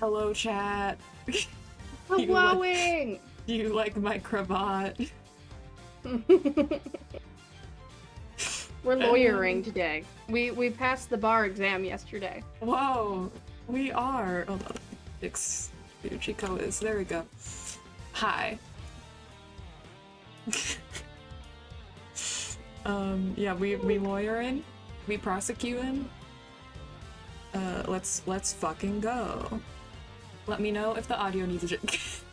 Hello, chat. Helloing! Do you like my cravat? We're lawyering today. We passed the bar exam yesterday. Whoa, we are. Hold on. Fix Chico is. There we go. Hi. Yeah, we lawyering, we prosecuting. Let's fucking go. Let me know if the audio needs a change.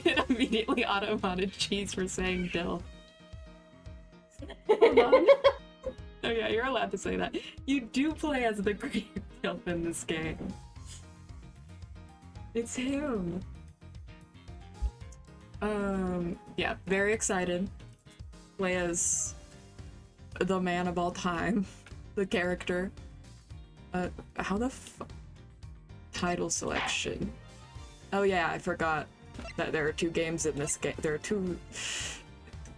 It immediately auto-modded cheese for saying dill. Hold on. Oh yeah, you're allowed to say that. You do play as the great dilf in this game. It's him. Yeah, very excited. Play as the man of all time, the character. How the title selection? Oh yeah, I forgot that there are 2 games in this game. There are 2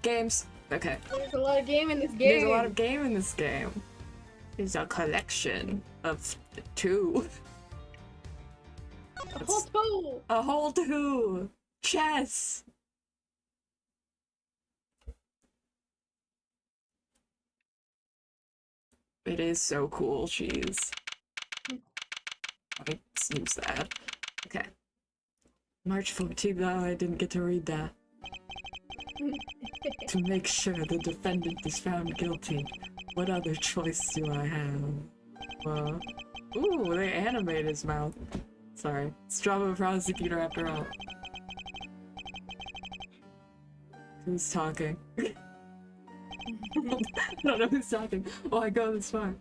games. Okay. There's a lot of game in this game. There's a lot of game in this game. It's a collection of 2. A whole 2. A whole 2. Chess. It is so cool, cheese. Let me snooze that. Okay. March 14th, oh, I didn't get to read that. To make sure the defendant is found guilty, what other choice do I have? Ooh, they animate his mouth. Sorry. It's job of a prosecutor after all. Who's talking? I don't know who's talking. Oh, I go this far.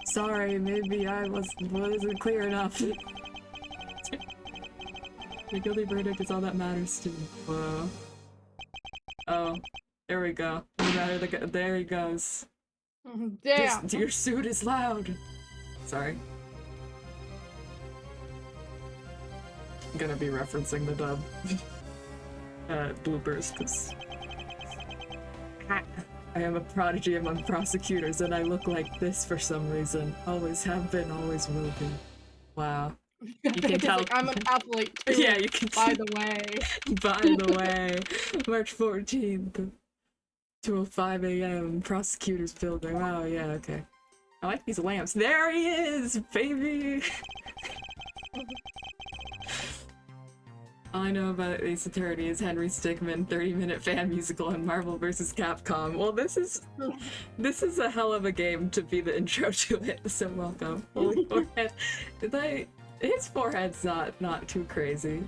Sorry, maybe I wasn't clear enough. The guilty verdict is all that matters to me. Whoa. Oh, there we go. No matter there he goes. Damn. Your suit is loud. Sorry. I'm gonna be referencing the dub. Bloopers, because I am a prodigy among prosecutors and I look like this for some reason. Always have been, always will be. Wow. You can tell. Like, I'm an athlete too. Yeah, you can. By the way. By the way, March 14th, 2:05 a.m. Prosecutors Building. Oh yeah, okay. I like these lamps. There he is, baby. All I know about Ace Attorney is Henry Stickmin 30-minute fan musical on Marvel vs. Capcom. Well, this is a hell of a game to be the intro to it. So welcome. Holy forehead. His forehead's not too crazy.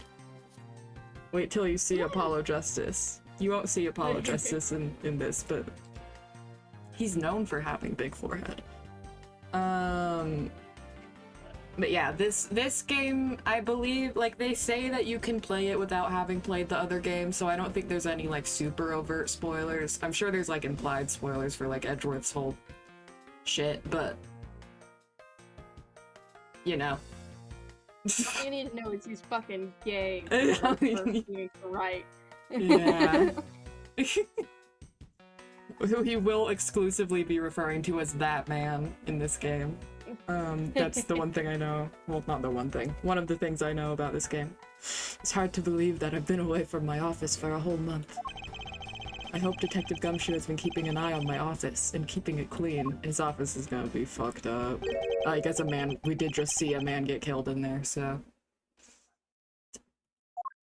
Wait till you see Apollo Justice. You won't see Apollo Justice in this, but he's known for having big forehead. But yeah, this game, I believe, like, they say that you can play it without having played the other game, so I don't think there's any, like, super overt spoilers. I'm sure there's, like, implied spoilers for, like, Edgeworth's whole shit, but you know. All you need to know is he's fucking gay. Right. Yeah. Who he will exclusively be referring to as that man in this game. That's the one thing I know. Well, not the one thing. One of the things I know about this game. It's hard to believe that I've been away from my office for a whole month. I hope Detective Gumshoe has been keeping an eye on my office and keeping it clean. His office is gonna be fucked up. I guess we did just see a man get killed in there, so.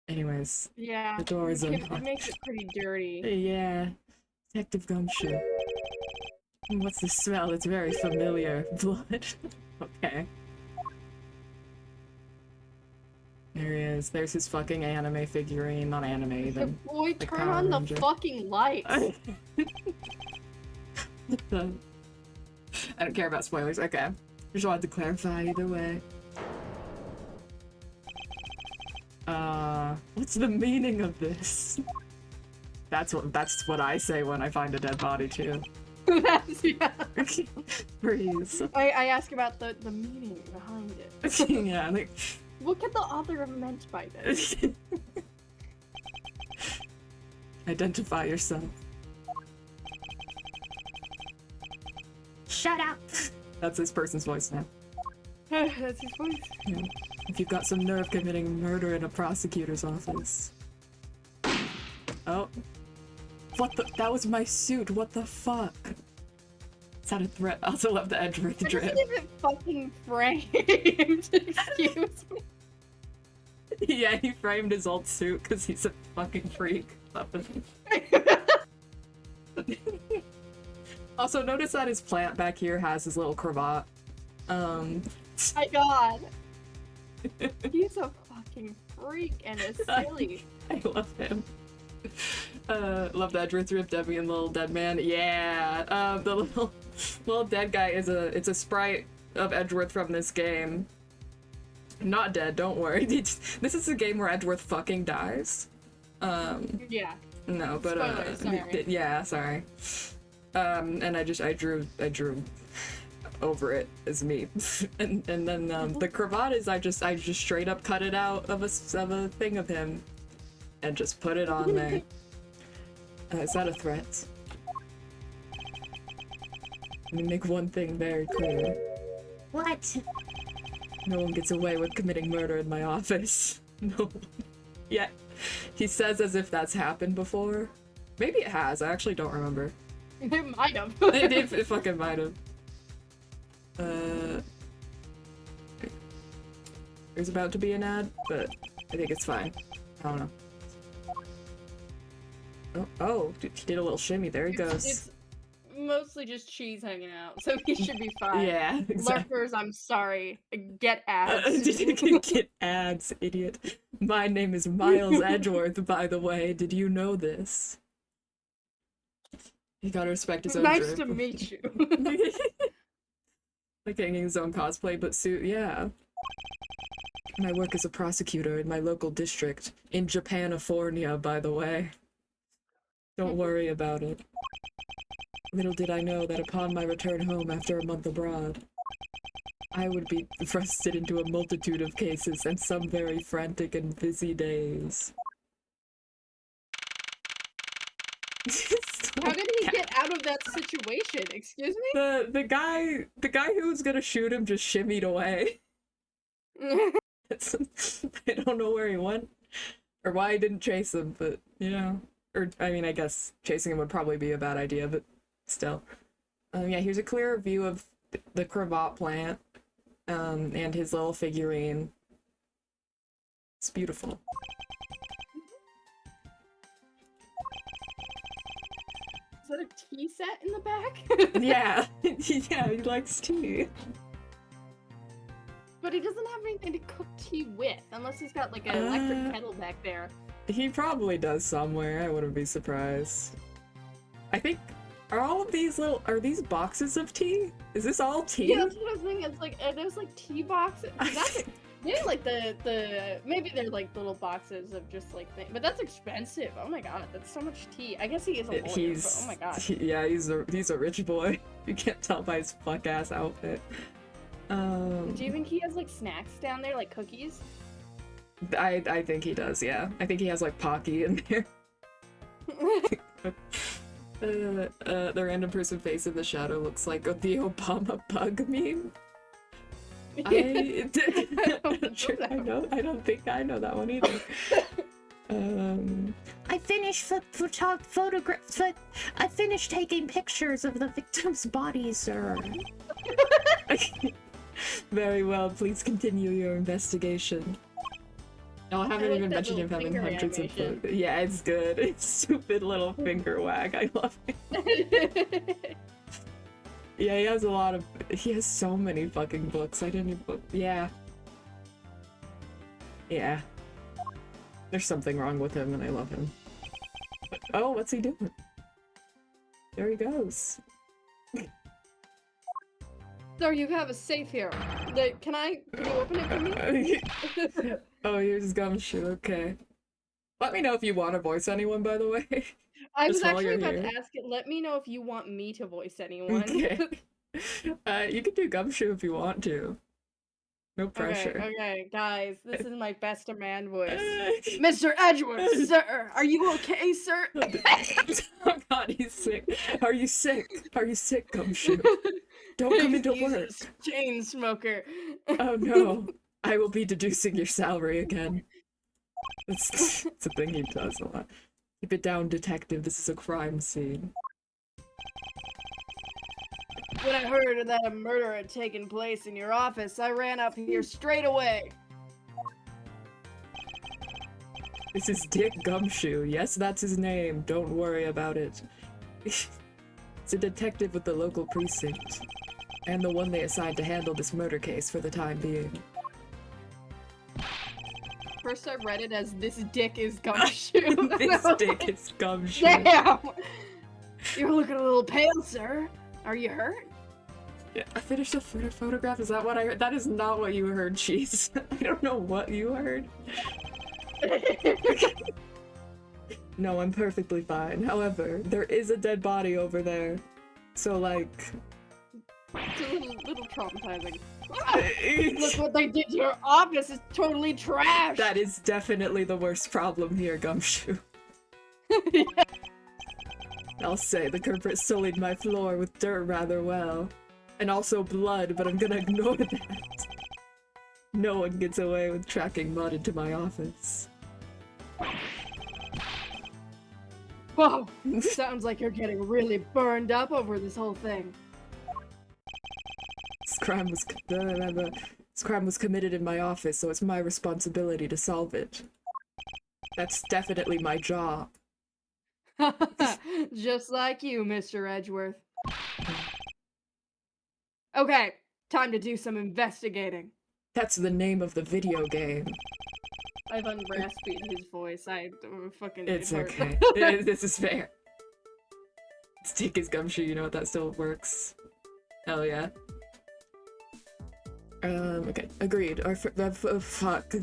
Anyways. Yeah. The doors are. It makes it pretty dirty. Yeah. Detective Gumshoe. What's the smell? It's very familiar. Blood. Okay. There he is. There's his fucking anime figurine. Not anime, even. Boy, like turn Power on Ranger. the fucking lights! I don't care about spoilers. Okay. Just wanted to clarify either way. What's the meaning of this? That's what I say when I find a dead body too. Yeah. Freeze. I ask about the meaning behind it. Yeah, like. What could the author have meant by this? Identify yourself. Shut up! That's this person's voice now. That's his voice. Yeah. If you've got some nerve committing murder in a prosecutor's office. Oh. What the? That was my suit. What the fuck? Is that a threat? I also love the Edgeworth drip. Isn't even fucking framed. Excuse me. Yeah, he framed his old suit because he's a fucking freak. Also, notice that his plant back here has his little cravat. My god. He's a fucking freak and a silly. I love him. Love the Edgeworth drip, Debbie and little dead man. Yeah, the little dead guy is a sprite of Edgeworth from this game. Not dead, don't worry. This is a game where Edgeworth fucking dies. Yeah. No, but Spoilers, sorry. yeah, sorry. And I drew over it as me, and then the cravat is I just straight up cut it out of a thing of him, and just put it on there. Is that a threat? Let me make one thing very clear. What? No one gets away with committing murder in my office. No. Yeah. He says as if that's happened before. Maybe it has. I actually don't remember. It might have. It fucking might have. There's about to be an ad, but I think it's fine. I don't know. Oh, he did a little shimmy. There he goes. It's mostly just cheese hanging out, so he should be fine. Yeah, exactly. Lurkers, I'm sorry. Get ads. Get ads, idiot. My name is Miles Edgeworth, by the way. Did you know this? You gotta respect his own Nice drip. to meet you. Like hanging his own cosplay, but suit, yeah. And I work as a prosecutor in my local district. In Japanifornia, by the way. Don't worry about it. Little did I know that upon my return home after a month abroad, I would be thrusted into a multitude of cases and some very frantic and busy days. How did he get out of that situation? Excuse me? The guy who was gonna shoot him just shimmied away. I don't know where he went or why he didn't chase him, but you know, or I mean, I guess chasing him would probably be a bad idea, but still. Yeah, here's a clearer view of the cravat plant, and his little figurine. It's beautiful. Is that a tea set in the back? Yeah, yeah, he likes tea. But he doesn't have anything to cook tea with, unless he's got like an electric kettle back there. He probably does somewhere, I wouldn't be surprised. I think, are these boxes of tea? Is this all tea? Yeah, that's what I was thinking. It's like, there's like tea boxes. That's maybe like maybe they're like little boxes of just like things. But that's expensive. Oh my god, that's so much tea. I guess he is a lawyer, but oh my god. Yeah, he's a rich boy. You can't tell by his fuck ass outfit. Do you think he has like snacks down there, like cookies? I think he does, yeah. I think he has like Pocky in there. The random person face in the shadow looks like the Obama bug meme. I don't think I know that one either. I finished I finished taking pictures of the victim's body, sir. Very well, please continue your investigation. No, I haven't even mentioned him having hundreds of photos. Yeah, it's good. It's stupid little finger wag. I love it. Yeah, he has so many fucking books. I didn't even yeah. Yeah. There's something wrong with him and I love him. Oh, what's he doing? There he goes. Sir, you have a safe here. Can you open it for me? Oh, here's Gumshoe, okay. Let me know if you want to voice anyone, by the way. I was actually about to ask it. Let me know if you want me to voice anyone. Okay. You can do Gumshoe if you want to. No pressure. Okay, guys, this is my best man voice. Mr. Edgeworth, sir, are you okay, sir? Oh god, he's sick. Are you sick? Are you sick, Gumshoe? Don't come into work. Chain smoker. Oh no. I will be deducing your salary again. It's a thing he does a lot. Keep it down, detective. This is a crime scene. When I heard that a murder had taken place in your office, I ran up here straight away. This is Dick Gumshoe. Yes, that's his name. Don't worry about it. It's a detective with the local precinct. And the one they assigned to handle this murder case for the time being. First I read it as this dick is Gumshoe. This dick is Gumshoe. Damn! You're looking a little pale, sir. Are you hurt? Yeah, I finished a photograph. Is that what I heard? That is not what you heard, Cheese. I don't know what you heard. No, I'm perfectly fine. However, there is a dead body over there. So, like... It's a little traumatizing. Look what they did to your office! It's totally trash! That is definitely the worst problem here, Gumshoe. Yeah. I'll say the culprit sullied my floor with dirt rather well. And also blood, but I'm gonna ignore that. No one gets away with tracking mud into my office. Whoa! Sounds like you're getting really burned up over this whole thing. This crime was committed in my office, so it's my responsibility to solve it. That's definitely my job. Just like you, Mr. Edgeworth. Okay, time to do some investigating. That's the name of the video game. I've unraspied his voice. I fucking. It's okay. This is fair. Stick his Gumshoe, you know what, that still works. Hell yeah. Okay, agreed. Fuck.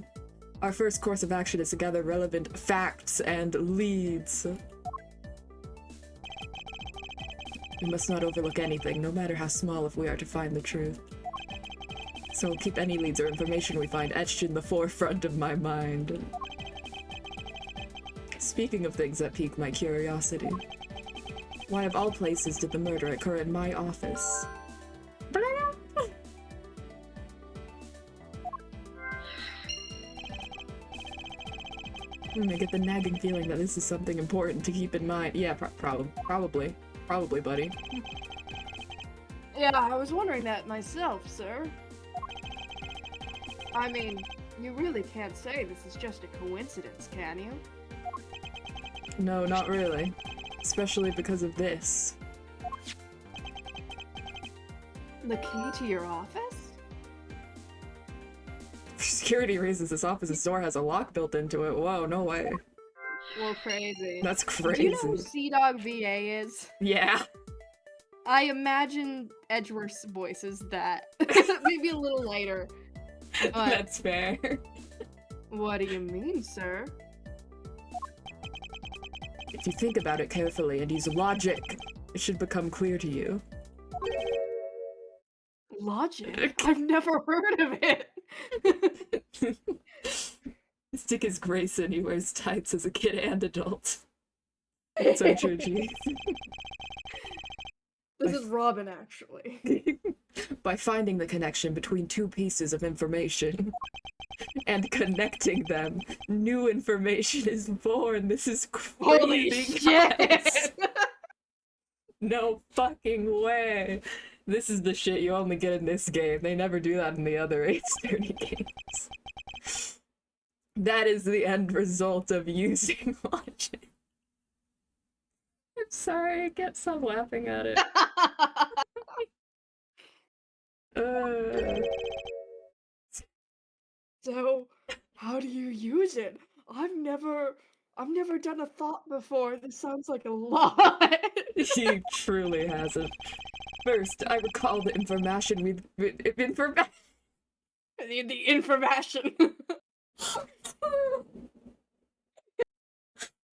Our first course of action is to gather relevant facts and leads. We must not overlook anything, no matter how small, if we are to find the truth. So we'll keep any leads or information we find etched in the forefront of my mind. Speaking of things that pique my curiosity, why of all places did the murder occur in my office? I get the nagging feeling that this is something important to keep in mind. Yeah, probably, buddy. Yeah, I was wondering that myself, sir. I mean, you really can't say this is just a coincidence, can you? No, not really. Especially because of this. The key to your office? For security reasons, this office's door has a lock built into it. Whoa, no way. Well, crazy. That's crazy. Do you know who Sea-Dog VA is? Yeah. I imagine Edgeworth's voice is that. Maybe a little lighter. But That's fair. what do you mean, sir? If you think about it carefully and use logic, it should become clear to you. Logic? I've never heard of it! Stick is Grayson, he wears tights as a kid and adult. So true, G. This is Robin, actually. By finding the connection between two pieces of information and connecting them, new information is born. This is crazy. Holy shit! No fucking way. This is the shit you only get in this game. They never do that in the other Ace Attorney games. That is the end result of using logic. I'm sorry, I can't stop laughing at it. So, how do you use it? I've never done a thought before. This sounds like a lot. He truly hasn't. First, I recall the information The information.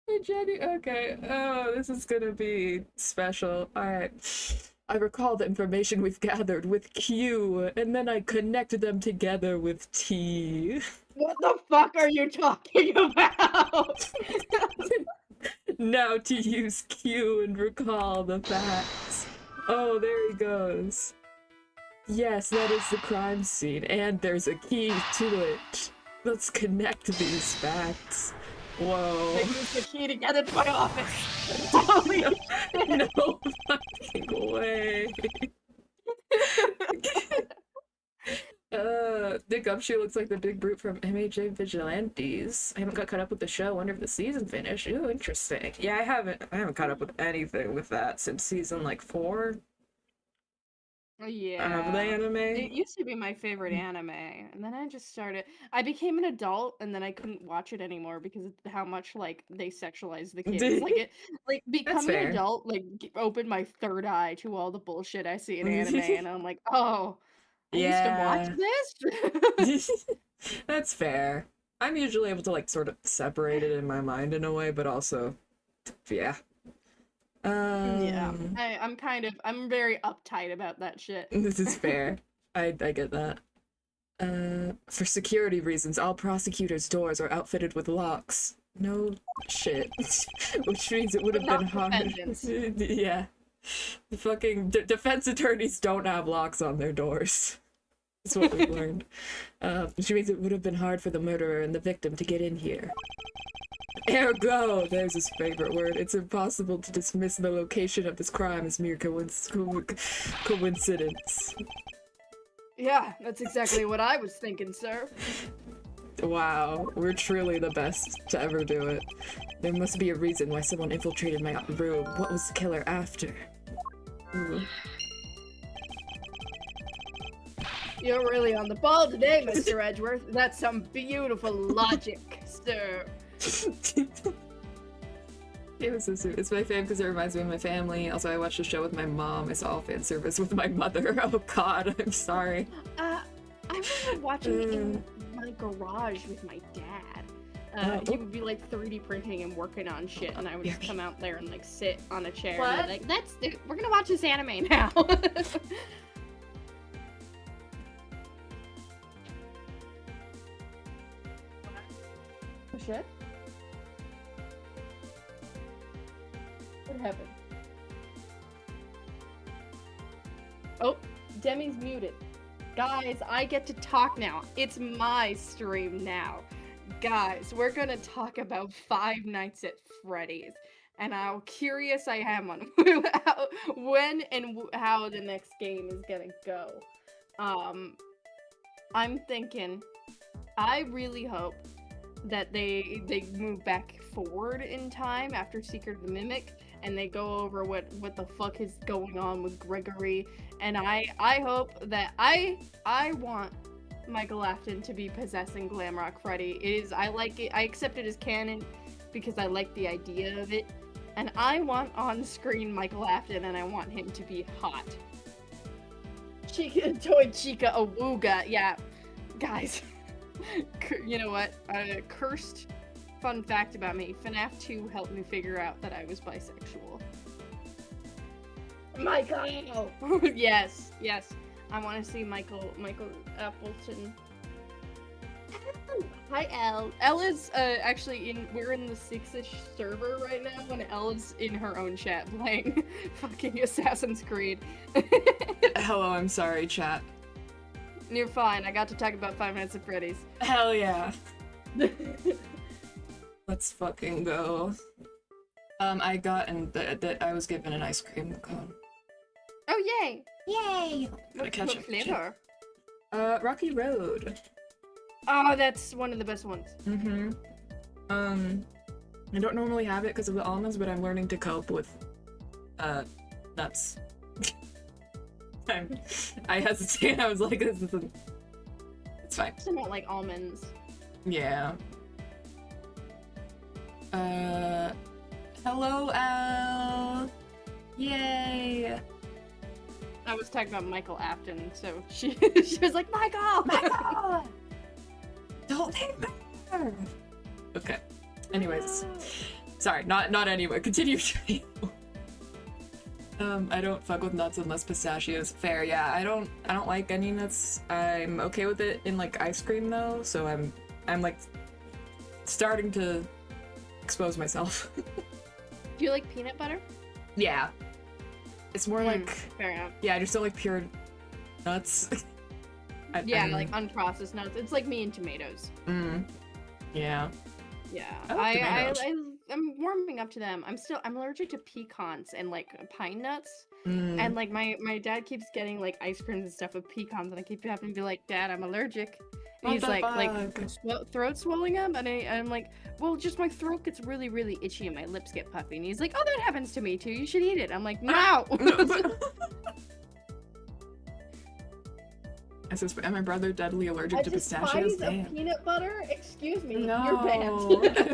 Hey, Jenny. Okay. Oh, this is gonna be special. Alright. I recall the information we've gathered with Q, and then I connect them together with T. What the fuck are you talking about? Now to use Q and recall the facts. Oh, there he goes. Yes, that is the crime scene, and there's a key to it. Let's connect these facts. Whoa. They used the key to get into my office. Holy No fucking way. The Gumshoe looks like the big brute from MHA Vigilantes. I haven't got caught up with the show. Wonder if the season finished. Ooh, interesting. Yeah, I haven't caught up with anything with that since season like 4. Yeah. Of the anime. It used to be my favorite anime, and then I just started. I became an adult, and then I couldn't watch it anymore because of how much like they sexualize the kids. Like becoming fair. an adult opened my third eye to all the bullshit I see in anime, and I'm like, oh, I used to watch this. That's fair. I'm usually able to like sort of separate it in my mind in a way, but also, yeah. Yeah, I'm very uptight about that shit. This is fair. I get that. For security reasons, all prosecutors' doors are outfitted with locks. No shit. Which means it would have been hard. Yeah. The fucking defense attorneys don't have locks on their doors. That's what we've learned. Which means it would have been hard for the murderer and the victim to get in here. Ergo, there's his favorite word, it's impossible to dismiss the location of this crime as mere coincidence. Yeah, that's exactly what I was thinking, sir. Wow, we're truly the best to ever do it. There must be a reason why someone infiltrated my room. What was the killer after? Ooh. You're really on the ball today, Mr. Edgeworth. That's some beautiful logic, sir. It was so sweet. It's my fave because it reminds me of my family. Also, I watched the show with my mom. I saw fan service with my mother. Oh god, I'm sorry. I remember watching it in my garage with my dad. He would be like 3D printing and working on shit, and I would just come out there and like sit on a chair and be like, we're gonna watch this anime now. Oh shit. What happened? Oh, Demi's muted. Guys, I get to talk now. It's my stream now. Guys, we're gonna talk about Five Nights at Freddy's and how curious I am on when and how the next game is gonna go. I'm thinking, I really hope that they move back forward in time after Secret of the Mimic, and they go over what the fuck is going on with Gregory, and I hope that I want Michael Afton to be possessing Glamrock Freddy. I like it. I accept it as canon because I like the idea of it, and I want on-screen Michael Afton, and I want him to be hot. Toy Chica Awooga, yeah, guys. You know what? Cursed fun fact about me: FNAF 2 helped me figure out that I was bisexual. Michael! Yes. I want to see Michael Appleton. Hi, Elle. Elle is actually we're in the 6-ish server right now, and Elle is in her own chat playing fucking Assassin's Creed. Hello, I'm sorry, chat. You're fine. I got to talk about Five Nights at Freddy's. Hell yeah. Let's fucking go. I got that I was given an ice cream cone. Oh yay! Yay! What flavor? Rocky Road. Oh, that's one of the best ones. Mm-hmm. I don't normally have it because of the almonds, but I'm learning to cope with nuts. I hesitate. I was like, this isn't. It's fine. I don't like almonds. Yeah. Hello, Al. Yay. I was talking about Michael Afton, so she was like, Michael! Don't hate me! Okay. Anyways. Sorry, not anyway. Continue. I don't fuck with nuts unless pistachios. Fair, yeah. I don't like any nuts. I'm okay with it in like ice cream though, so I'm like starting to expose myself. Do you like peanut butter? Yeah. It's more like fair enough. Yeah, I just don't like pure nuts. Like unprocessed nuts. It's like me and tomatoes. Yeah. Yeah. I'm warming up to them. I'm allergic to pecans and like pine nuts. And like my dad keeps getting like ice creams and stuff with pecans, and I keep having to be like, Dad, I'm allergic. And he's like throat swelling up, and I'm like, well, just my throat gets really, really itchy and my lips get puffy. And he's like, oh, that happens to me too. You should eat it. I'm like, no. Am my brother deadly allergic to pistachios? Damn. Peanut butter? Excuse me. No. You're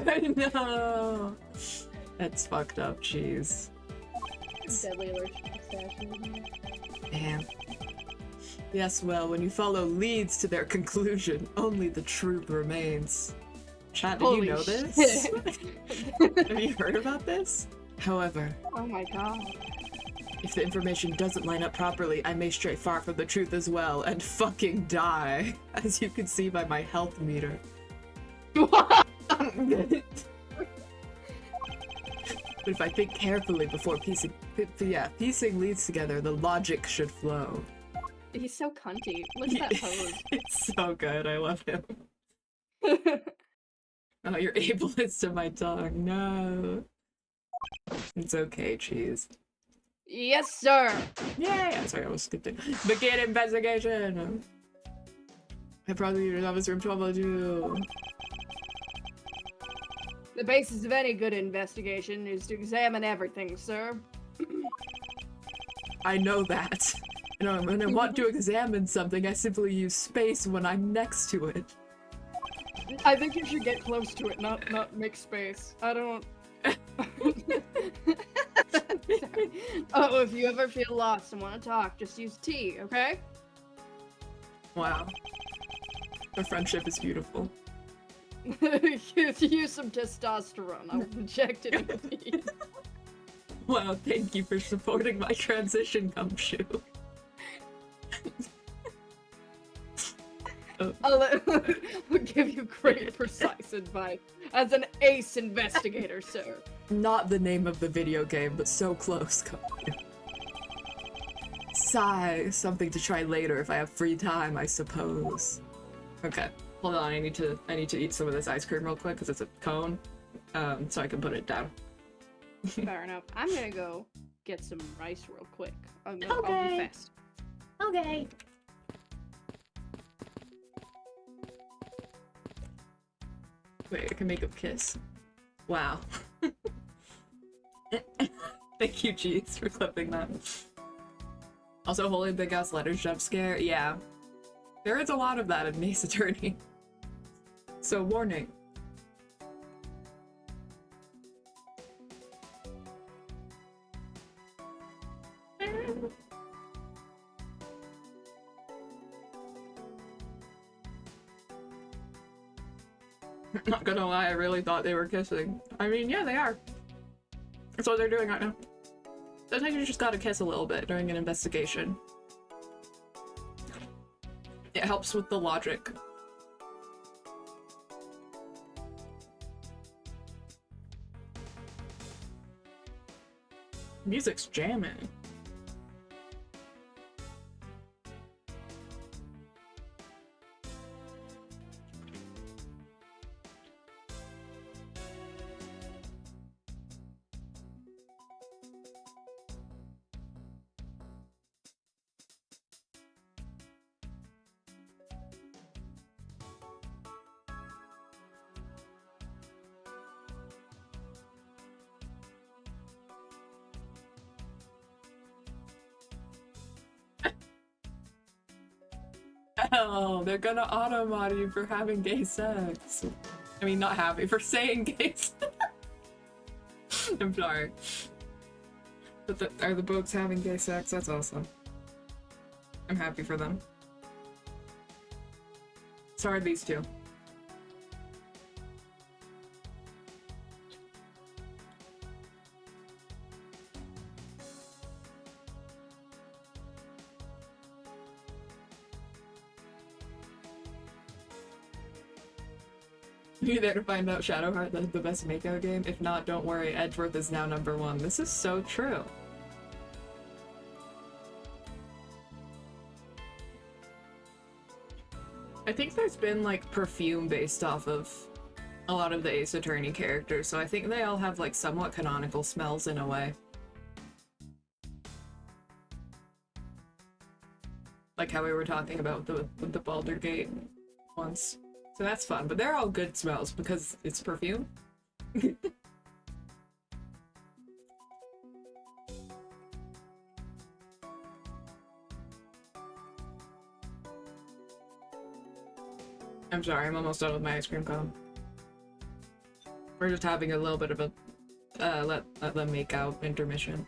banned. No. That's fucked up, jeez. Deadly allergic to pistachios. Damn. Yes, well, when you follow leads to their conclusion, only the truth remains. Chat, did Holy you know this? shit. Have you heard about this? However, Oh my god. if the information doesn't line up properly, I may stray far from the truth as well and fucking die, as you can see by my health meter. But if I think carefully before piecing leads together, the logic should flow. He's so cunty. Look at that pose. It's so good, I love him. Oh, you're ableist to my tongue. No. It's okay, cheese. Yes, sir. Yay! Sorry, I was skipping. Begin investigation! I prosecutor's office room 1202. The basis of any good investigation is to examine everything, sir. I know that. And when I want to examine something, I simply use space when I'm next to it. I think you should get close to it, not make space. I don't... Oh, if you ever feel lost and want to talk, just use T, okay? Wow. Our friendship is beautiful. Use some testosterone. I'll inject it into me. Wow, thank you for supporting my transition, Gumshoe. I'll give you great, precise advice as an ace investigator, sir. Not the name of the video game, but so close. Sigh, something to try later if I have free time, I suppose. Okay, hold on. I need to eat some of this ice cream real quick because it's a cone, so I can put it down. Fair enough. I'm gonna go get some rice real quick. I'll be fast. Okay. Wait, I can make a kiss. Wow. Thank you, Cheese, for clipping that. Also, holy big ass letters jump scare. Yeah. There is a lot of that in Ace Attorney. So, warning. Not gonna lie, I really thought they were kissing. I mean, yeah, they are. That's what they're doing right now. Sometimes you just gotta kiss a little bit during an investigation. It helps with the logic. Music's jamming. Oh, they're gonna auto-mod you for having gay sex. I mean, not having, for saying gay sex. I'm sorry. But are the boats having gay sex? That's awesome. I'm happy for them. So are these two. You there to find out Shadowheart is the best Mako game? If not, don't worry, Edgeworth is now #1. This is so true. I think there's been like perfume based off of a lot of the Ace Attorney characters, so I think they all have like somewhat canonical smells in a way. Like how we were talking about with the Baldur's Gate ones. So that's fun, but they're all good smells because it's perfume. I'm sorry, I'm almost done with my ice cream cone. We're just having a little bit of a let them make out intermission.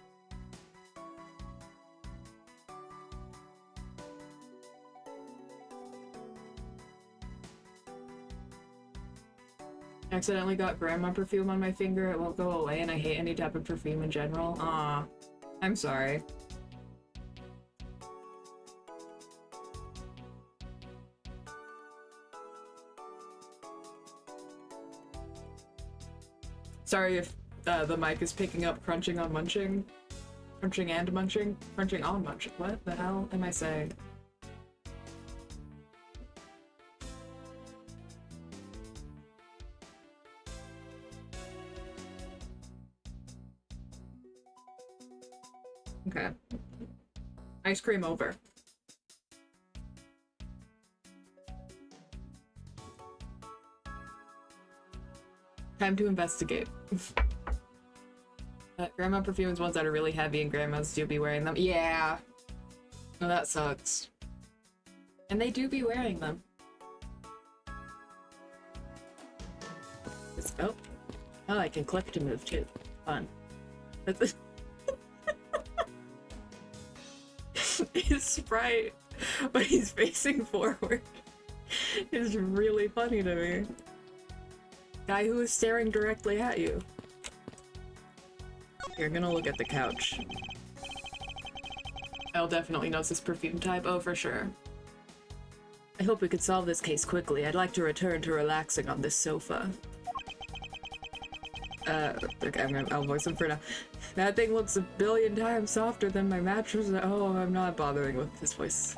Accidentally got grandma perfume on my finger. It won't go away, and I hate any type of perfume in general. Aw. I'm sorry. Sorry if the mic is picking up crunching on munching. Crunching and munching? Crunching on munching. What the hell am I saying? Okay. Ice cream over. Time to investigate. Grandma perfumes ones that are really heavy and grandmas do be wearing them. Yeah. No, that sucks. And they do be wearing them. Oh. Oh, I can click to move too. Fun. His sprite, when he's facing forward, is really funny to me. Guy who is staring directly at you. You're gonna look at the couch. Elle definitely knows this perfume type. Oh, for sure. I hope we could solve this case quickly. I'd like to return to relaxing on this sofa. Okay, I'll voice him for now. That thing looks a billion times softer than my mattress. Oh, I'm not bothering with this voice.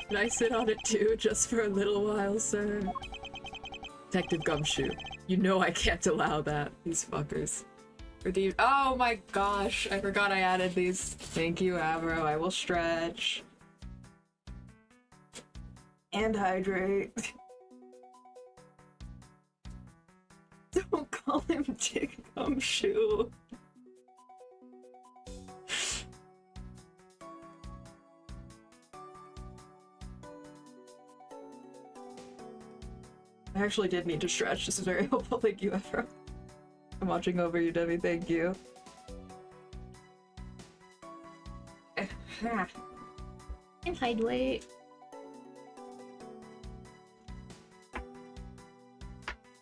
Can I sit on it too, just for a little while, sir? Detective Gumshoe. You know I can't allow that, these fuckers. Oh my gosh, I forgot I added these. Thank you, Avro. I will stretch. And hydrate. Don't call him Dick Gumshoe. I actually did need to stretch. This is very helpful. Thank you, Avro. I'm watching over you, Debbie. Thank you. And hydrate.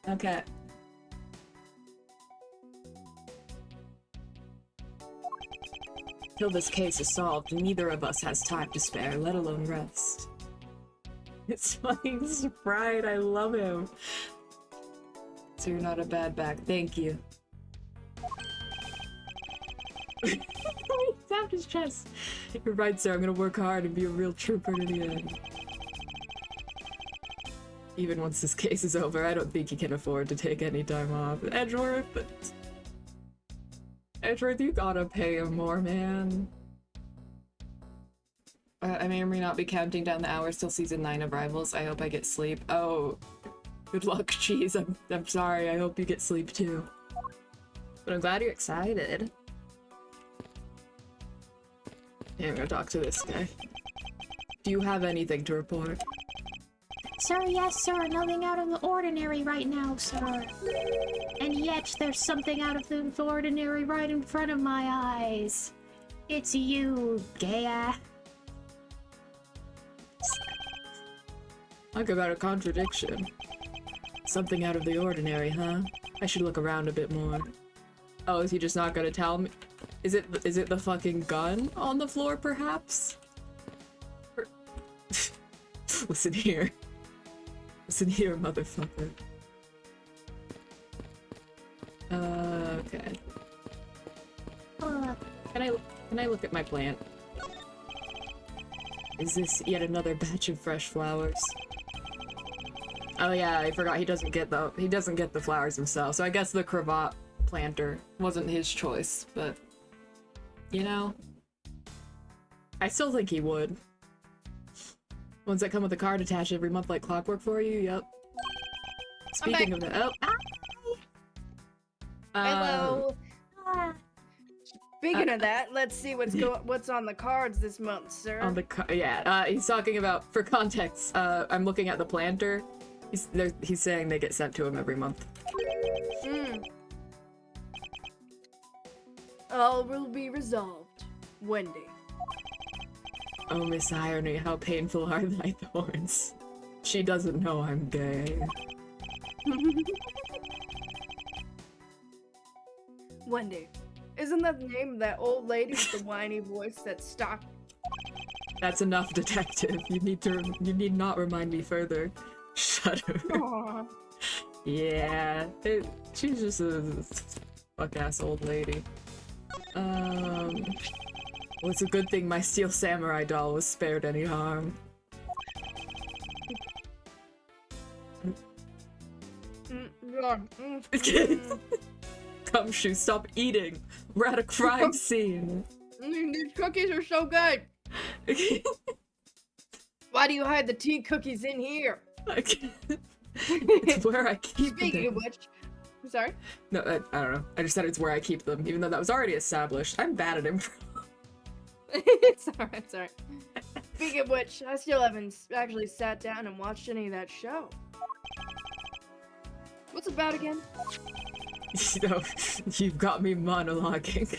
Okay. Till this case is solved, neither of us has time to spare, let alone rest. It's fucking Sprite, I love him. So you're not a bad back, thank you. He tapped his chest. You're right, sir, I'm gonna work hard and be a real trooper to the end. Even once this case is over, I don't think he can afford to take any time off. Edgeworth, you gotta pay him more, man. I may or may not be counting down the hours till season 9 of Rivals. I hope I get sleep. Oh, good luck, Cheese. I'm sorry. I hope you get sleep too. But I'm glad you're excited. Yeah, I'm gonna talk to this guy. Do you have anything to report? Sir, yes, sir. Nothing out of the ordinary right now, sir. And yet, there's something out of the ordinary right in front of my eyes. It's you, Gaia. Talk about a contradiction. Something out of the ordinary, huh? I should look around a bit more. Oh, is he just not gonna tell me? Is it the fucking gun on the floor, perhaps? Listen here. Listen here, motherfucker. Okay. Can I look at my plant? Is this yet another batch of fresh flowers? Oh yeah, I forgot he doesn't get the flowers himself. So I guess the cravat planter wasn't his choice, but you know, I still think he would. Ones that come with a card attached every month like clockwork for you, yep. Speaking of that, oh, hello. Speaking of that, let's see what's on the cards this month, sir. On the he's talking about, for context, I'm looking at the planter. He's saying they get sent to him every month. All will be resolved. Wendy. Oh, Miss Irony, how painful are thy thorns. She doesn't know I'm gay. Wendy. Isn't that the name of that old lady with the whiny voice that stalked? That's enough, detective. You need not remind me further. Shudder. Aww. Yeah, she's just a fuck-ass old lady. Well, it's a good thing my steel samurai doll was spared any harm. Gumshoe, stop eating! We're at a crime scene! These cookies are so good! Why do you hide the tea cookies in here? It's where I keep Speaking them. of which, I'm sorry? No, I don't know. I just said it's where I keep them, even though that was already established. I'm bad at improv. It's alright. Speaking of which, I still haven't actually sat down and watched any of that show. What's it about again? You know, you've got me monologuing.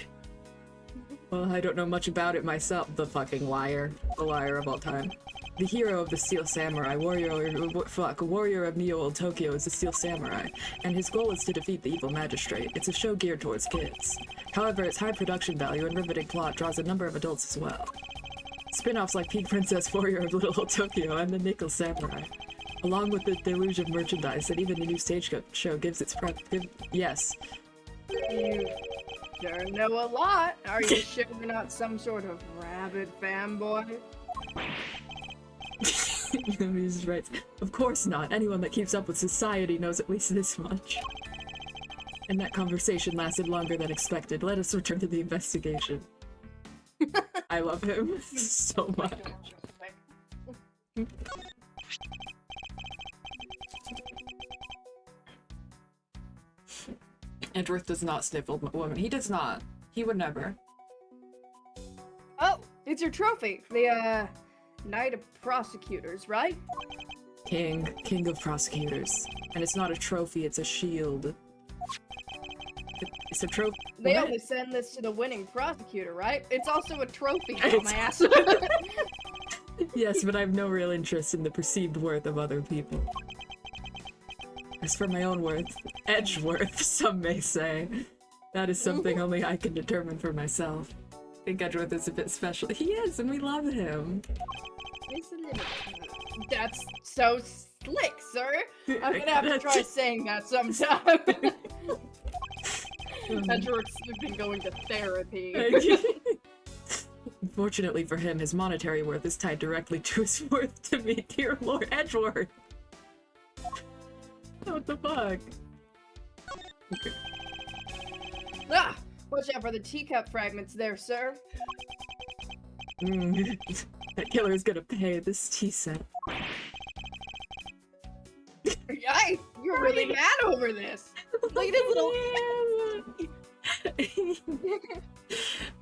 Well, I don't know much about it myself. The fucking liar. The liar of all time. The hero of the Steel Samurai, warrior of Neo Old Tokyo is the Steel Samurai, and his goal is to defeat the evil magistrate. It's a show geared towards kids. However, its high production value and riveting plot draws a number of adults as well. Spin-offs like Pink Princess, Warrior of Little Old Tokyo, and the Nickel Samurai. Along with the deluge of merchandise that even the new stage show gives its yes. You sure know a lot. Are you sure you're not some sort of rabid fanboy? He's right. Of course not. Anyone that keeps up with society knows at least this much. And that conversation lasted longer than expected. Let us return to the investigation. I love him so much. Edgeworth does not sniffle women. He does not. He would never. Oh, it's your trophy. The, Knight of Prosecutors, right? King of prosecutors. And it's not a trophy, it's a shield. It's a trophy. They only send this to the winning prosecutor, right? It's also a trophy, my ass. Yes, but I have no real interest in the perceived worth of other people. As for my own worth, Edgeworth, some may say, that is something only I can determine for myself. I think Edgeworth is a bit special. He is, and we love him. That's so slick, sir. I'm gonna have to try saying that sometime. Edgeworth's been going to therapy. Unfortunately for him, his monetary worth is tied directly to his worth to me, dear Lord Edgeworth. What the fuck? Okay. Ah! Watch out for the teacup fragments there, sir. That killer is gonna pay this tea set. Yikes! You're really mad over this. Look at his little.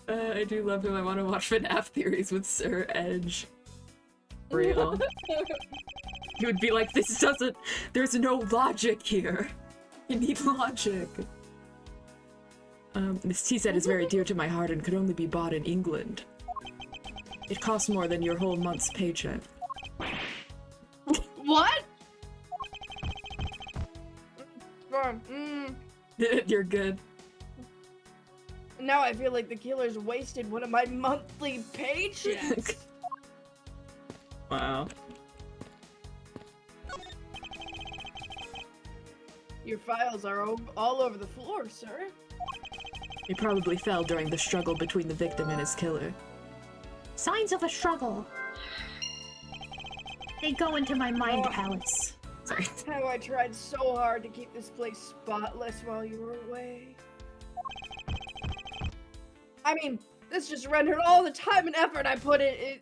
I do love him. I want to watch FNAF theories with Sir Edge. Real. He would be like, this doesn't. There's no logic here. You need logic. This tea set is very dear to my heart and could only be bought in England. It costs more than your whole month's paycheck. What? You're good. Now I feel like the killer's wasted one of my monthly paychecks. Wow. Your files are all over the floor, sir. He probably fell during the struggle between the victim and his killer. Signs of a struggle. They go into my mind Oh. palace. Sorry. How I tried so hard to keep this place spotless while you were away. I mean, this just rendered all the time and effort I put in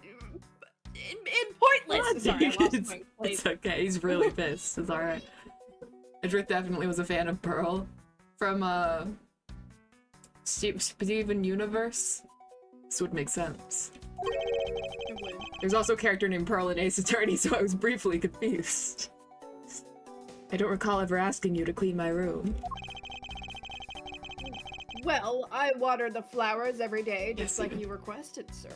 pointless. Sorry, I lost my place. It's okay, he's really pissed. It's alright. Edric definitely was a fan of Pearl. From, Steven Universe. This would make sense. It would. There's also a character named Pearl in Ace Attorney, so I was briefly confused. I don't recall ever asking you to clean my room. Well, I water the flowers every day, just Yes, like you do. you requested, sir.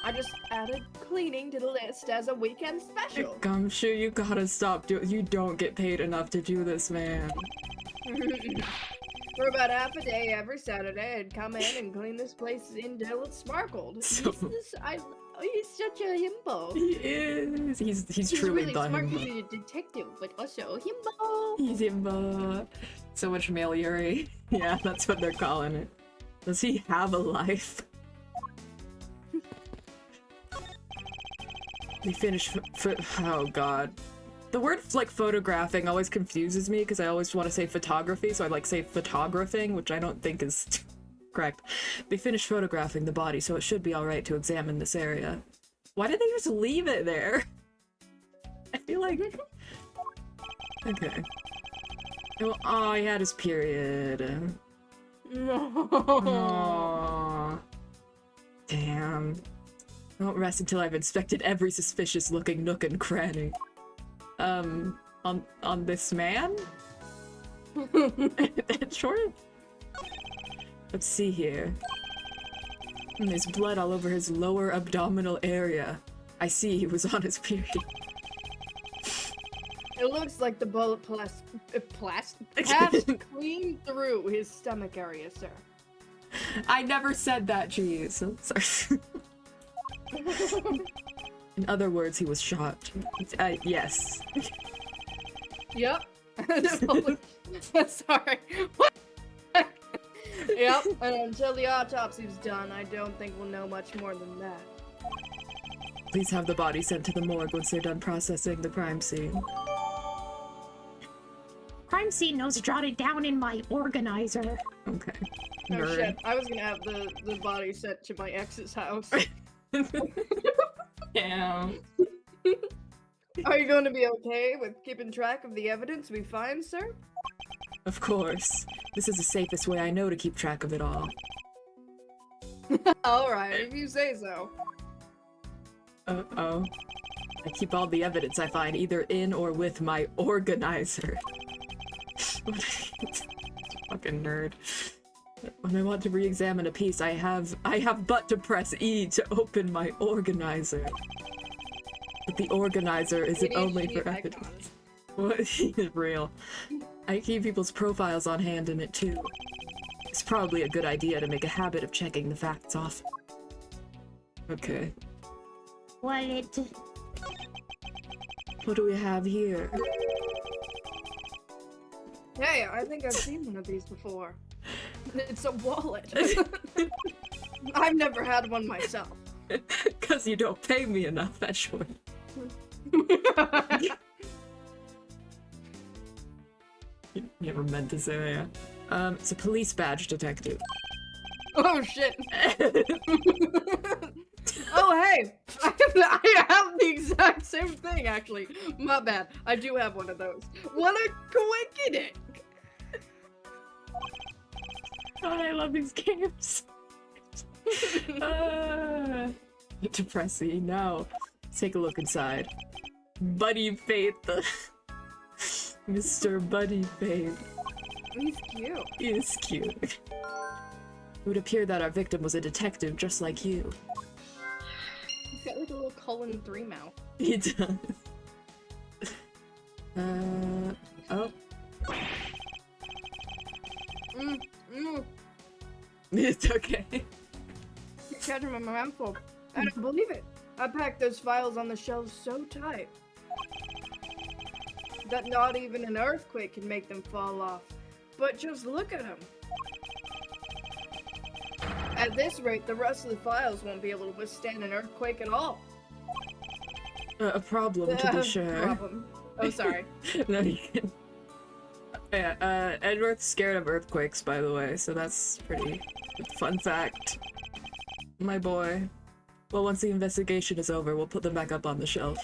I just added cleaning to the list as a weekend special. Gumshoe, you gotta stop doing. You don't get paid enough to do this, man. For about half a day every Saturday, I'd come in and clean this place until it sparkled. So- He's such a himbo. He is. He's truly really the smart himbo. because he's a detective, but also himbo. He's himbo. So much male Yuri. Yeah, that's what they're calling it. Does he have a life? They finished oh god. The word like photographing always confuses me because I always want to say photography, so I like say photographing, which I don't think is correct. They finished photographing the body, so it should be alright to examine this area. Why did they just leave it there? I feel like... Okay. Oh, he had his period. No. Aww. Damn. I won't rest until I've inspected every suspicious-looking nook and cranny. On this man? Sure. Let's see here. There's blood all over his lower abdominal area. I see he was on his period. It looks like the bullet passed clean through his stomach area, sir. I never said that, jeez. Sorry. In other words, he was shot. Yes. Yep. Sorry. What? Yep. And until the autopsy's done, I don't think we'll know much more than that. Please have the body sent to the morgue once they're done processing the crime scene. Crime scene notes jotted down in my organizer. Okay. Oh Nerd. shit, I was gonna have the body sent to my ex's house. Yeah. Are you going to be okay with keeping track of the evidence we find, sir? Of course. This is the safest way I know to keep track of it all. Alright, if you say so. Uh-oh. I keep all the evidence I find either in or with my organizer. Fucking nerd. When I want to re-examine a piece, I have but to press E to open my organizer. But the organizer isn't only for evidence. What is real? I keep people's profiles on hand in it too. It's probably a good idea to make a habit of checking the facts off. Okay. Wallet. What do we have here? Hey, I think I've seen one of these before. It's a wallet. I've never had one myself. Cause you don't pay me enough, that's short. You never meant to say that, yeah. It's a police badge, detective. Oh shit. Oh hey! I have the exact same thing actually. My bad. I do have one of those. What a coincidence! God, I love these games. Depressing. No. Let's take a look inside. Buddy Faith. Mr. Buddy Faith. He's cute. He is cute. It would appear that our victim was a detective just like you. He's got like a little colon 3 mouth. He does. Oh. It's okay. You're catching my mouthful. I don't believe it. I packed those files on the shelves so tight that not even an earthquake can make them fall off. But just look at them. At this rate, the rest of the files won't be able to withstand an earthquake at all. A problem, to be sure. Problem. Oh, sorry. No, you can. Yeah, Edward's scared of earthquakes, by the way, so that's pretty fun fact. My boy. Well, once the investigation is over, we'll put them back up on the shelf.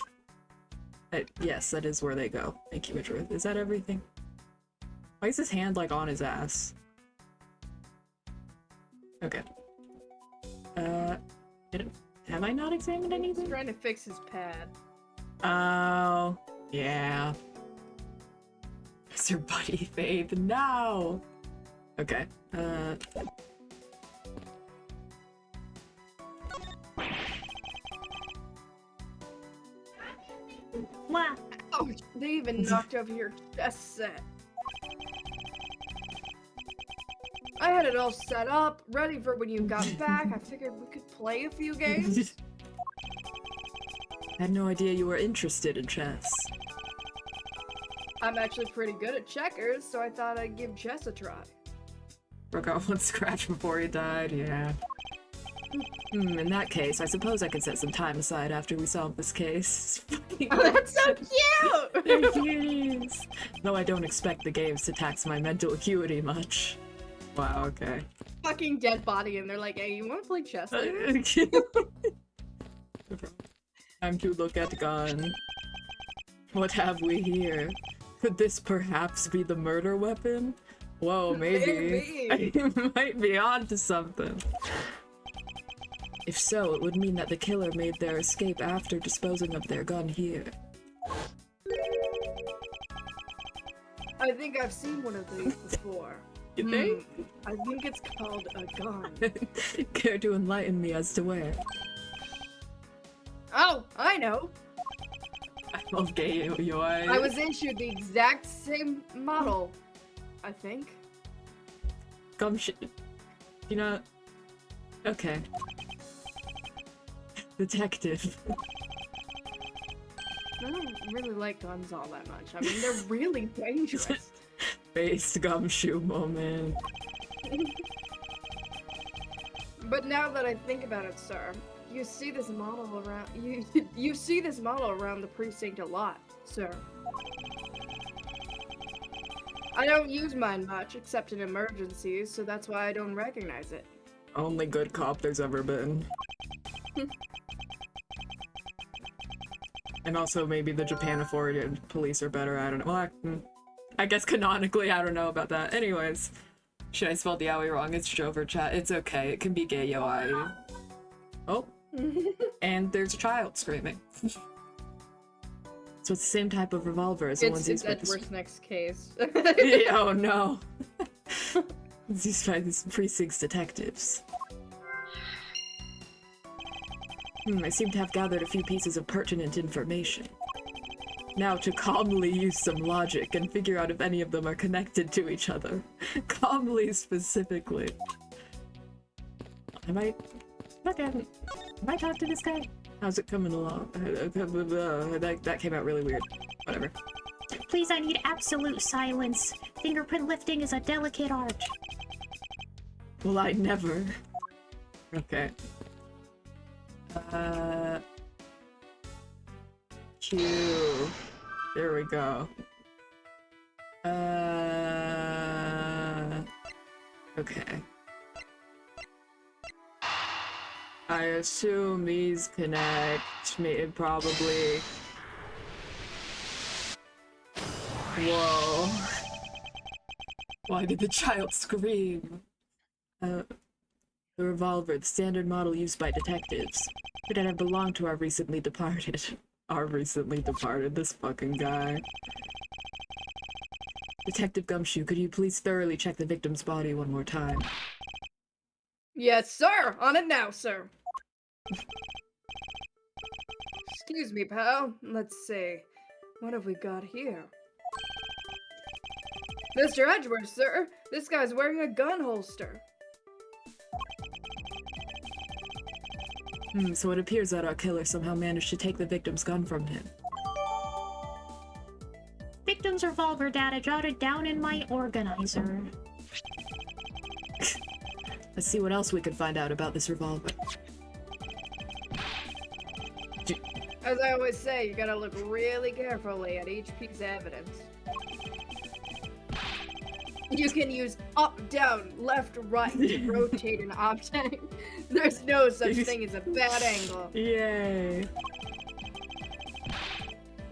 Yes, that is where they go. Thank you, Edward. Is that everything? Why is his hand, like, on his ass? Okay. Have I not examined He's anything? trying to fix his pad. Oh, yeah. Mr. Buddy Faith, no! Okay, Wow. Oh, they even knocked over your chest set. had it all set up, ready for when you got back. I figured we could play a few games. I had no idea you were interested in chess. I'm actually pretty good at checkers, so I thought I'd give chess a try. Broke out one scratch before he died, yeah. In that case, I suppose I could set some time aside after we solve this case. Oh, that's so cute! They're cuties! Though I don't expect the games to tax my mental acuity much. Wow, okay. Fucking dead body, and they're like, hey, you wanna play chess later? Time to look at gun. What have we here? Could this perhaps be the murder weapon? Whoa, maybe. I might be onto something. If so, it would mean that the killer made their escape after disposing of their gun here. I think I've seen one of these before. You think? I think it's called a gun. Care to enlighten me as to where? Oh, I know. I love gay UI. I was issued the exact same model, I think. Gumshoe. You know. Okay. Detective. I don't really like guns all that much. I mean, they're really dangerous. Face gumshoe moment. But now that I think about it, sir, you see this model around you see this model around the precinct a lot, sir. I don't use mine much except in emergencies, so that's why I don't recognize it. Only good cop there's ever been. And also maybe the Japan afforded police are better, I don't know. Well, I guess canonically I don't know about that. Anyways. Should I spell the yaoi wrong? It's Jover chat. It's okay. It can be gay yaoi. Oh. And there's a child screaming. So it's the same type of revolver as the ones used by Edward's next case. Oh no. It's used by these precinct's detectives. I seem to have gathered a few pieces of pertinent information. Now to calmly use some logic and figure out if any of them are connected to each other. Calmly specifically. Okay. Have I talked to this guy? How's it coming along? That came out really weird. Whatever. Please, I need absolute silence. Fingerprint lifting is a delicate art. Well, I never. Okay. Q. There we go. Okay. I assume these connect, probably. Whoa. Why did the child scream? The revolver, the standard model used by detectives. Could it have belonged to our recently departed? Our recently departed, this fucking guy. Detective Gumshoe, could you please thoroughly check the victim's body one more time? Yes, sir! On it now, sir! Excuse me, pal. Let's see. What have we got here? Mr. Edgeworth, sir! This guy's wearing a gun holster. So it appears that our killer somehow managed to take the victim's gun from him. Victim's revolver data jotted down in my organizer. Let's see what else we can find out about this revolver. As I always say, you gotta look really carefully at each piece of evidence. You can use up, down, left, right to rotate an object. There's no such thing as a bad angle. Yay.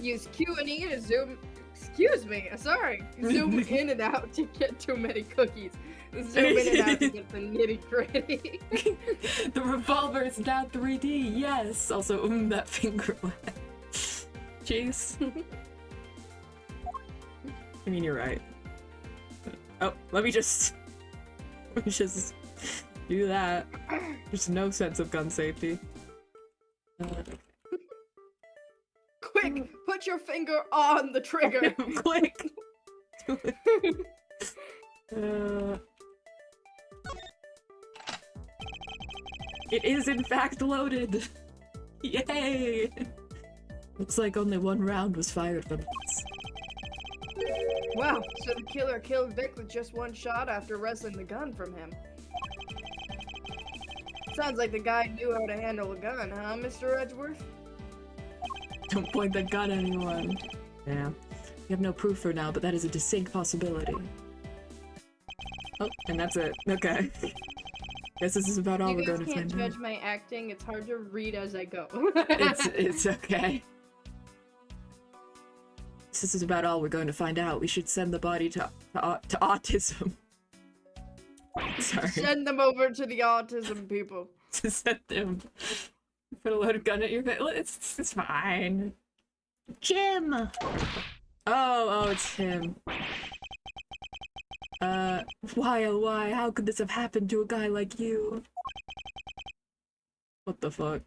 Use Q and E to zoom. Excuse me, sorry. Zoom in and out to get too many cookies. Zoom in and out to get the nitty gritty. The revolver is now 3D, yes! Also, that finger wet. Jeez. I mean, you're right. Oh, let me just do that. There's no sense of gun safety. Quick, put your finger on the trigger. Quick. It is in fact loaded! Yay! Looks like only one round was fired from this. Wow, so the killer killed Vic with just one shot after wresting the gun from him. Sounds like the guy knew how to handle a gun, huh, Mr. Edgeworth? Don't point the gun at anyone. Yeah. We have no proof for now, but that is a distinct possibility. Oh, and that's it. Okay. Guess this is about all we're going to find out. You guys can't judge my acting. It's hard to read as I go. It's okay. This is about all we're going to find out. We should send the body to autism. Sorry. Send them over to the autism people. To send them. Put a loaded gun at your face. It's fine. Jim! Oh, it's him. Why, oh why? How could this have happened to a guy like you? What the fuck?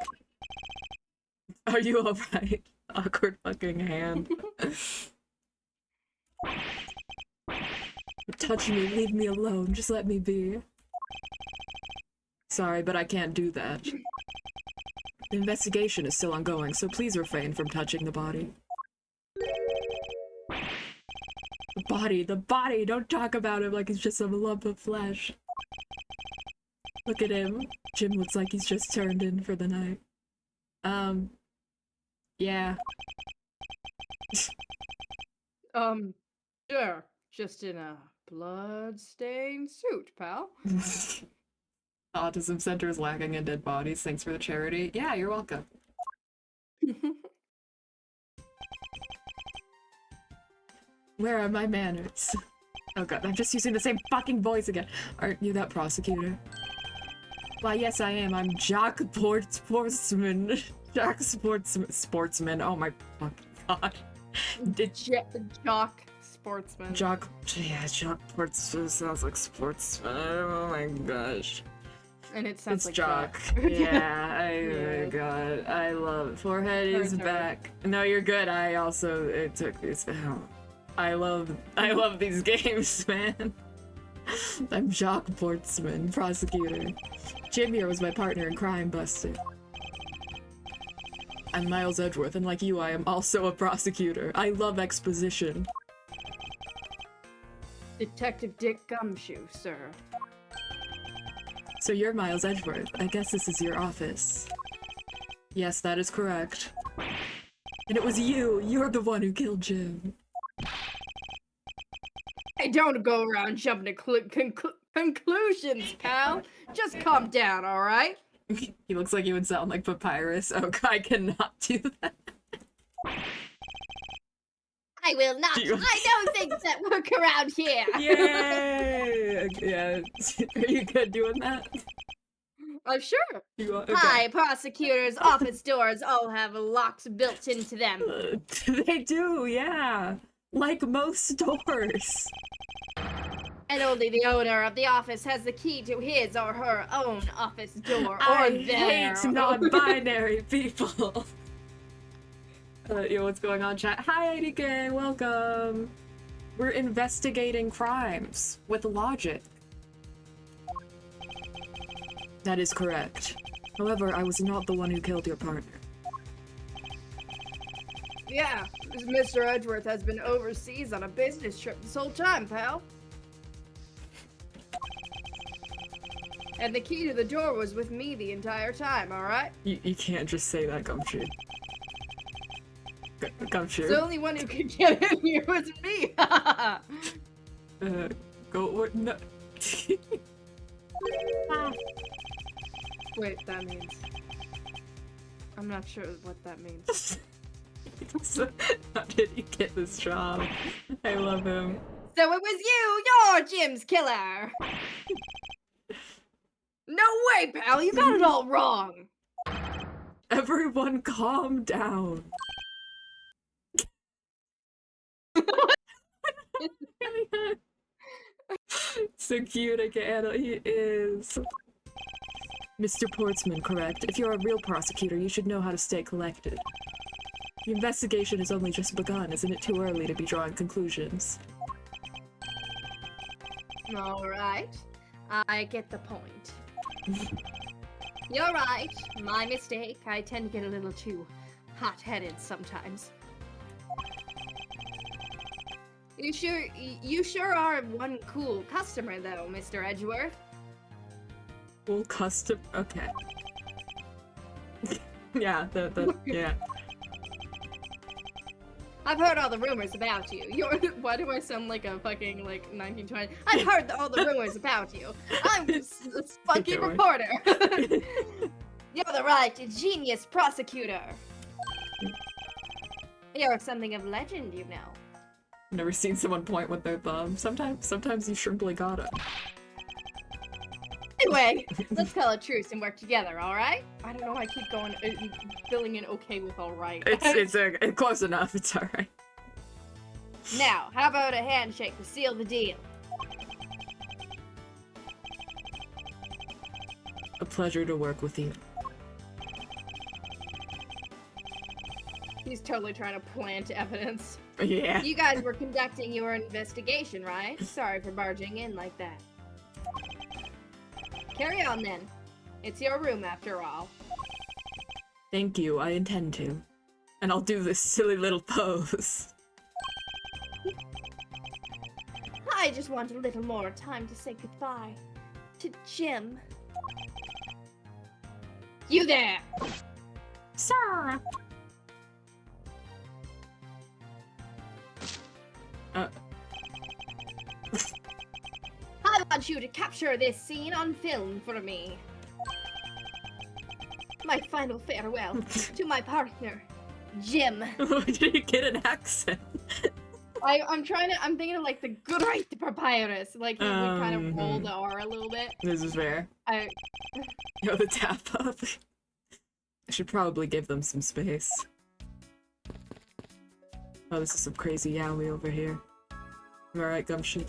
Are you alright? Awkward fucking hand. Touch me, leave me alone, just let me be. Sorry, but I can't do that. The investigation is still ongoing, so please refrain from touching the body. The body! Don't talk about him like he's just some lump of flesh. Look at him. Jim looks like he's just turned in for the night. Yeah. Sure. Just in a blood-stained suit, pal. Autism Center is lacking in dead bodies. Thanks for the charity. Yeah, you're welcome. Where are my manners? Oh god, I'm just using the same fucking voice again. Aren't you that prosecutor? Why, yes I am. I'm Jock Sportsman. Jock Sportsman. Oh my fucking god. Jock Sportsman. Jock Sportsman sounds like sportsman. Oh my gosh. And it sounds like Jock. Yeah, oh my god. I love it. Forehead is back. No, you're good. I also, it took this. Oh. I love these games, man. I'm Jock Portsman, prosecutor. Jim here was my partner in crime busting. I'm Miles Edgeworth, and like you, I am also a prosecutor. I love exposition. Detective Dick Gumshoe, sir. So you're Miles Edgeworth. I guess this is your office. Yes, that is correct. And it was you! You're the one who killed Jim. Hey, don't go around jumping to conclusions, pal. Just calm down, alright? He looks like he would sound like Papyrus. Oh, I cannot do that. I will not. I know things that work around here. Yay! Yeah. Are you good doing that? Sure. You are? Okay. Hi, prosecutors' office doors all have locks built into them. They do, yeah. Like most doors. And only the owner of the office has the key to his or her own office door. I hate non-binary people. Yo, what's going on, chat? Hi, ADK, welcome. We're investigating crimes with logic. That is correct. However, I was not the one who killed your partner. Yeah, Mr. Edgeworth has been overseas on a business trip this whole time, pal. And the key to the door was with me the entire time, alright? You can't just say that, Gumshoe. Gumshoe. The only one who could get in here was me! What? No. Wait, that means... I'm not sure what that means. How did he get this job? I love him. So it was you're Jim's killer! No way, pal, you got it all wrong! Everyone calm down. So cute, I can't. He is. Mr. Portsman, correct. If you're a real prosecutor, you should know how to stay collected. The investigation has only just begun. Isn't it too early to be drawing conclusions? Alright. I get the point. You're right. My mistake. I tend to get a little too hot-headed sometimes. You sure are one cool customer, though, Mr. Edgeworth. Cool custom. Okay. Yeah, yeah. I've heard all the rumors about you. Why do I sound like a fucking, like, 1920? I've heard all the rumors about you. I'm just a funky reporter. You're the right genius prosecutor. You're something of legend, you know. Never seen someone point with their thumb. Sometimes you simply gotta. Anyway, let's call a truce and work together, alright? I don't know why I keep going, filling in okay with alright. It's close enough, it's alright. Now, how about a handshake to seal the deal? A pleasure to work with you. He's totally trying to plant evidence. Yeah. You guys were conducting your investigation, right? Sorry for barging in like that. Carry on then. It's your room after all. Thank you, I intend to. And I'll do this silly little pose. I just want a little more time to say goodbye to Jim. You there! Sir! I want you to capture this scene on film for me. My final farewell to my partner, Jim. Did you get an accent? I'm thinking of like the great papyrus. Like he would kind of roll the R a little bit. This is fair. Yo, the tap up. I should probably give them some space. Oh, this is some crazy yaoi over here. You alright, Gumshoe?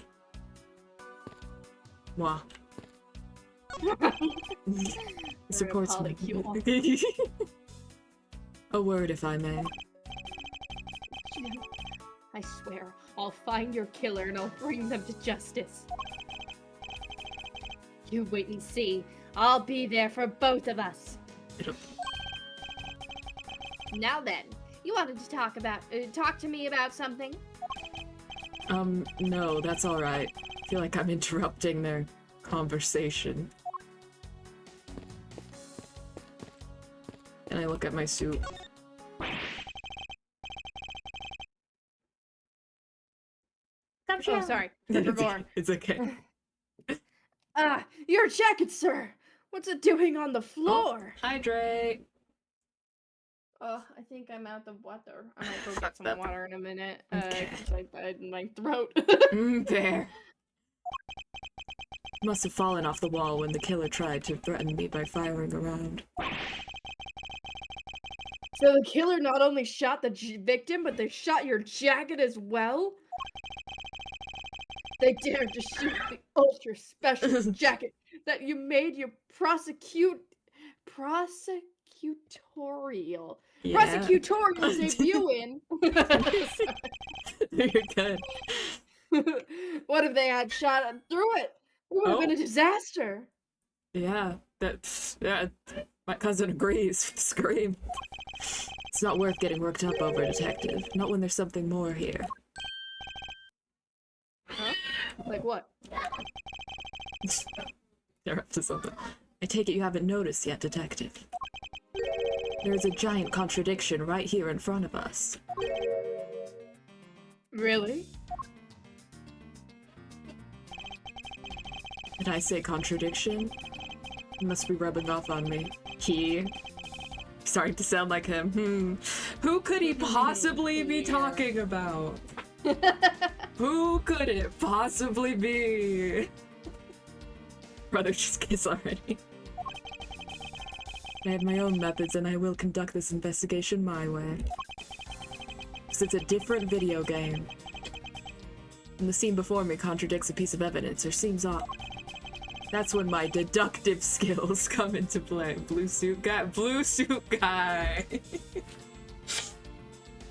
Mwah. Supports me. A word, if I may. Jim, I swear, I'll find your killer and I'll bring them to justice. You wait and see. I'll be there for both of us. Now then, you wanted to talk to me about something? No, that's alright. I feel like I'm interrupting their conversation. And I look at my suit. Oh, sorry. Gorn. It's okay. Your jacket, sir! What's it doing on the floor? Oh, hydrate! I think I'm out of water. I might go get some water in a minute, because I died in my throat. There. Must have fallen off the wall when the killer tried to threaten me by firing around. So the killer not only shot the victim, but they shot your jacket as well? They dared to shoot the ultra special jacket that you made your prosecutorial debut in. You're good. What if they had shot through it? It would have been a disaster. Yeah, my cousin agrees. Scream. It's not worth getting worked up over, Detective. Not when there's something more here. Huh? Like what? They're up to something. I take it you haven't noticed yet, Detective. There's a giant contradiction right here in front of us. Really? Did I say contradiction? He must be rubbing off on me. He? Starting to sound like him. Who could he possibly be talking about? Who could it possibly be? Brother, just kiss already. I have my own methods and I will conduct this investigation my way. Because it's a different video game. And the scene before me contradicts a piece of evidence or seems off. That's when my deductive skills come into play. Blue suit guy.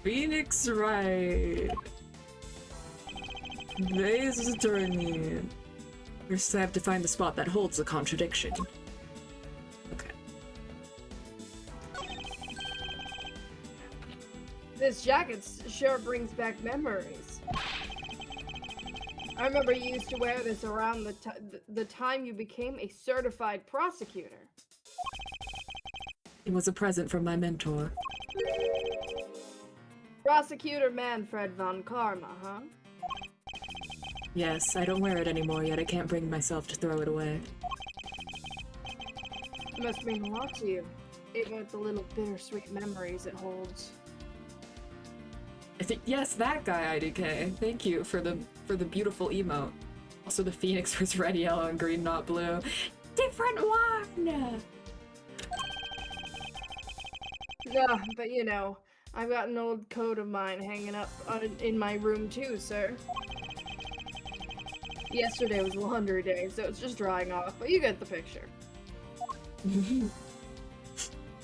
Phoenix Wright. This attorney. First I have to find the spot that holds the contradiction. Okay. This jacket sure brings back memories. I remember you used to wear this around the time you became a certified prosecutor. It was a present from my mentor. Prosecutor Manfred von Karma, huh? Yes, I don't wear it anymore, yet I can't bring myself to throw it away. It must mean a lot to you, even with the little bittersweet memories it holds. I think yes, that guy IDK. Thank you for the beautiful emote. Also, the phoenix was red, yellow, and green, not blue. Different one. Yeah, but you know, I've got an old coat of mine hanging up in my room too, sir. Yesterday was laundry day, so it's just drying off, but you get the picture.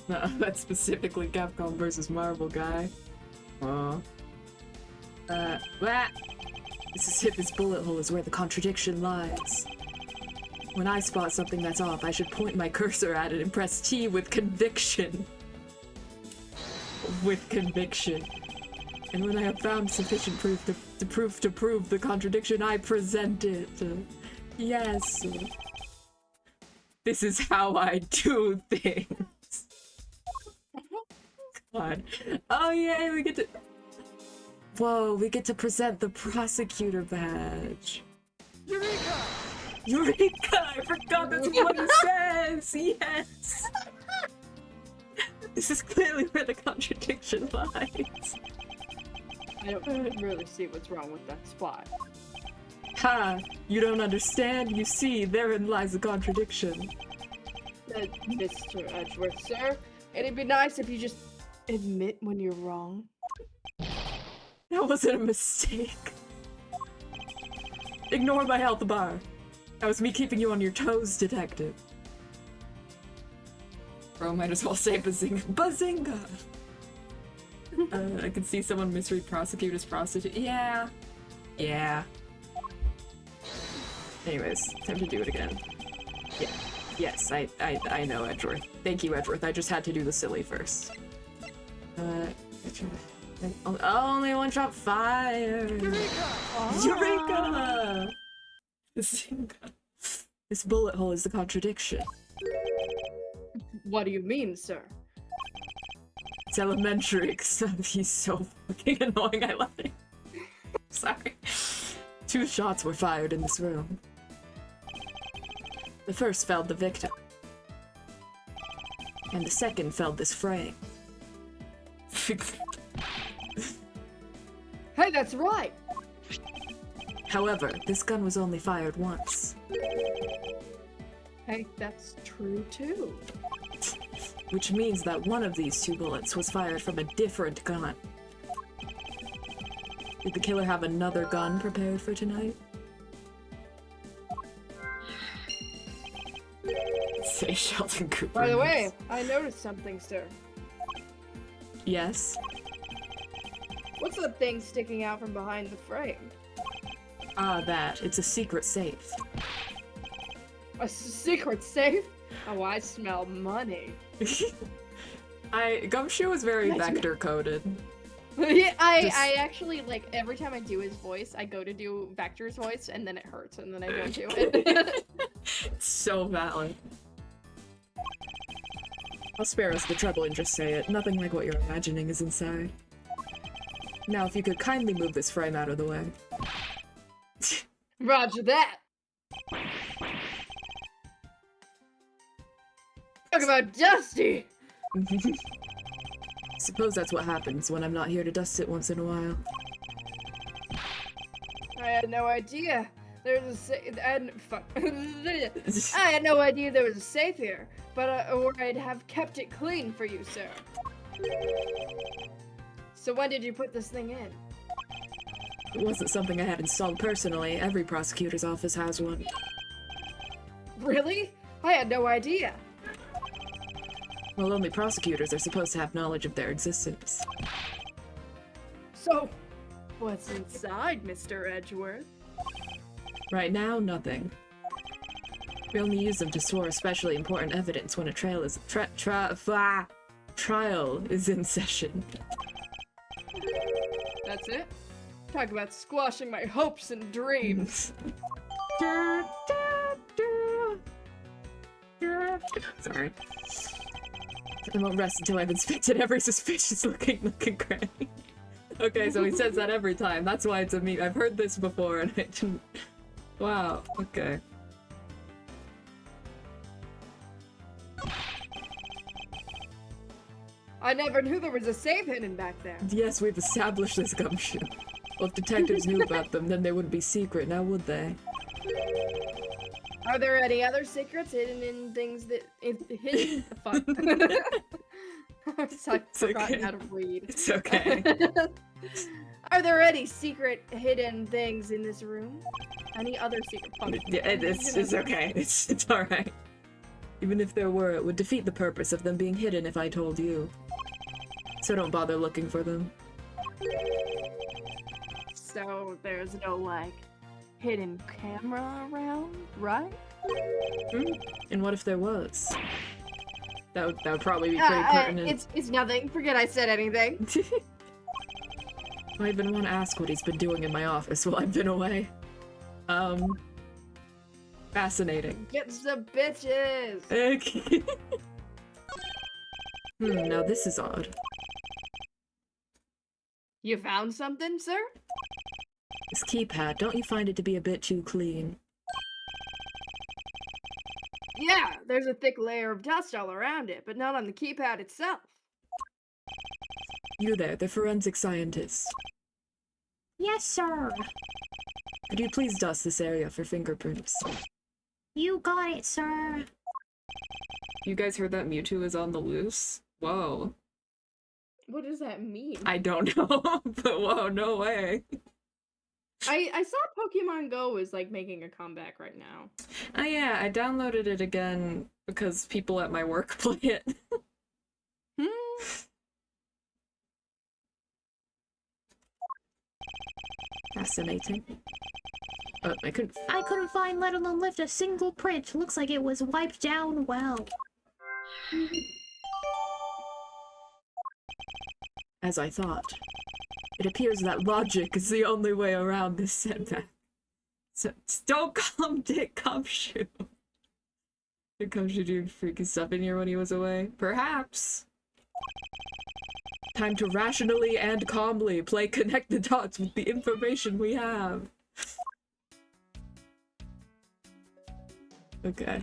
No, that's specifically Capcom versus Marvel guy. Oh. It's as if this bullet hole is where the contradiction lies. When I spot something that's off, I should point my cursor at it and press T with conviction. With conviction. And when I have found sufficient proof to prove the contradiction, I present it. Yes. This is how I do things. God. Oh yay, we get to... Whoa, we get to present the prosecutor badge. Eureka! Eureka! I forgot that's what it says! Yes! This is clearly where the contradiction lies. I don't really see what's wrong with that spot. Ha! You don't understand? You see, therein lies the contradiction. Mr. Edgeworth, sir, it'd be nice if you just admit when you're wrong. That wasn't a mistake. Ignore my health bar. That was me keeping you on your toes, detective. Bro, might as well say bazinga. Bazinga! I can see someone misread prosecute as prostitute. Yeah. Yeah. Anyways, time to do it again. Yeah. Yes, I know, Edgeworth. Thank you, Edgeworth. I just had to do the silly first. Only one shot fired! Eureka! Eureka! This bullet hole is the contradiction. What do you mean, sir? It's elementary, except he's so fucking annoying, I love it. Sorry. 2 shots were fired in this room. The first felled the victim. And the second felled this frame. Hey, that's right! However, this gun was only fired once. Hey, that's true too. Which means that one of these 2 bullets was fired from a different gun. Did the killer have another gun prepared for tonight? Say Sheldon Cooper. By the way, I noticed something, sir. Yes? What's that thing sticking out from behind the frame? Ah, that. It's a secret safe. A secret safe? Oh, I smell money. Gumshoe was very That's vector coded. Yeah, I actually, like, every time I do his voice, I go to do Vector's voice, and then it hurts, and then I don't do it. So valid. I'll spare us the trouble and just say it. Nothing like what you're imagining is inside. Now, if you could kindly move this frame out of the way. Roger that! Talk about Dusty! Suppose that's what happens when I'm not here to dust it once in a while. I had no idea. There's a safe. Fuck. I had no idea there was a safe here, but or I'd have kept it clean for you, sir. So when did you put this thing in? It wasn't something I had installed personally. Every prosecutor's office has one. Really? I had no idea. Well, only prosecutors are supposed to have knowledge of their existence. So, what's inside, Mr. Edgeworth? Right now, nothing. We only use them to store especially important evidence when a trial is in session. That's it? Talk about squashing my hopes and dreams. Sorry. I won't rest until I've inspected every suspicious looking granny. Okay, so he says that every time. That's why it's a meme. I've heard this before and I didn't... Wow, okay. I never knew there was a safe hidden back there. Yes, we've established this gumshoe. Well, if detectives knew about them, then they wouldn't be secret, now would they? Are there any other secrets hidden in things that... hidden? Fuck. I've forgotten okay. how to read. It's okay. Are there any secret hidden things in this room? Any other secret? Yeah, it's okay. It's alright. Even if there were, it would defeat the purpose of them being hidden if I told you. So don't bother looking for them. So there's no, like, hidden camera around, right? And what if there was? That would probably be pretty pertinent. It's nothing. Forget I said anything. I even want to ask what he's been doing in my office while I've been away. Fascinating. Get some bitches! Okay. Now this is odd. You found something, sir? This keypad, don't you find it to be a bit too clean? Yeah, there's a thick layer of dust all around it, but not on the keypad itself. You there, the forensic scientist. Yes, sir. Could you please dust this area for fingerprints? You got it, sir. You guys heard that Mewtwo is on the loose? Whoa. What does that mean? I don't know, but whoa, no way. I saw Pokemon Go is like making a comeback right now. Oh yeah, I downloaded it again because people at my work play it. Fascinating. Oh, I couldn't find, let alone lift a single print. Looks like it was wiped down well. As I thought. It appears that logic is the only way around this setback. So, don't call him Dick Gumshoe. Dick Gumshoe doing freaky stuff in here when he was away? Perhaps. Time to rationally and calmly play connect the dots with the information we have. Okay.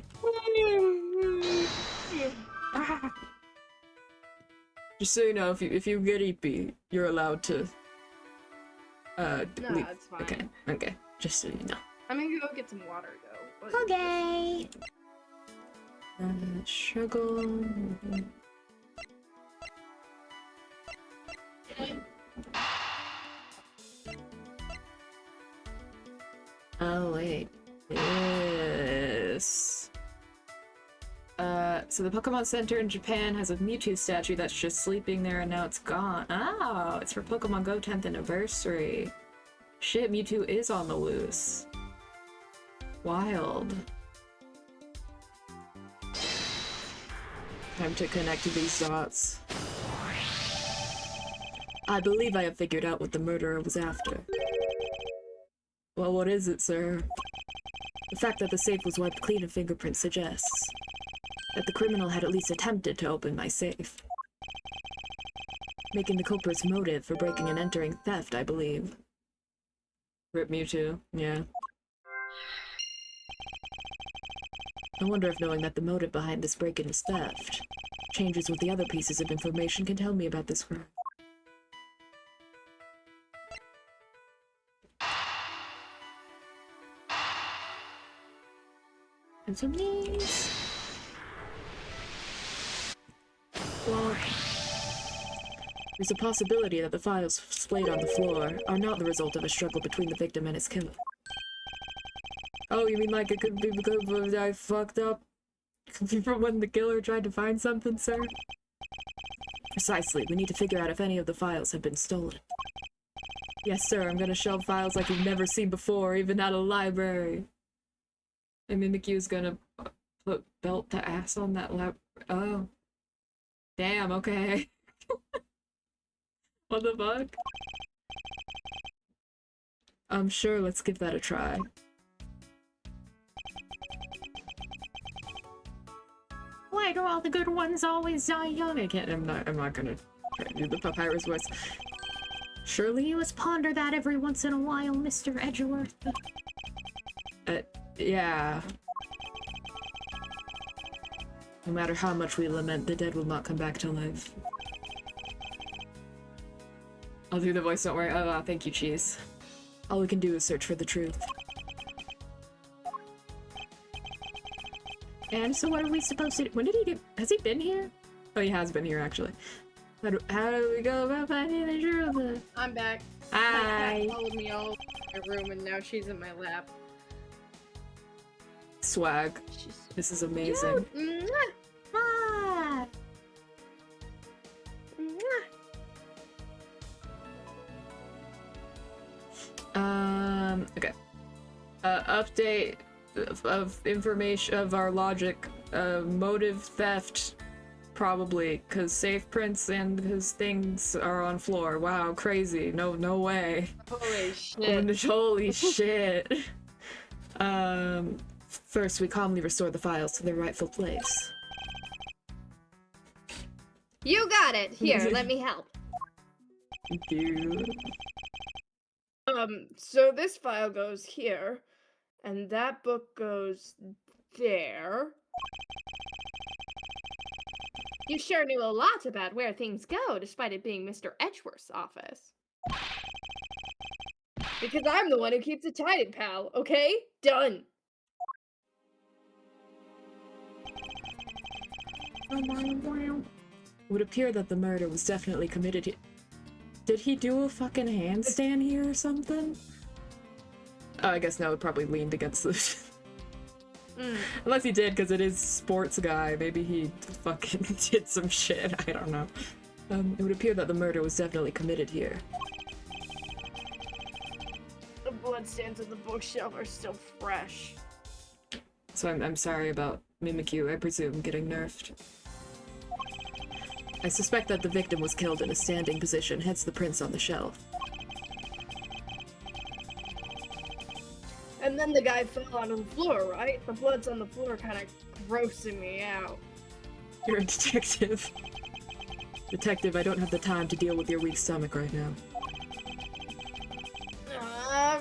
Just so you know, if you get EP, you're allowed to No, leave. it's fine. Okay. Just so you know. I'm gonna go get some water though. But Okay. Struggle. Oh wait. Yes. So the Pokemon Center in Japan has a Mewtwo statue that's just sleeping there and now it's gone. Oh, it's for Pokemon Go 10th anniversary. Shit, Mewtwo is on the loose. Wild. Time to connect these dots. I believe I have figured out what the murderer was after. Well, what is it, sir? The fact that the safe was wiped clean of fingerprints suggests that the criminal had at least attempted to open my safe. Making the culprit's motive for breaking and entering theft, I believe. Rip Mewtwo, yeah. I wonder if knowing that the motive behind this break-in is theft changes what the other pieces of information can tell me about this crime. And some knees. Well, there's a possibility that the files splayed on the floor are not the result of a struggle between the victim and his killer. Oh, you mean like it could be because I fucked up? Could be from when the killer tried to find something, sir? Precisely. We need to figure out if any of the files have been stolen. Yes, sir. I'm gonna shelve files like you've never seen before, even at a library. And Mimikyu's gonna put belt to ass on that lap. Oh. Damn, okay. What the fuck? Sure, let's give that a try. Why do all the good ones always die young? I'm not gonna do the papyrus voice. Surely you must ponder that every once in a while, Mr. Edgeworth. Yeah. No matter how much we lament, the dead will not come back to life. I'll do the voice, don't worry. Oh, thank you, Cheese. All we can do is search for the truth. And so what are we supposed to do? When did he get... Has he been here? Oh, he has been here, actually. How do we go about finding the truth? I'm back. Hi! My cat followed me all over my room and now she's in my lap. Swag. This is amazing. Mwah! Ah! Mwah! Okay. Update of information of our logic. Motive theft, probably, because Safe Prince and his things are on floor. Wow, crazy. No way. Holy shit. Holy shit. First, we calmly restore the files to their rightful place. You got it! Here, let me help. Thank you. So this file goes here, and that book goes there. You sure knew a lot about where things go, despite it being Mr. Edgeworth's office. Because I'm the one who keeps it tidy, pal, okay? Done! It would appear that the murder was definitely committed here. Did he do a fucking handstand here or something? Oh, I guess no, it probably leaned against the... Unless he did, because it is sports guy. Maybe he fucking did some shit, I don't know. It would appear that the murder was definitely committed here. The bloodstains on the bookshelf are still fresh. So I'm sorry about Mimikyu, I presume, getting nerfed. I suspect that the victim was killed in a standing position, hence the prints on the shelf. And then the guy fell onto the floor, right? The blood's on the floor kind of grossing me out. You're a detective. Detective, I don't have the time to deal with your weak stomach right now.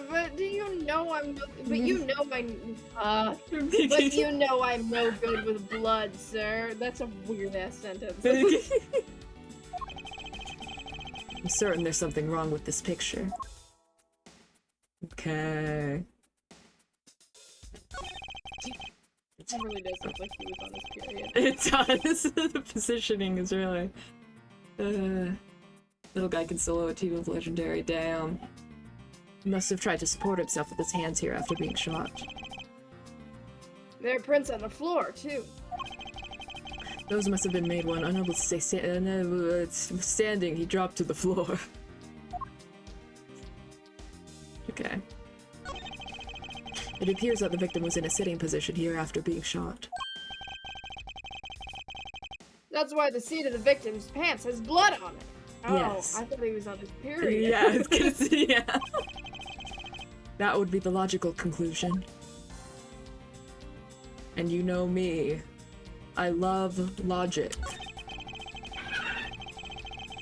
But do you know I'm no, but you know but you know I'm no good with blood, sir. That's a weird ass sentence. I'm certain there's something wrong with this picture. Okay. It really does look like he was on his period. It does. The positioning is really... little guy can solo a team of legendary. Damn. He must have tried to support himself with his hands here after being shot. There are prints on the floor, too. Those must have been made when unable to stay standing, he dropped to the floor. Okay. It appears that the victim was in a sitting position here after being shot. That's why the seat of the victim's pants has blood on it. Oh, Yes. I thought he was on his period. Yeah, I was gonna say, yeah. That would be the logical conclusion. And you know me. I love logic.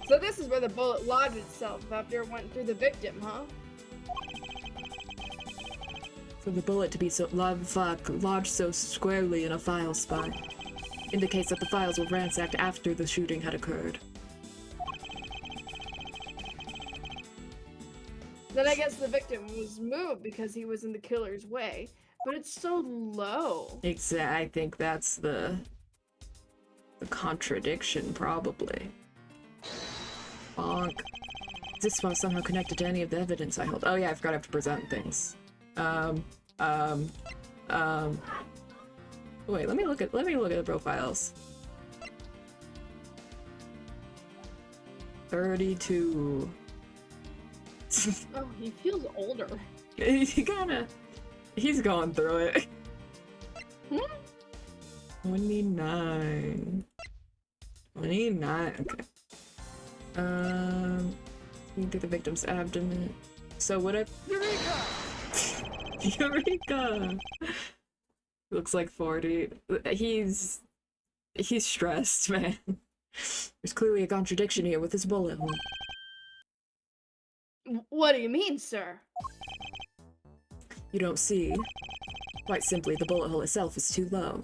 So this is where the bullet lodged itself after it went through the victim, huh? For the bullet to be so lodged so squarely in a file spot indicates that the files were ransacked after the shooting had occurred. Then I guess the victim was moved because he was in the killer's way. But it's so low. I think that's the contradiction, probably. Bonk. This file somehow connected to any of the evidence I hold. Oh yeah, I forgot I have to present things. Wait, let me look at the profiles. 32. Oh, he feels older. He's going through it. Hmm? 29. 29, okay. Looking through the victim's abdomen. So what I- Eureka! Looks like 40. He's stressed, man. There's clearly a contradiction here with his bullet hole. What do you mean, sir? You don't see. Quite simply, the bullet hole itself is too low.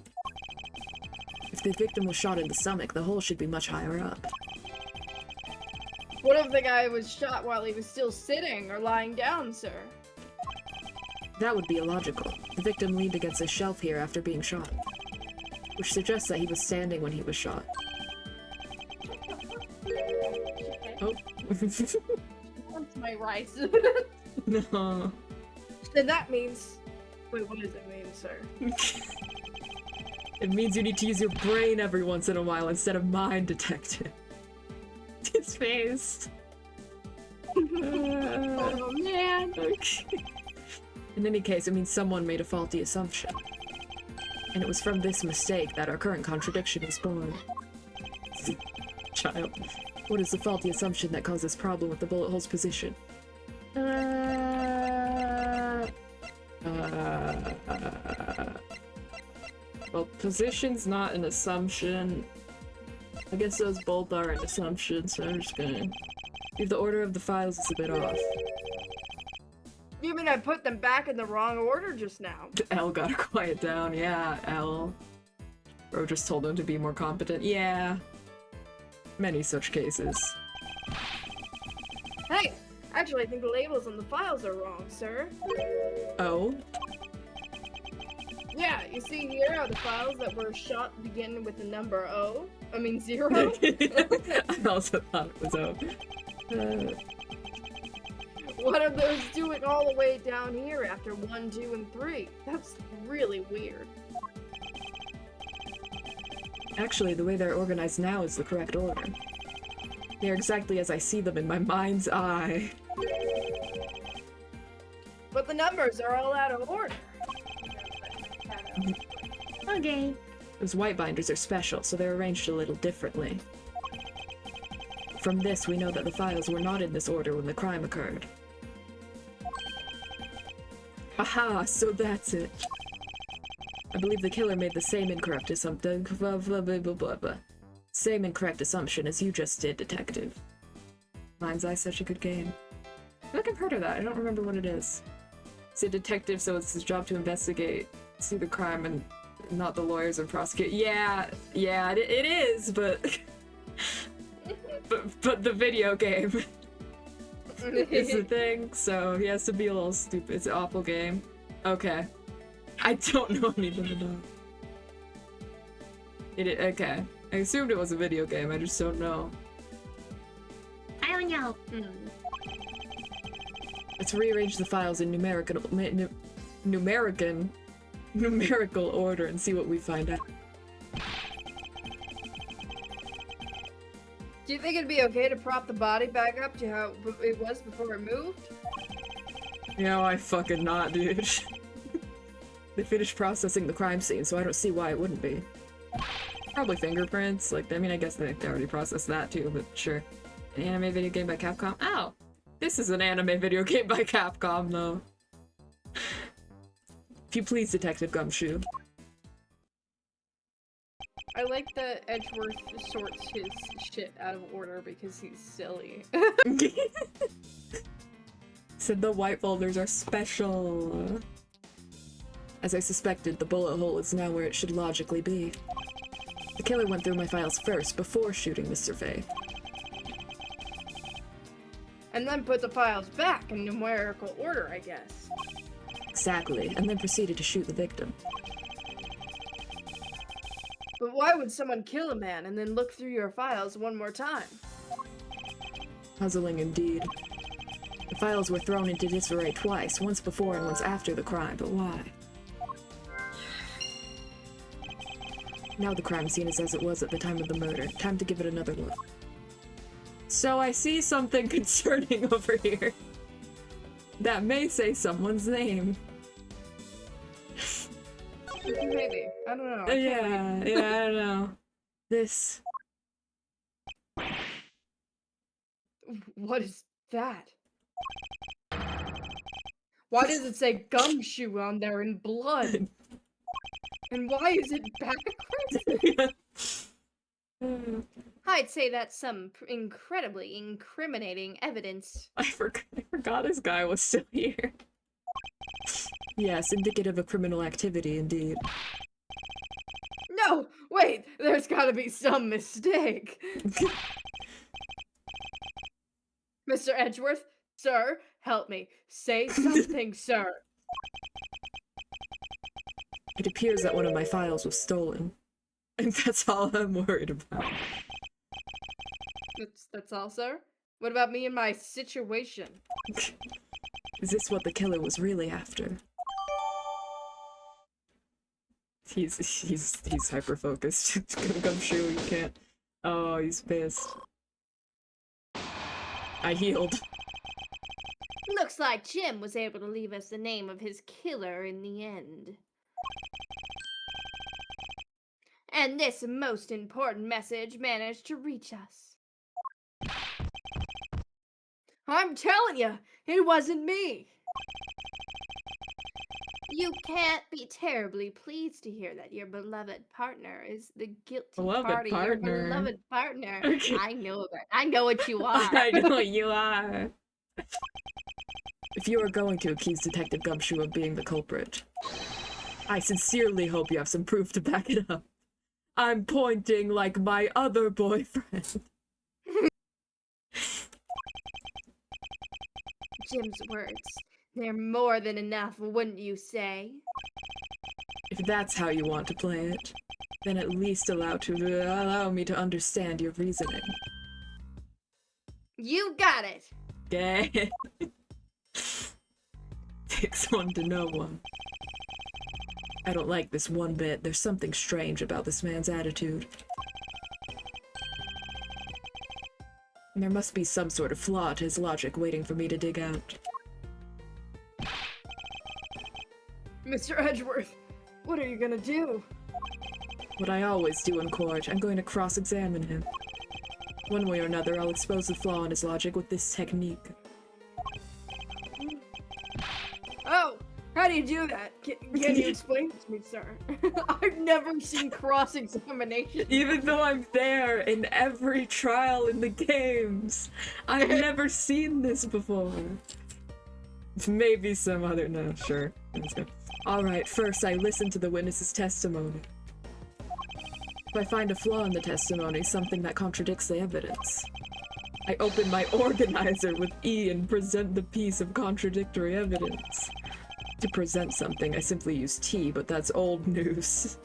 If the victim was shot in the stomach, the hole should be much higher up. What if the guy was shot while he was still sitting or lying down, sir? That would be illogical. The victim leaned against a shelf here after being shot, which suggests that he was standing when he was shot. Oh. That's my rice. No. Then that means... Wait, what does it mean, sir? It means you need to use your brain every once in a while instead of mind detective. His face. Oh, man. Okay. In any case, it means someone made a faulty assumption. And it was from this mistake that our current contradiction was born. Child. What is the faulty assumption that caused this problem with the bullet hole's position? Well, position's not an assumption. I guess those both are an assumption, so I'm just gonna... The order of the files is a bit off. You mean I put them back in the wrong order just now? L gotta quiet down, yeah, L. Bro just told him to be more competent, yeah. Many such cases. Hey, actually I think the labels on the files are wrong, sir. Oh? Yeah, you see here are the files that were shot begin with the number O. I mean 0. I also thought it was O. What are those doing all the way down here after 1, 2, and 3? That's really weird. Actually, the way they're organized now is the correct order. They're exactly as I see them in my mind's eye. But the numbers are all out of order. Okay. Those white binders are special, so they're arranged a little differently. From this, we know that the files were not in this order when the crime occurred. Aha, so that's it. I believe the killer made the same incorrect assumption. Same incorrect assumption as you just did, detective. Mind's Eye, such a good game. I feel like I've heard of that. I don't remember what it is. It's a detective, so it's his job to investigate, see the crime, and not the lawyers or prosecute. Yeah, it is, but but the video game is the thing, so he has to be a little stupid. It's an awful game. Okay. I don't know anything about it. Okay. I assumed it was a video game, I just don't know. I don't know. Let's rearrange the files in numerical order and see what we find out. Do you think it'd be okay to prop the body back up to how it was before it moved? No, I fucking not, dude. They finished processing the crime scene, so I don't see why it wouldn't be. Probably fingerprints, like, I mean, I guess they already processed that too, but sure. An anime video game by Capcom? Oh! This is an anime video game by Capcom, though. If you please, Detective Gumshoe. I like that Edgeworth sorts his shit out of order because he's silly. Said the white folders are special. As I suspected, the bullet hole is now where it should logically be. The killer went through my files first, before shooting Mr. Faye. And then put the files back in numerical order, I guess. Exactly, and then proceeded to shoot the victim. But why would someone kill a man and then look through your files one more time? Puzzling indeed. The files were thrown into disarray twice, once before and once after the crime, but why? Now the crime scene is as it was at the time of the murder. Time to give it another look. So I see something concerning over here. That may say someone's name. Maybe. I don't know. Yeah, I don't know. This. What is that? Why does it say gumshoe on there in blood? And why is it backwards? I'd say that's some incredibly incriminating evidence. I forgot this guy was still here. Yes, indicative of criminal activity, indeed. No! Wait! There's gotta be some mistake! Mr. Edgeworth, sir, help me. Say something, sir. It appears that one of my files was stolen. And that's all I'm worried about. That's all, sir? What about me and my situation? Is this what the killer was really after? He's hyper focused. It's gonna come true, you can't. Oh, he's pissed. I healed. Looks like Jim was able to leave us the name of his killer in the end. And this most important message managed to reach us. I'm telling you, it wasn't me. You can't be terribly pleased to hear that your beloved partner is the guilty party. Your beloved partner. I know that. I know what you are. I know what you are. If you are going to accuse Detective Gumshoe of being the culprit, I sincerely hope you have some proof to back it up. I'm pointing like my other boyfriend. Jim's words. They're more than enough, wouldn't you say? If that's how you want to play it, then at least allow me to understand your reasoning. You got it! Okay. Takes one to know one. I don't like this one bit. There's something strange about this man's attitude. And there must be some sort of flaw to his logic waiting for me to dig out. Mr. Edgeworth, what are you gonna do? What I always do in court, I'm going to cross-examine him. One way or another, I'll expose the flaw in his logic with this technique. Oh, how do you do that? Can you explain it to me, sir? I've never seen cross-examination. Even though I'm there in every trial in the games, I've never seen this before. Maybe some other, no, sure. Alright, first I listen to the witness's testimony. If I find a flaw in the testimony, something that contradicts the evidence, I open my organizer with E and present the piece of contradictory evidence. To present something, I simply use T, but that's old news.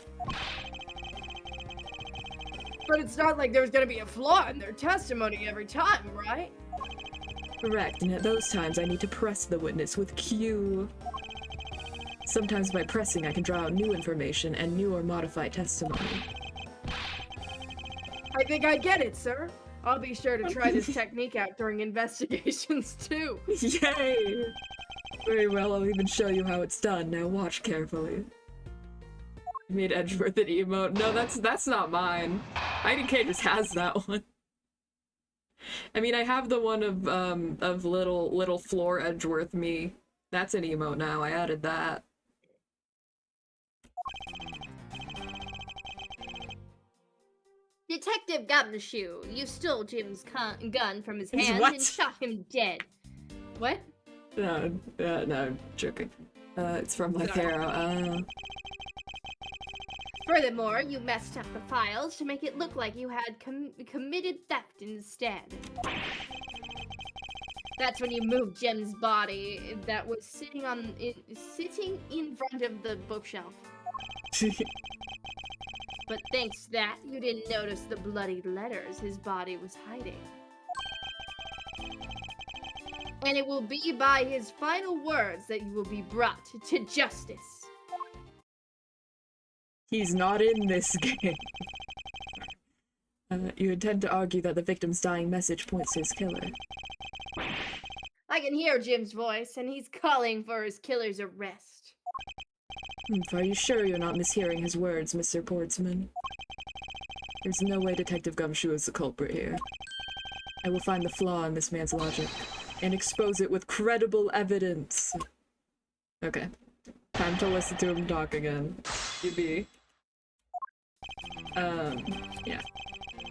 But it's not like there's gonna be a flaw in their testimony every time, right? Correct, and at those times I need to press the witness with Q. Sometimes by pressing I can draw out new information and new or modified testimony. I think I get it, sir. I'll be sure to try this technique out during investigations, too. Yay! Very well, I'll even show you how it's done. Now watch carefully. You made Edgeworth an emote. No, that's not mine. IDK just has that one. I mean, I have the one of little floor Edgeworth me. That's an emote now. I added that. Detective Gumshoe, you stole Jim's gun from his hands What? and shot him dead. What? No, I'm joking. It's from Lythera. Furthermore, you messed up the files to make it look like you had committed theft instead. That's when you moved Jim's body that was sitting in front of the bookshelf. But thanks to that, you didn't notice the bloody letters his body was hiding. And it will be by his final words that you will be brought to justice. He's not in this game. You intend to argue that the victim's dying message points to his killer. I can hear Jim's voice, and he's calling for his killer's arrest. Are you sure you're not mishearing his words, Mr. Portsman? There's no way Detective Gumshoe is the culprit here. I will find the flaw in this man's logic, and expose it with credible evidence. Okay. Time to listen to him talk again. UB. Yeah.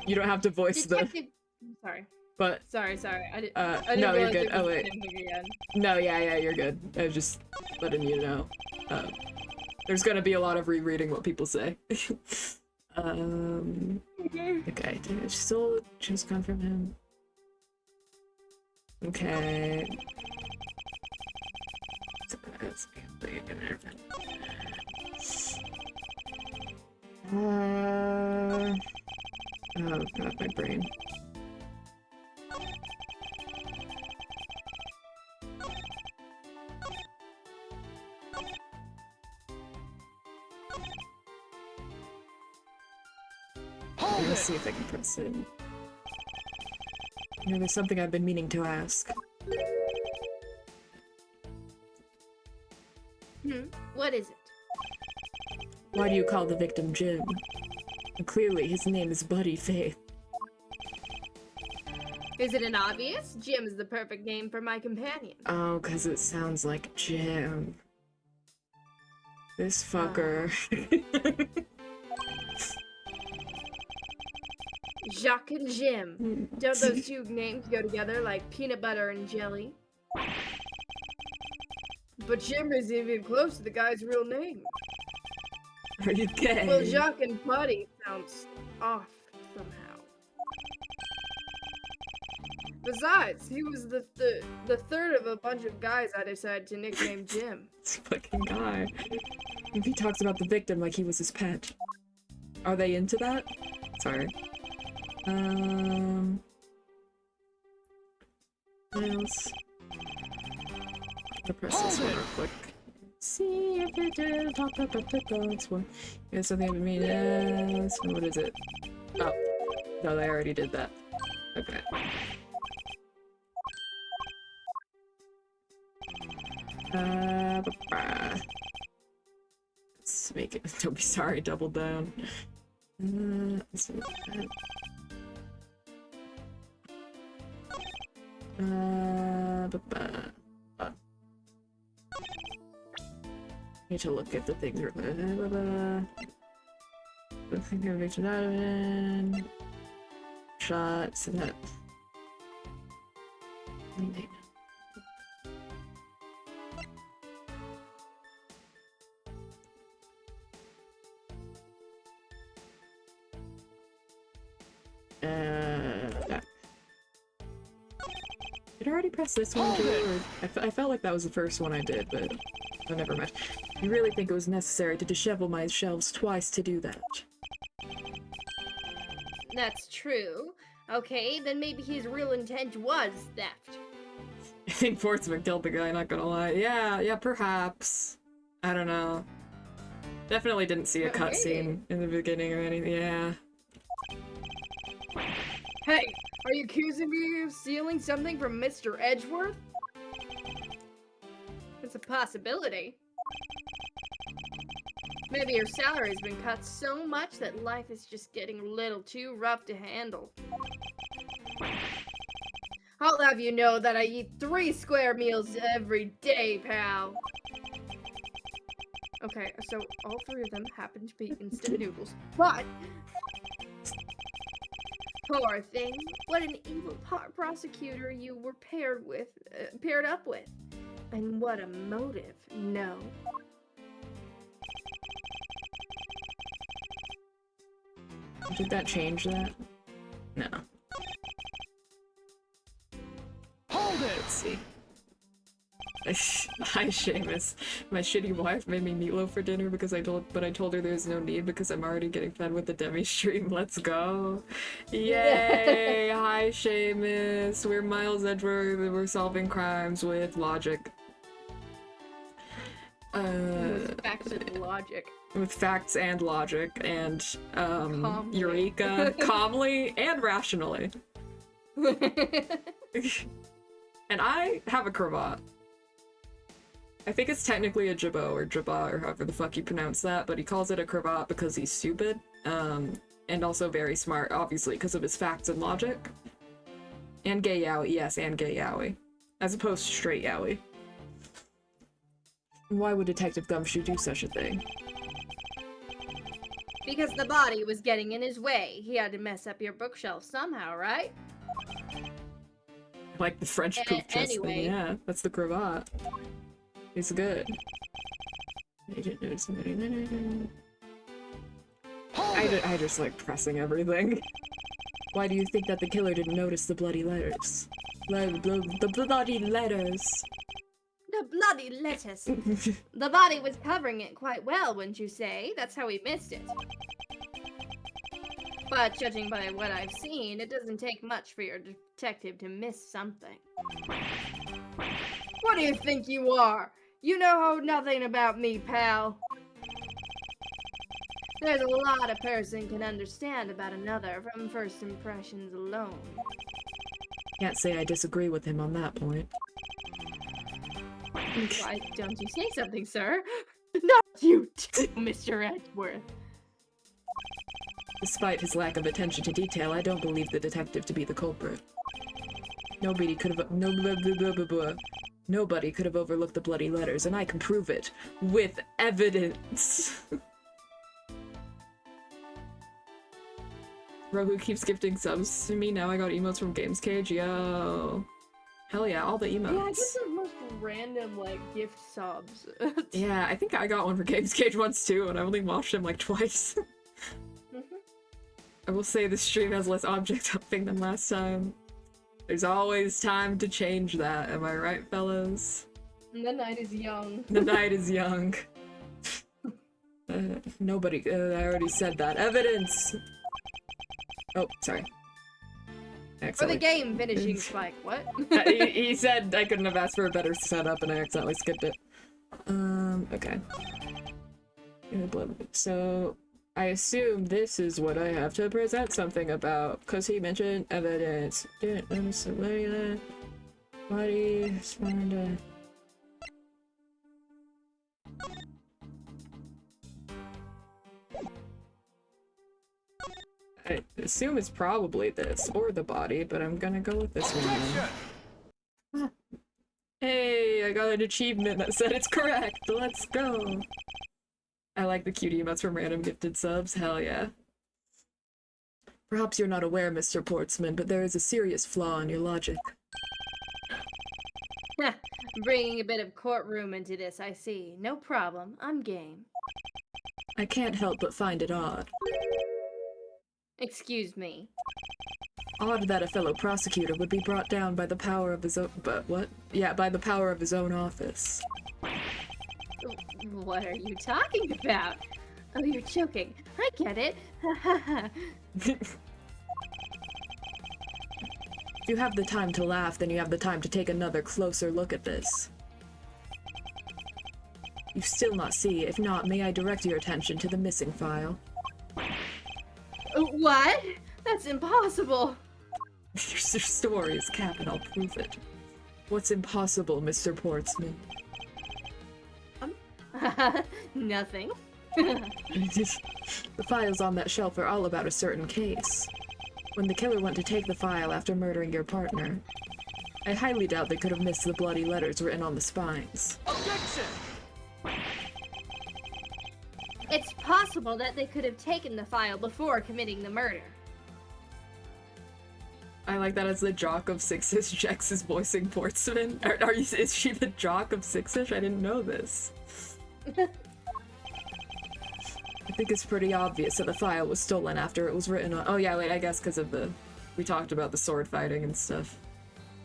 You don't have to voice Detective. the... Sorry. But... Sorry. I didn't no, you're realize good. it was Oh, wait. him again. No, yeah, you're good. I was just letting you know. There's gonna be a lot of rereading what people say. Okay, still just come from him. Okay. Oh god, my brain. Let's see if I can press it. You know, there's something I've been meaning to ask. What is it? Why do you call the victim Jim? And clearly, his name is Buddy Faith. Is it an obvious? Jim is the perfect name for my companion. Oh, because it sounds like Jim. This fucker. Jacques and Jim. Don't those two names go together like peanut butter and jelly? But Jim isn't even close to the guy's real name. Are you gay? Well, Jacques and Buddy sounds off somehow. Besides, he was the third of a bunch of guys I decided to nickname Jim. This fucking guy. He talks about the victim like he was his pet. Are they into that? Sorry. What else? I'm gonna press this one real quick. See if it did talk about the gods one. Yeah, something I've been meaning to ask. What is it? Oh. No, they already did that. Okay. Let's make it. Don't be sorry, double down. Let's do that. Need to look at the things. Shots and that. Yeah. Did I already press this one too? Or I felt like that was the first one I did, but oh, never mind. You really think it was necessary to dishevel my shelves twice to do that? That's true. Okay, then maybe his real intent was theft. I think Portsman killed the guy, not gonna lie. Yeah, perhaps. I don't know. Definitely didn't see a cutscene in the beginning or anything, yeah. Hey, are you accusing me of stealing something from Mr. Edgeworth? It's a possibility. Maybe your salary's been cut so much that life is just getting a little too rough to handle. I'll have you know that I eat 3 square meals every day, pal. Okay, so all 3 of them happen to be instant noodles, but... Poor thing. What an evil prosecutor you were paired up with. And what a motive, no. Did that change that? No. Hold it! Let's see. Hi, Seamus. My shitty wife made me meatloaf for dinner because I told her there's no need because I'm already getting fed with the demi stream. Let's go. Yay! Hi, Seamus. We're Miles Edgeworth. We're solving crimes with logic. With facts and logic. With facts and logic and, Calmly. Eureka. Calmly and rationally. And I have a cravat. I think it's technically a jabot or jabba or however the fuck you pronounce that, but he calls it a cravat because he's stupid, and also very smart, obviously, because of his facts and logic. And gay yaoi, yes, and gay yaoi. As opposed to straight yaoi. Why would Detective Gumshoe do such a thing? Because the body was getting in his way. He had to mess up your bookshelf somehow, right? Like the French poop chest thing, anyway. yeah. That's the cravat. It's good. I didn't notice somebody. I just like pressing everything. Why do you think that the killer didn't notice the bloody letters? The bloody letters. The bloody lettuce. The body was covering it quite well, wouldn't you say? That's how he missed it. But judging by what I've seen, it doesn't take much for your detective to miss something. What do you think you are? You know nothing about me, pal. There's a lot a person can understand about another from first impressions alone. Can't say I disagree with him on that point. Why don't you say something, sir? Not you too, Mr. Edgeworth. Despite his lack of attention to detail, I don't believe the detective to be the culprit. Nobody could have overlooked the bloody letters, and I can prove it with evidence. Rogu keeps gifting subs to me. Now I got emotes from Games Cage. Yo. Hell yeah, all the emotes. Yeah, I get the most random, like, gift subs. Yeah, I think I got one for Games Cage once too, and I only watched him like twice. I will say the stream has less object hopping than last time. There's always time to change that, am I right, fellas? The night is young. The night is young. Nobody, I already said that. Evidence! Oh, sorry. For the game finishing spike, what? he said I couldn't have asked for a better setup and I accidentally skipped it. Okay. So, I assume this is what I have to present something about, because he mentioned evidence. Didn't notice the way body responded. I assume it's probably this, or the body, but I'm gonna go with this one. Hey, I got an achievement that said it's correct! Let's go! I like the cute emotes from random gifted subs, hell yeah. Perhaps you're not aware, Mr. Portsman, but there is a serious flaw in your logic. Bringing a bit of courtroom into this, I see. No problem, I'm game. I can't help but find it odd. Excuse me. Odd that a fellow prosecutor would be brought down by the power of his own- but what? Yeah, by the power of his own office. What are you talking about? Oh, you're joking. I get it. If you have the time to laugh, then you have the time to take another closer look at this. You still not see. If not, may I direct your attention to the missing file? What? That's impossible. Your story is cap and I'll prove it. What's impossible, Mr. Portsman? Nothing. The files on that shelf are all about a certain case. When the killer went to take the file after murdering your partner, I highly doubt they could have missed the bloody letters written on the spines. Objection! It's possible that they could have taken the file before committing the murder. I like that as the jock of Six-ish. Jex is voicing Portsman. Is she the jock of Six-ish? I didn't know this. I think it's pretty obvious that the file was stolen after it was written on- oh yeah, wait, I guess because of the- we talked about the sword fighting and stuff.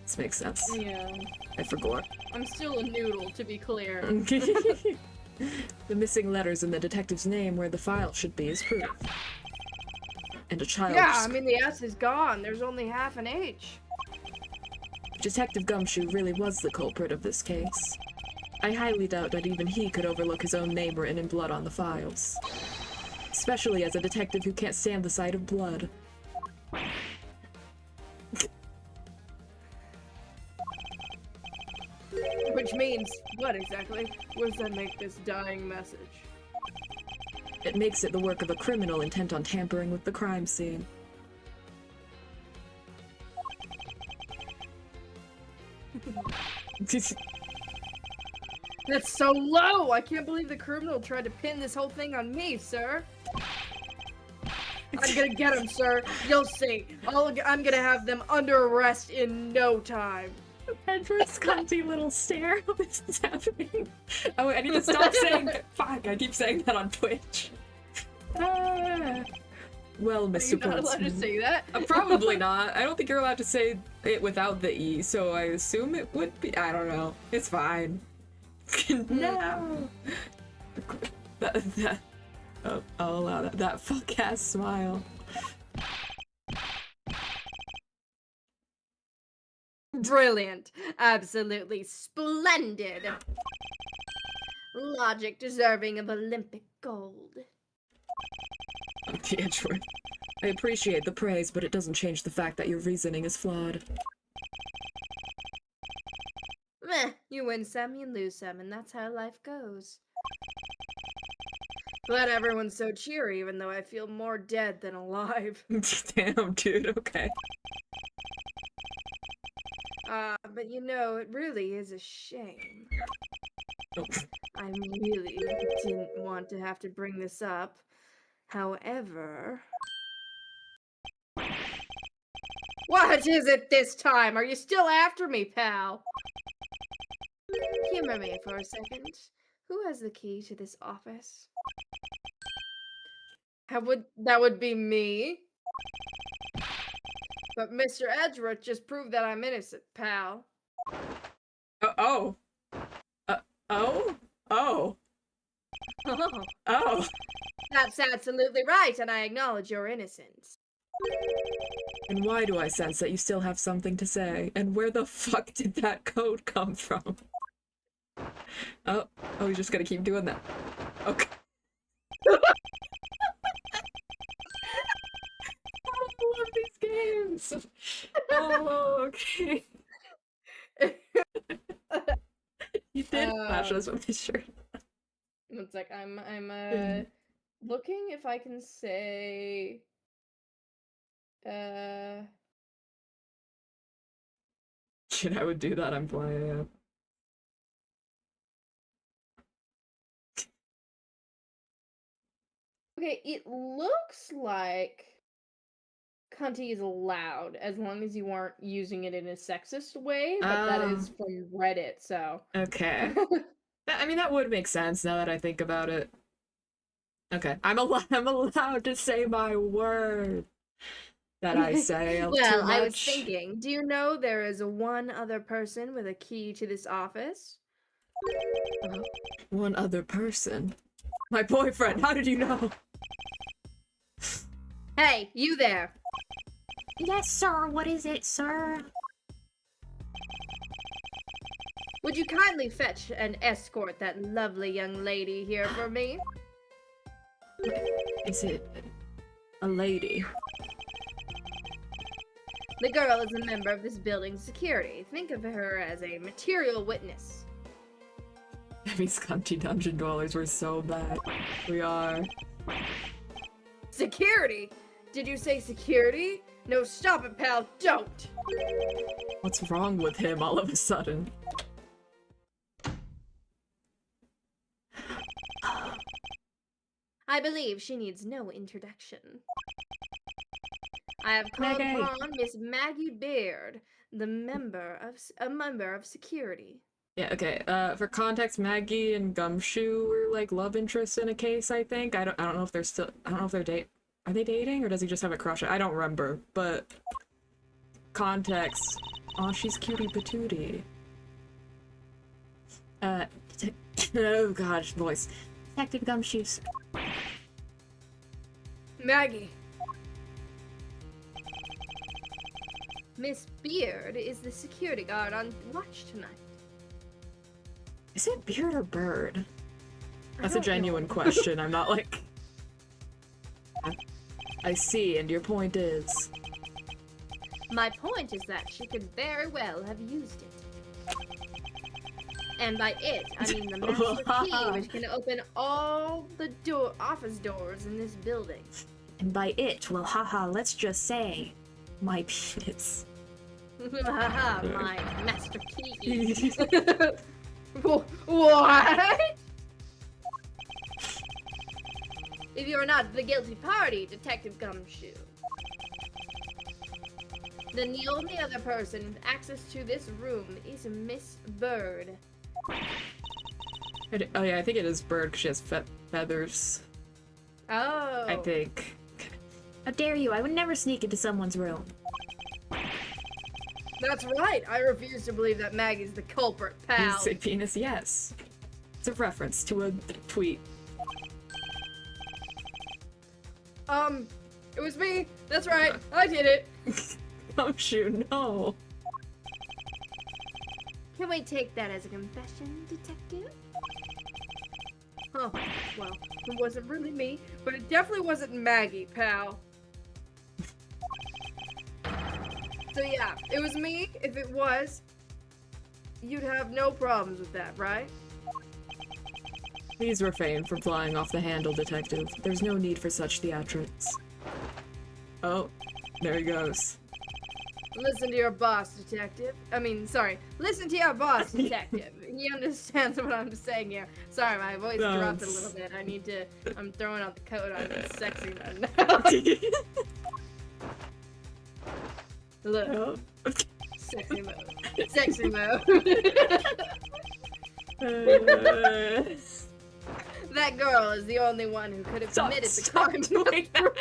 This makes sense. Yeah. I forgot. I'm still a noodle, to be clear. The missing letters in the detective's name where the file should be is proof. And a child- Yeah, I mean, the S is gone. There's only half an H. Detective Gumshoe really was the culprit of this case. I highly doubt that even he could overlook his own name written in blood on the files. Especially as a detective who can't stand the sight of blood. Which means, what exactly? What does that make this dying message? It makes it the work of a criminal intent on tampering with the crime scene. That's so low! I can't believe the criminal tried to pin this whole thing on me, sir. I'm gonna get him, sir. You'll see. I'm gonna have them under arrest in no time. Edward's cunty little stare. This is happening. Oh, I need to stop saying that. Fuck, I keep saying that on Twitch. Well, Mr. Are you not allowed to say that? Probably not. I don't think you're allowed to say it without the E, so I assume it would be. I don't know. It's fine. No! Oh, I'll allow that. That fuck-ass smile. Brilliant. Absolutely splendid. Logic deserving of Olympic gold. Edward, I appreciate the praise, but it doesn't change the fact that your reasoning is flawed. Meh, you win some, you lose some, and that's how life goes. Glad everyone's so cheery, even though I feel more dead than alive. Damn, dude, okay. But you know, it really is a shame. Oh. I really didn't want to have to bring this up. However... What is it this time? Are you still after me, pal? Humor me for a second. Who has the key to this office? That would be me. But Mr. Edgeworth just proved that I'm innocent, pal. Oh. Oh? Oh. Oh. That's absolutely right, and I acknowledge your innocence. And why do I sense that you still have something to say? And where the fuck did that code come from? Oh, you're just gonna keep doing that. Okay. I love these games. Oh, okay. You did flash us with this shirt. It's like I'm looking if I can say Shit, I would do that. I'm playing. Okay, it looks like cunty is allowed as long as you aren't using it in a sexist way, but that is from Reddit, so. Okay. I mean, that would make sense now that I think about it. Okay, I'm allowed to say my word that I say. Well, I was thinking, do you know there is one other person with a key to this office? One other person? My boyfriend, how did you know? Hey, you there! Yes, sir. What is it, sir? Would you kindly fetch and escort that lovely young lady here for me? Is it a lady? The girl is a member of this building's security. Think of her as a material witness. These cunty dungeon dwellers were so bad. We are. Security? Did you say security? No, stop it, pal. Don't! What's wrong with him all of a sudden? I believe she needs no introduction. I have called Maggie. upon Miss Maggie Beard, a member of security. Yeah, okay. For context, Maggie and Gumshoe were like love interests in a case, I think. I don't know if they're still. I don't know if they're Are they dating, or does he just have a crush? I don't remember. But context. Oh, she's cutie patootie. Oh gosh, voice. Detective Gumshoes. Maggie. Miss Beard is the security guard on watch tonight. Is it beard or bird? That's a don't genuine know. question. I'm not like. I see, and your point is. My point is that she could very well have used it. And by it, I mean the master key, which can open all the office doors in this building. And by it, well, haha, let's just say, my penis. Haha, my master key. What? If you are not the guilty party, Detective Gumshoe, then the only other person with access to this room is Miss Bird. Oh yeah, I think it is Bird 'cause she has feathers. Oh. I think. How dare you? I would never sneak into someone's room. That's right. I refuse to believe that Maggie's the culprit, pal. You say penis, yes. It's a reference to a tweet. It was me. That's right. I did it. Oh shoot, no. Can we take that as a confession, Detective? Oh, well, it wasn't really me, but it definitely wasn't Maggie, pal. So yeah, it was me. If it was, you'd have no problems with that, right? Please refrain from flying off the handle, Detective. There's no need for such theatrics. Oh, there he goes. Listen to your boss, Detective. Listen to your boss, Detective. He understands what I'm saying here. Sorry, my voice dropped a little bit. I'm throwing out the coat on this sexy man now. Look. Oh. Sexy mode. Sexy mode. That girl is the only one who could have committed the crime. Doing that.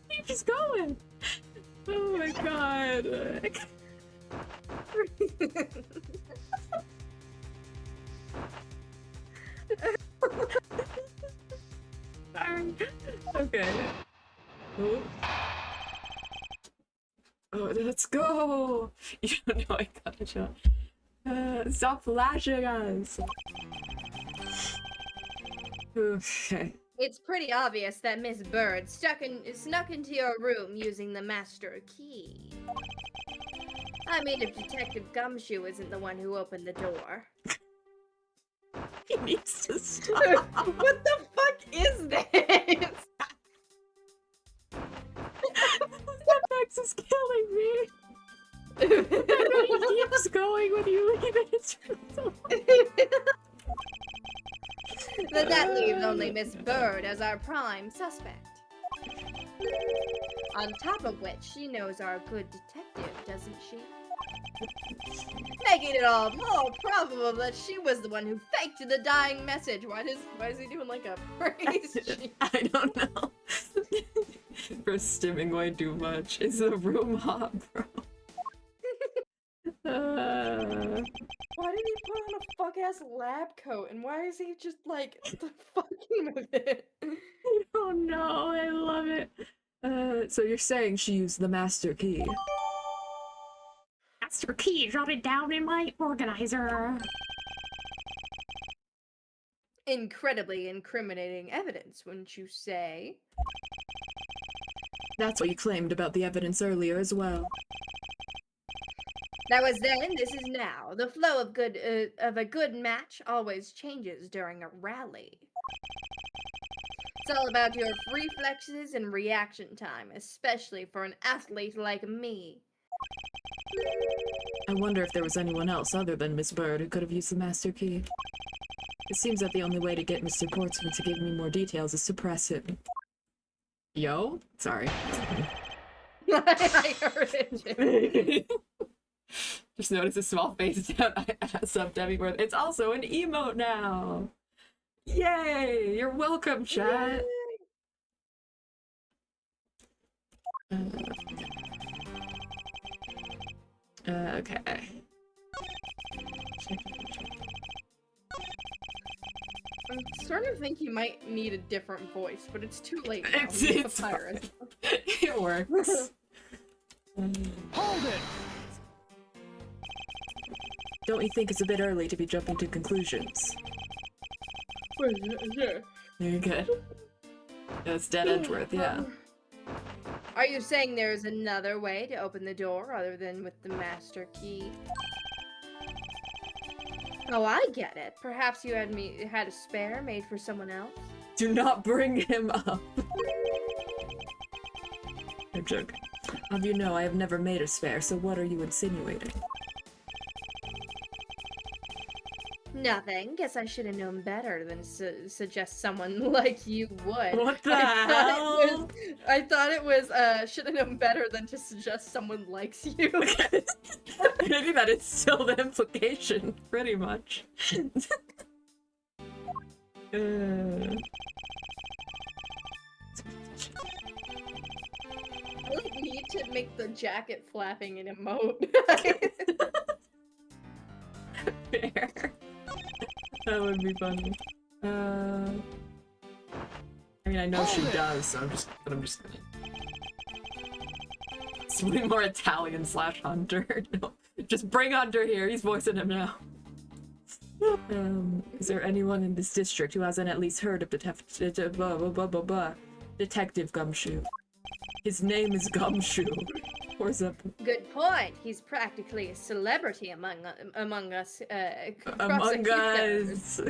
Keep just going. Oh my god. Sorry. Okay. Oh. Oh, let's go! You don't know I got a shot. Stop flashing us! Okay. It's pretty obvious that Miss Bird snuck into your room using the master key. I mean, if Detective Gumshoe isn't the one who opened the door. He needs to stop. What the fuck is this? Max is killing me. He keeps going when you leave it. Then that leaves only Miss Bird as our prime suspect. On top of which, she knows our good detective, doesn't she? Making it all more probable that she was the one who faked the dying message. Why is he doing like a praise sheet? I don't know. For stimming way too much. It's a room hot, bro. Why did he put on a fuck-ass lab coat? And why is he just like fucking with it? I don't know. I love it. So you're saying she used the master key? Master key, jot it down in my organizer. Incredibly incriminating evidence, wouldn't you say? That's what you claimed about the evidence earlier as well. That was then, this is now. The flow of a good match always changes during a rally. It's all about your reflexes and reaction time, especially for an athlete like me. I wonder if there was anyone else other than Miss Bird who could have used the master key. It seems that the only way to get Mr. Portsmouth to give me more details is to press him. Yo? Sorry. I heard it. Just notice a small face down sub Demi-Worth. It's also an emote now! Yay! You're welcome, chat! Okay. I'm starting to think you might need a different voice, but it's too late now. It's fine. It works. Hold it! Don't you think it's a bit early to be jumping to conclusions? Sure. Very good. That's Dead Edgeworth, yeah. Are you saying there's another way to open the door other than with the master key? Oh, I get it. Perhaps you had a spare made for someone else? Do not bring him up. I'm joking. You know, I have never made a spare, so what are you insinuating? Nothing. Guess I should have known better than suggest someone like you would. What the hell? I thought it was, should have known better than to suggest someone likes you. Maybe that is still the implication, pretty much. I like need to make the jacket flapping an emote. Fair. That would be funny. I mean, I know she does, so I'm just gonna. It's way more Italian / Hunter. No, just bring Hunter here. He's voicing him now. Is there anyone in this district who hasn't at least heard of Detective Gumshoe? His name is Gumshoe. Where's up? Good point. He's practically a celebrity among us. Among us. Among us.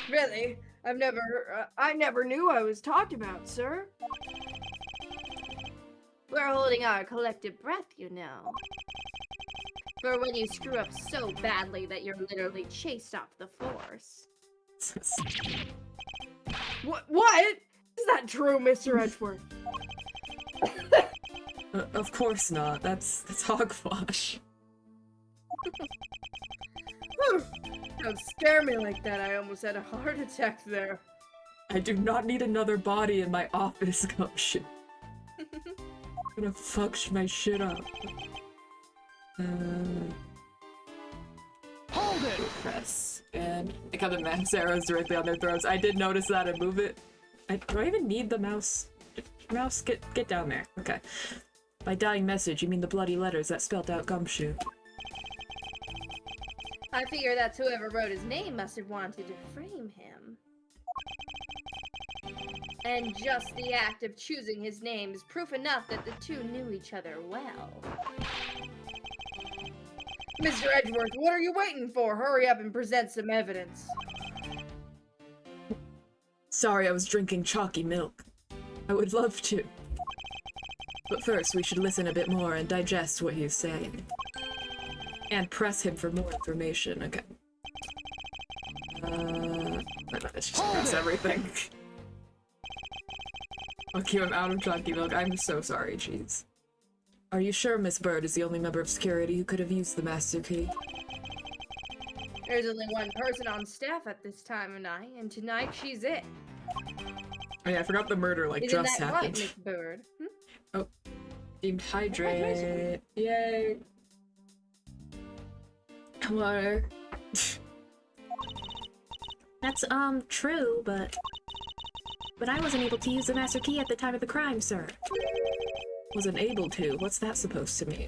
Really? I never knew I was talked about, sir. We're holding our collective breath, you know. For when you screw up so badly that you're literally chased off the force. What? Is that true, Mr. Edgeworth? Of course not. That's hogwash. Don't scare me like that. I almost had a heart attack there. I do not need another body in my office, Gumshoe. I'm gonna fuck my shit up. Hold it! Press. And I got the mouse arrows directly on their throats. I did notice that and move it. Do I even need the mouse? Mouse, get down there. Okay. By dying message, you mean the bloody letters that spelled out Gumshoe. I figure that's whoever wrote his name must have wanted to frame him. And just the act of choosing his name is proof enough that the two knew each other well. Mr. Edgeworth, what are you waiting for? Hurry up and present some evidence. Sorry, I was drinking chalky milk. I would love to. But first, we should listen a bit more and digest what he's saying. And press him for more information. Okay. Let's just press everything. Fuck you, I'm out of chalky milk. I'm so sorry, jeez. Are you sure Miss Bird is the only member of security who could have used the master key? There's only one person on staff at this time of night, and tonight she's it. Oh yeah, I forgot the murder, like, Isn't just that happened. right, Miss Bird? Oh. Deemed hydrate. Yay. Water. That's, true, but I wasn't able to use the master key at the time of the crime, sir. Wasn't able to? What's that supposed to mean?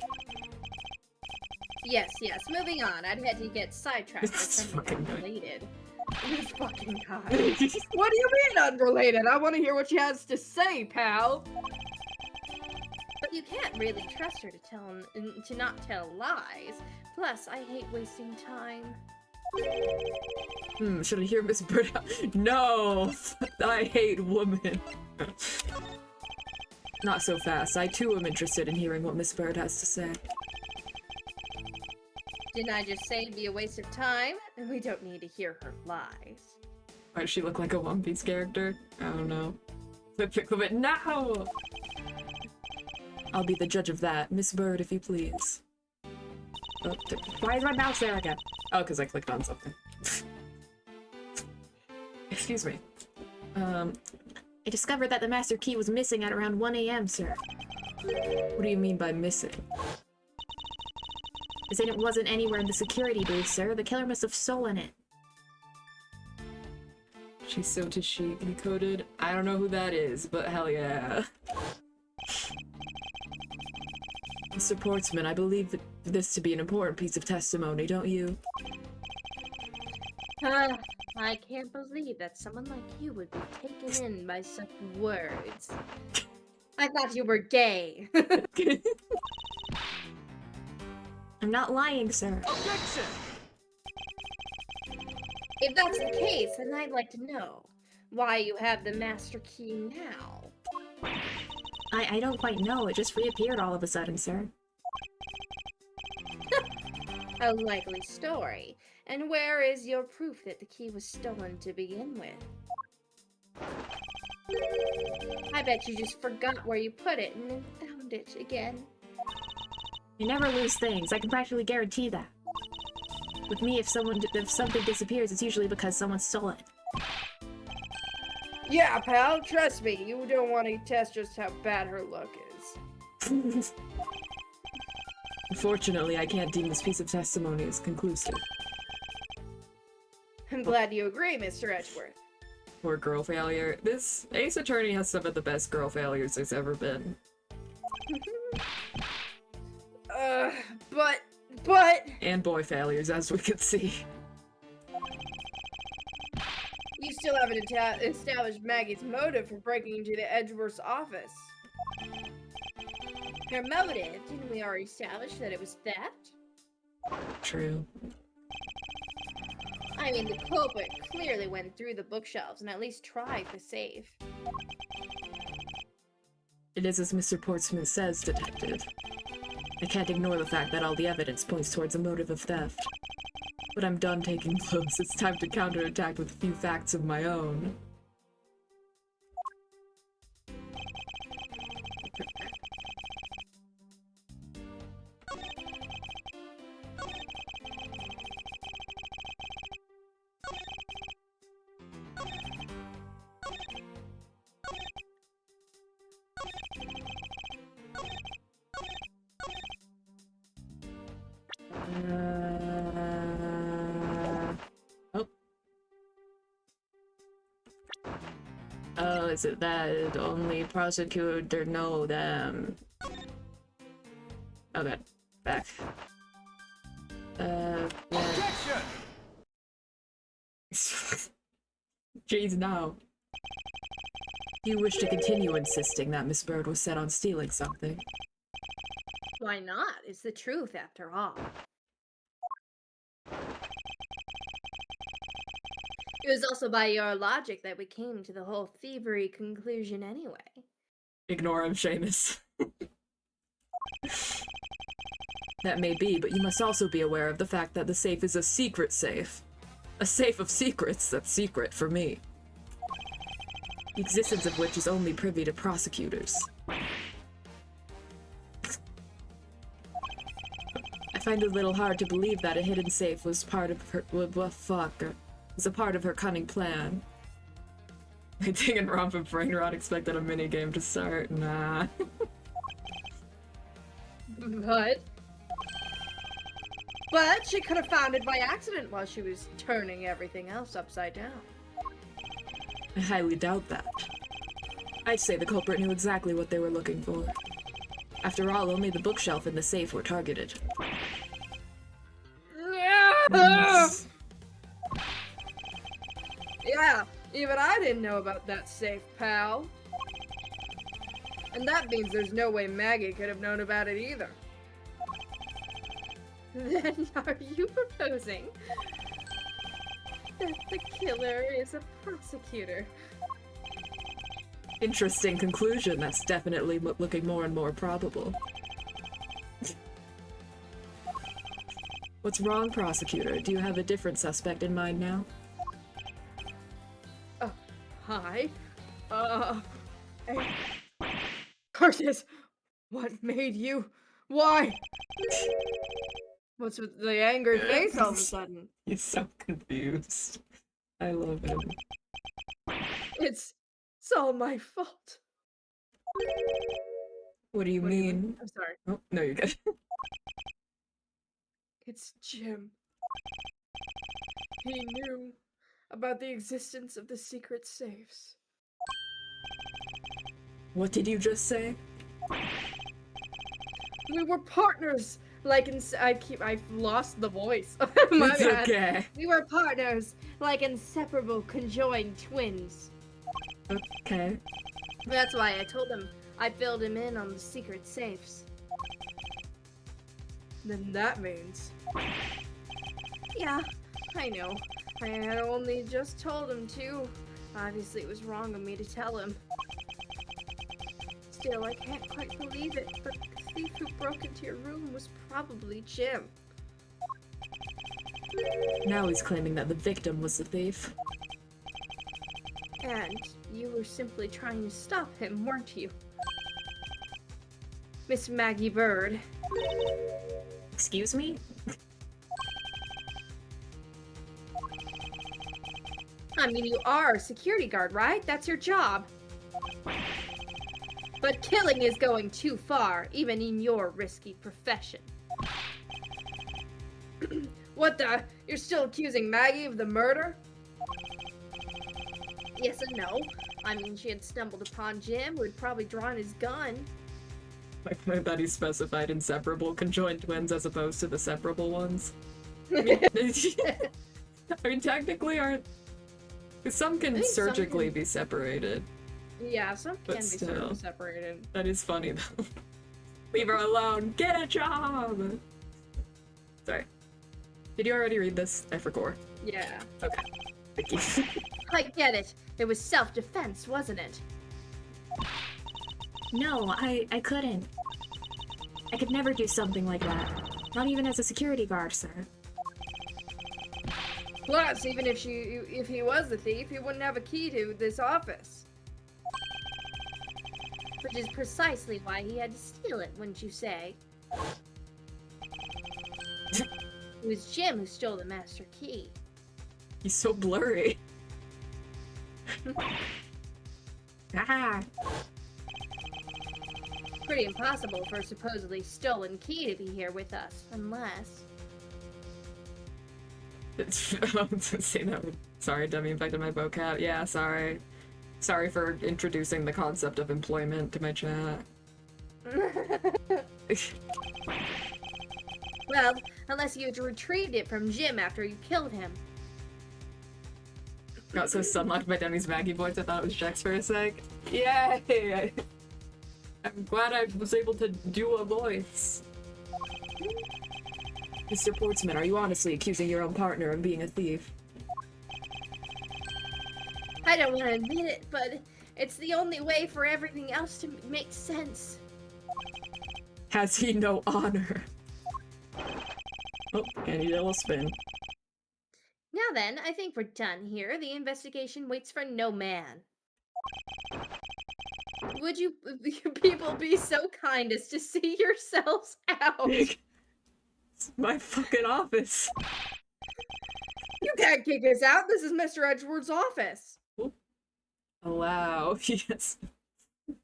Yes, moving on. I'd had to get sidetracked with It's something fucking unrelated. This fucking guy. What do you mean unrelated? I want to hear what she has to say, pal. But you can't really trust her to not tell lies. Plus, I hate wasting time. Should I hear Miss Bird out? No! I hate women. Not so fast. I too am interested in hearing what Miss Bird has to say. Didn't I just say it'd be a waste of time? And we don't need to hear her lies. Why does she look like a One Piece character? I don't know. Clip it now! I'll be the judge of that. Miss Bird, if you please. Oh, why is my mouse there again? Oh, because I clicked on something. Excuse me. I discovered that the master key was missing at around 1 AM, sir. What do you mean by missing? As in it wasn't anywhere in the security booth, sir. The killer must have stolen it. She's so Tashigi coded. I don't know who that is, but hell yeah. Mr. Portsman, I believe this to be an important piece of testimony, don't you? I can't believe that someone like you would be taken in by such words. I thought you were gay. I'm not lying, sir. Objection! If that's the case, then I'd like to know. why you have the master key now. I don't quite know. It just reappeared all of a sudden, sir. A likely story. And where is your proof that the key was stolen to begin with? I bet you just forgot where you put it and then found it again. You never lose things. I can practically guarantee that. With me, if something disappears, it's usually because someone stole it. Yeah, pal, trust me, you don't want to test just how bad her look is. Unfortunately, I can't deem this piece of testimony as conclusive. I'm glad you agree, Mr. Edgeworth. Poor girl failure. This Ace Attorney has some of the best girl failures there's ever been. But... And boy failures, as we can see. You still haven't established Maggie's motive for breaking into the Edgeworth's office. Her motive? Didn't we already establish that it was theft? True. I mean, the culprit clearly went through the bookshelves and at least tried the safe. It is as Mr. Portsmouth says, Detective. I can't ignore the fact that all the evidence points towards a motive of theft. But I'm done taking blows. It's time to counterattack with a few facts of my own. Oh, is it that only prosecutor know them? Okay, back. Objection! Jeez, no. You wish to continue insisting that Miss Bird was set on stealing something? Why not? It's the truth, after all. It was also by your logic that we came to the whole thievery conclusion anyway. Ignore him, Seamus. That may be, but you must also be aware of the fact that the safe is a secret safe. A safe of secrets that's secret for me. The existence of which is only privy to prosecutors. I find it a little hard to believe that a hidden safe was part of her- was a part of her cunning plan. I think in Romp and Brainrot expected a minigame to start. Nah. But she could have found it by accident while she was turning everything else upside down. I highly doubt that. I'd say the culprit knew exactly what they were looking for. After all, only the bookshelf and the safe were targeted. Yeah, even I didn't know about that safe, pal. And that means there's no way Maggie could have known about it either. Then are you proposing that the killer is a prosecutor? Interesting conclusion. That's definitely looking more and more probable. What's wrong, prosecutor? Do you have a different suspect in mind now? Hi? Curses! What made you? Why? What's with the angry face all of a sudden? He's so confused. I love him. It's all my fault. What do you mean? I'm sorry. Oh, no, you're good. It's Jim. He knew about the existence of the secret safes. What did you just say? We were partners, like I've lost the voice. My It's bad. okay. We were partners, like inseparable conjoined twins. Okay. That's why I told him I filled him in on the secret safes. Then that means... Yeah, I know. I had only just told him to, Obviously, it was wrong of me to tell him. Still, I can't quite believe it, but the thief who broke into your room was probably Jim. Now he's claiming that the victim was the thief. And you were simply trying to stop him, weren't you? Miss Maggie Bird. Excuse me? I mean, you are a security guard, right? That's your job. But killing is going too far, even in your risky profession. What the? You're still accusing Maggie of the murder? Yes and no. I mean, she had stumbled upon Jim, who had probably drawn his gun. Like that he specified inseparable conjoined twins as opposed to the separable ones. I mean, technically aren't... Some can surgically be separated. Yeah, some can be still, sort of separated. That is funny though. Leave her alone! Get a job! Sorry. Did you already read this? I forgot. Yeah. Okay. Thank you. I get it. It was self-defense, wasn't it? No, I couldn't. I could never do something like that. Not even as a security guard, sir. Plus, even if he was the thief, he wouldn't have a key to this office. Which is precisely why he had to steal it, wouldn't you say? It was Jim who stole the master key. He's so blurry. Ah! Pretty impossible for a supposedly stolen key to be here with us, unless... I was gonna say that. Sorry, dummy infected my vocab. Yeah, sorry. Sorry for introducing the concept of employment to my chat. Well, unless you retrieved it from Jim after you killed him. Got so sunlocked by Demi's Maggie voice, I thought it was Jax for a sec. Yay! I'm glad I was able to do a voice. Mr. Portsman, are you honestly accusing your own partner of being a thief? I don't want to admit it, but it's the only way for everything else to make sense. Has he no honor? Oh, and he did a little spin. Now then, I think we're done here. The investigation waits for no man. Would you people be so kind as to see yourselves out? It's my fucking office. You can't kick us out. This is Mr. Edgeworth's office. Allow. Yes.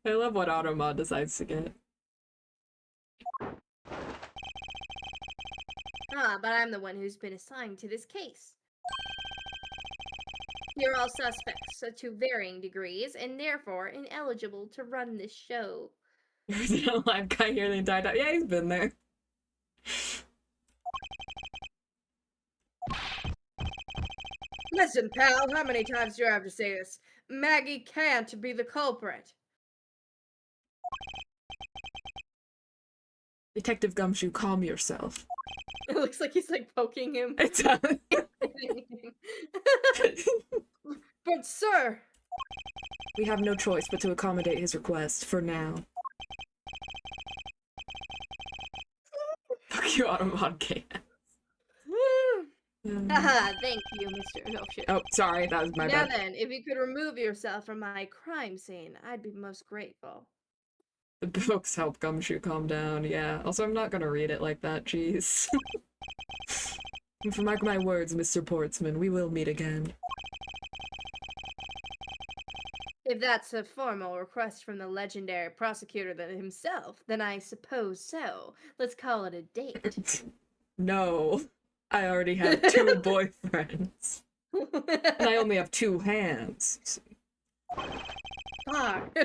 I love what Automod decides to get. But I'm the one who's been assigned to this case. You're all suspects to varying degrees, and therefore ineligible to run this show. There's a live guy here the entire time. Yeah, he's been there. Listen, pal, how many times do I have to say this? Maggie can't be the culprit. Detective Gumshoe, calm yourself. It looks like he's like poking him. It's But sir! We have no choice but to accommodate his request, for now. Fuck you, Automod Chaos. Haha, thank you, Mr. Oh, shit. Oh, sorry, that was my Now bad. then, if you could remove yourself from my crime scene, I'd be most grateful. The books help Gumshoe calm down, yeah. Also, I'm not gonna read it like that, jeez. Mark my words, Mr. Portsman, we will meet again. If that's a formal request from the legendary prosecutor himself, then I suppose so. Let's call it a date. No. I already have 2 boyfriends. And I only have 2 hands. Fuck.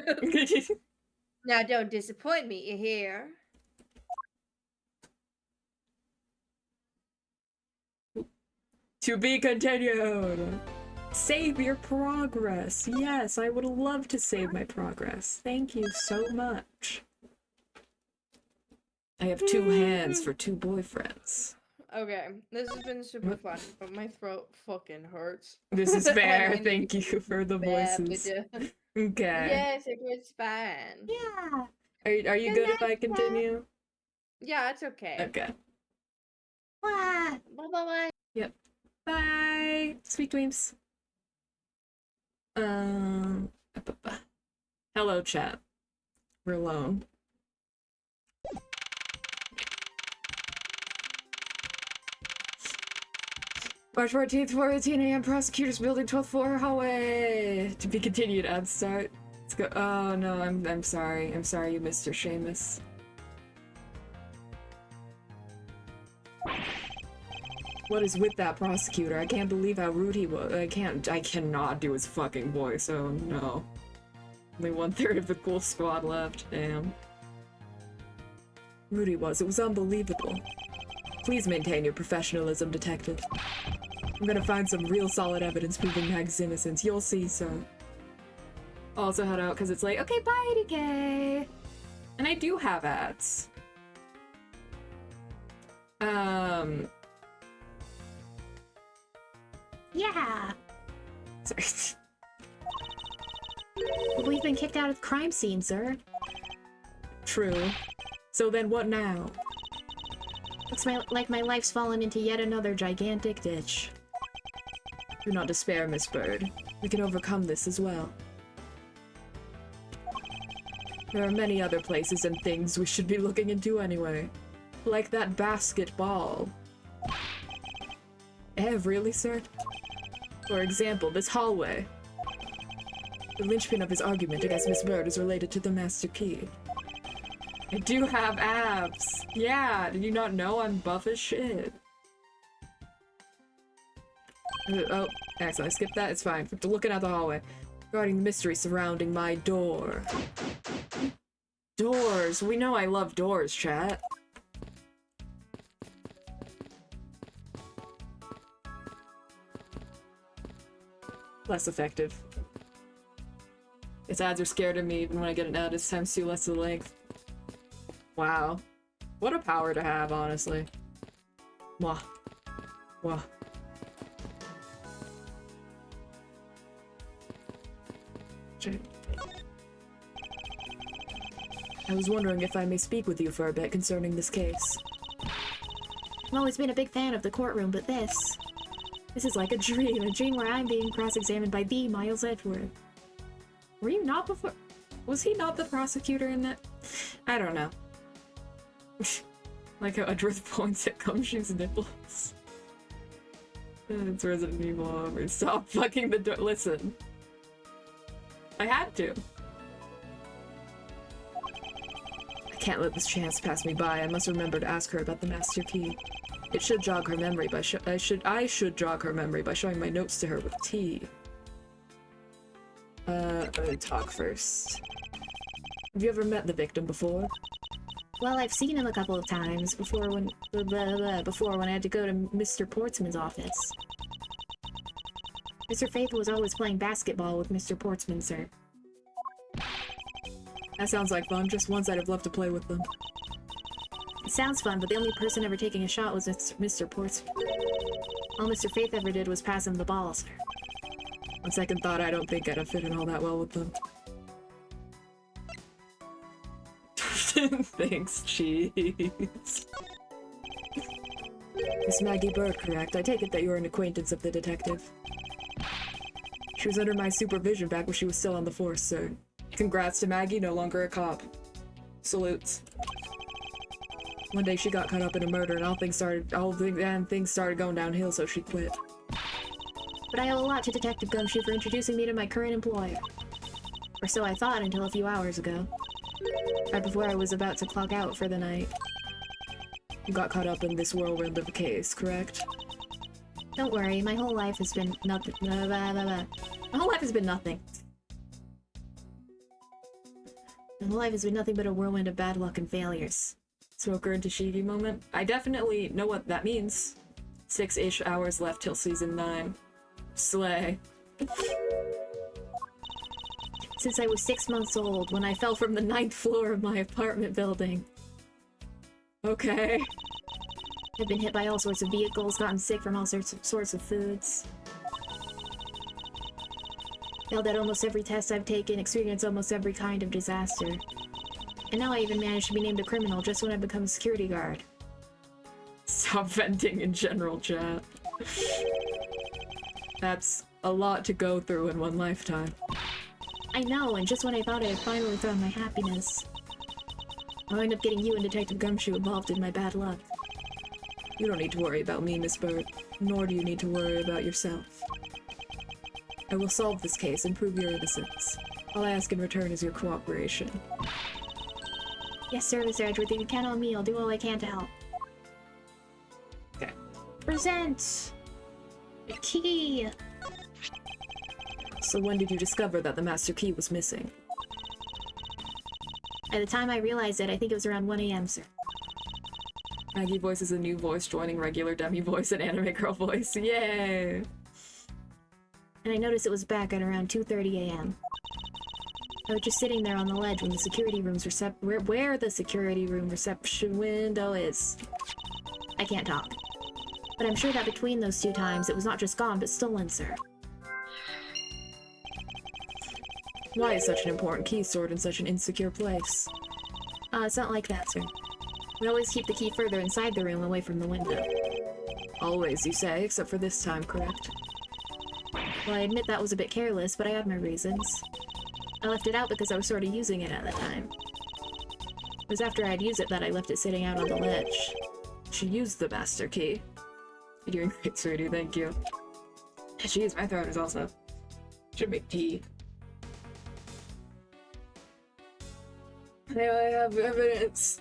Now don't disappoint me, you hear? To be continued! Save your progress! Yes, I would love to save my progress. Thank you so much. I have 2 hands for 2 boyfriends. Okay, this has been super fun, but my throat fucking hurts. This is And fair. I need Thank to you for the bed. voices. Okay. Yes, it was fun. Yeah. Are you good if I continue? Yeah, it's okay. Okay. What? Bye bye. Yep. Bye. Sweet dreams. Hello, chat. We're alone. March 14th, 4:18 a.m. Prosecutors Building, 12th floor hallway. To be continued at start. Let's go. Oh no, I'm sorry. I'm sorry, you Mr. Seamus. What is with that prosecutor? I can't believe how rude he was. I cannot do his fucking voice. Oh no. Only 1/3 of the cool squad left. Damn. Rude he was. It was unbelievable. Please maintain your professionalism, detective. I'm gonna find some real solid evidence proving Mag's innocence. You'll see, sir. Also head out because it's like, okay, bye, DK. And I do have ads. Yeah. Sorry. We've been kicked out of the crime scene, sir. True. So then what now? Looks like my life's fallen into yet another gigantic ditch. Do not despair, Miss Bird. We can overcome this as well. There are many other places and things we should be looking into anyway. Like that basketball. Really, sir? For example, this hallway. The linchpin of his argument against Miss Bird is related to the Master Key. I do have abs! Yeah, did you not know I'm buff as shit? Oh, excellent, I skipped that, it's fine. Looking at the hallway. Regarding the mystery surrounding my door. Doors! We know I love doors, chat. Less effective. Its ads are scared of me even when I get an ad, it's times 2 less the length. Wow. What a power to have, honestly. Mwah. Mwah. I was wondering if I may speak with you for a bit concerning this case. I've always been a big fan of the courtroom, but this is like a dream where I'm being cross-examined by the Miles Edgeworth. Were you not before? Was he not the prosecutor in that? I don't know. Like how Edgeworth points at Gumshoe's nipples. It's Resident Evil over. Stop fucking the door. Listen. I had to. I can't let this chance pass me by. I must remember to ask her about the Master Key. It should jog her memory by I should jog her memory by showing my notes to her with tea. Let me talk first. Have you ever met the victim before? Well, I've seen him a couple of times before when I had to go to Mr. Portsman's office. Mr. Faith was always playing basketball with Mr. Portsman, sir. That sounds like fun. Just once I'd have loved to play with them. It sounds fun, but the only person ever taking a shot was Mr. Portsman. All Mr. Faith ever did was pass him the ball, sir. On second thought, I don't think I'd have fit in all that well with them. Thanks, cheese. Miss Maggie Bird, correct? I take it that you're an acquaintance of the detective. She was under my supervision back when she was still on the force, sir. Congrats to Maggie, no longer a cop. Salutes. One day she got caught up in a murder and things started going downhill, so she quit. But I owe a lot to Detective Gumshoe for introducing me to my current employer. Or so I thought until a few hours ago. Right before I was about to clock out for the night. You got caught up in this whirlwind of a case, correct? Don't worry, my whole life has been nothing. My whole life has been nothing. My whole life has been nothing but a whirlwind of bad luck and failures. Smoker and Tashigi moment? I definitely know what that means. 6-ish hours left till season 9. Slay. Since I was 6 months old when I fell from the 9th floor of my apartment building. Okay. I've been hit by all sorts of vehicles, gotten sick from all sorts of foods. Failed at almost every test I've taken, experienced almost every kind of disaster. And now I even managed to be named a criminal just when I become a security guard. Stop venting in general chat. That's a lot to go through in one lifetime. I know, and just when I thought I had finally found my happiness, I wind up getting you and Detective Gumshoe involved in my bad luck. You don't need to worry about me, Miss Bird, nor do you need to worry about yourself. I will solve this case and prove your innocence. All I ask in return is your cooperation. Yes, sir, Mr. Edgeworth, you can count on me. I'll do all I can to help. Okay. Present! The key! So when did you discover that the master key was missing? By the time I realized it, I think it was around 1 AM, sir. Maggie voice is a new voice joining regular Demi voice and anime girl voice. Yay! And I noticed it was back at around 2:30 AM. I was just sitting there on the ledge when the security room's where the security room reception window is. I can't talk. But I'm sure that between those two times, it was not just gone, but stolen, sir. Why is such an important key stored in such an insecure place? It's not like that, sir. We always keep the key further inside the room, away from the window. Always, you say, except for this time, correct? Well, I admit that was a bit careless, but I had my reasons. I left it out because I was sort of using it at the time. It was after I'd used it that I left it sitting out on the ledge. She used the master key. You're doing great, sweetie, thank you. Jeez, my throat is also... should make tea. Now I have evidence.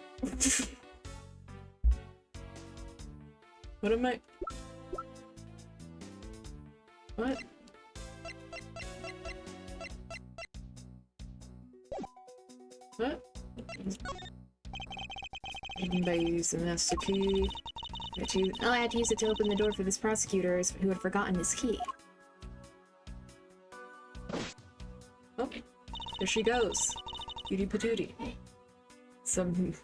What am I... What? What? By using the master key. I had to use it to open the door for this prosecutor who had forgotten his key. Oh, there she goes. Cutie patootie. Don't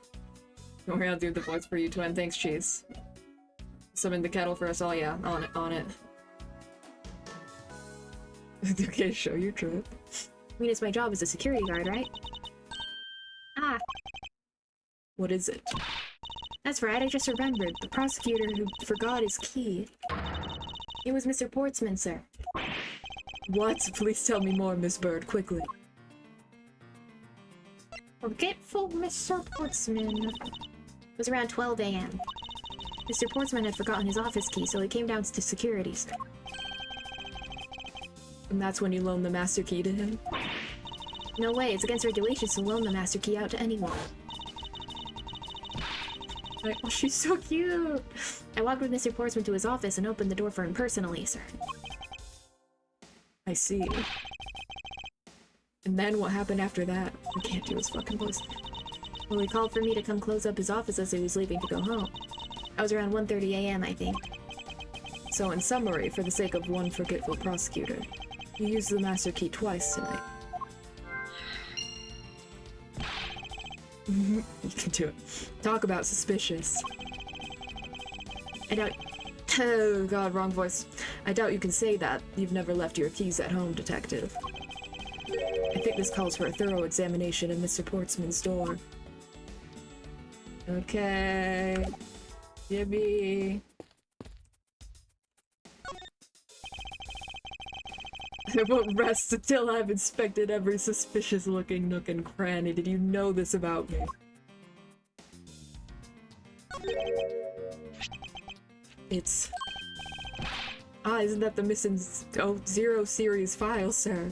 worry, I'll do the voice for you, twin. Thanks, Cheese. Summon the kettle for us all, yeah. On it. Okay, show your trip. I mean, it's my job as a security guard, right? Ah, What is it? that's right, I just remembered. The prosecutor who forgot his key. It was Mr. Portsman, sir. What? Please tell me more, Miss Bird, quickly. Forgetful Mr. Portsman. It was around 12 AM. Mr. Portsman had forgotten his office key, so he came down to security, sir. And that's when you loaned the master key to him? No way, it's against regulations to loan the master key out to anyone. Oh, she's so cute! I walked with Mr. Portsman to his office and opened the door for him personally, sir. I see. And then what happened after that? I can't do his fucking voice. Well, he called for me to come close up his office as he was leaving to go home. I was around 1:30 AM, I think. So in summary, for the sake of one forgetful prosecutor, you used the master key twice tonight. You can do it. Talk about suspicious. I doubt... Oh god, wrong voice. I doubt you can say that. You've never left your keys at home, detective. I think this calls for a thorough examination of Mr. Portsman's door. Okay. Gibby. I won't rest until I've inspected every suspicious-looking nook and cranny. Did you know this about me? It's... Ah, isn't that the missing Zero series file, sir?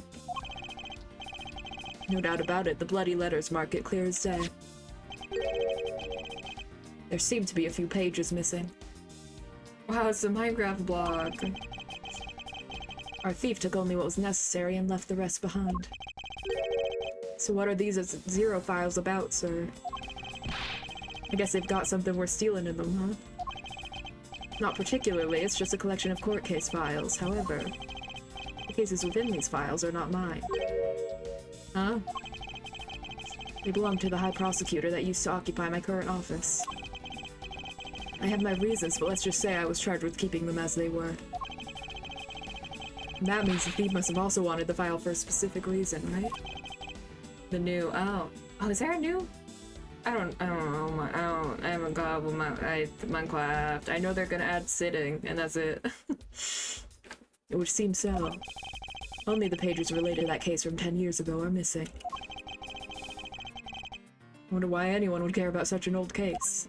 No doubt about it, the bloody letters mark it clear as day. There seem to be a few pages missing. Wow, it's a Minecraft blog. Our thief took only what was necessary and left the rest behind. So what are these Zero files about, sir? I guess they've got something worth stealing in them, huh? Not particularly, it's just a collection of court case files. However, the cases within these files are not mine. Huh? They belong to the High Prosecutor that used to occupy my current office. I have my reasons, but let's just say I was charged with keeping them as they were. And that means the thief must have also wanted the file for a specific reason, right? The new, oh, is there a new? I don't know, I haven't got Minecraft. I know they're gonna add sitting, and that's it. It would seem so. Only the pages related to that case from 10 years ago are missing. I wonder why anyone would care about such an old case.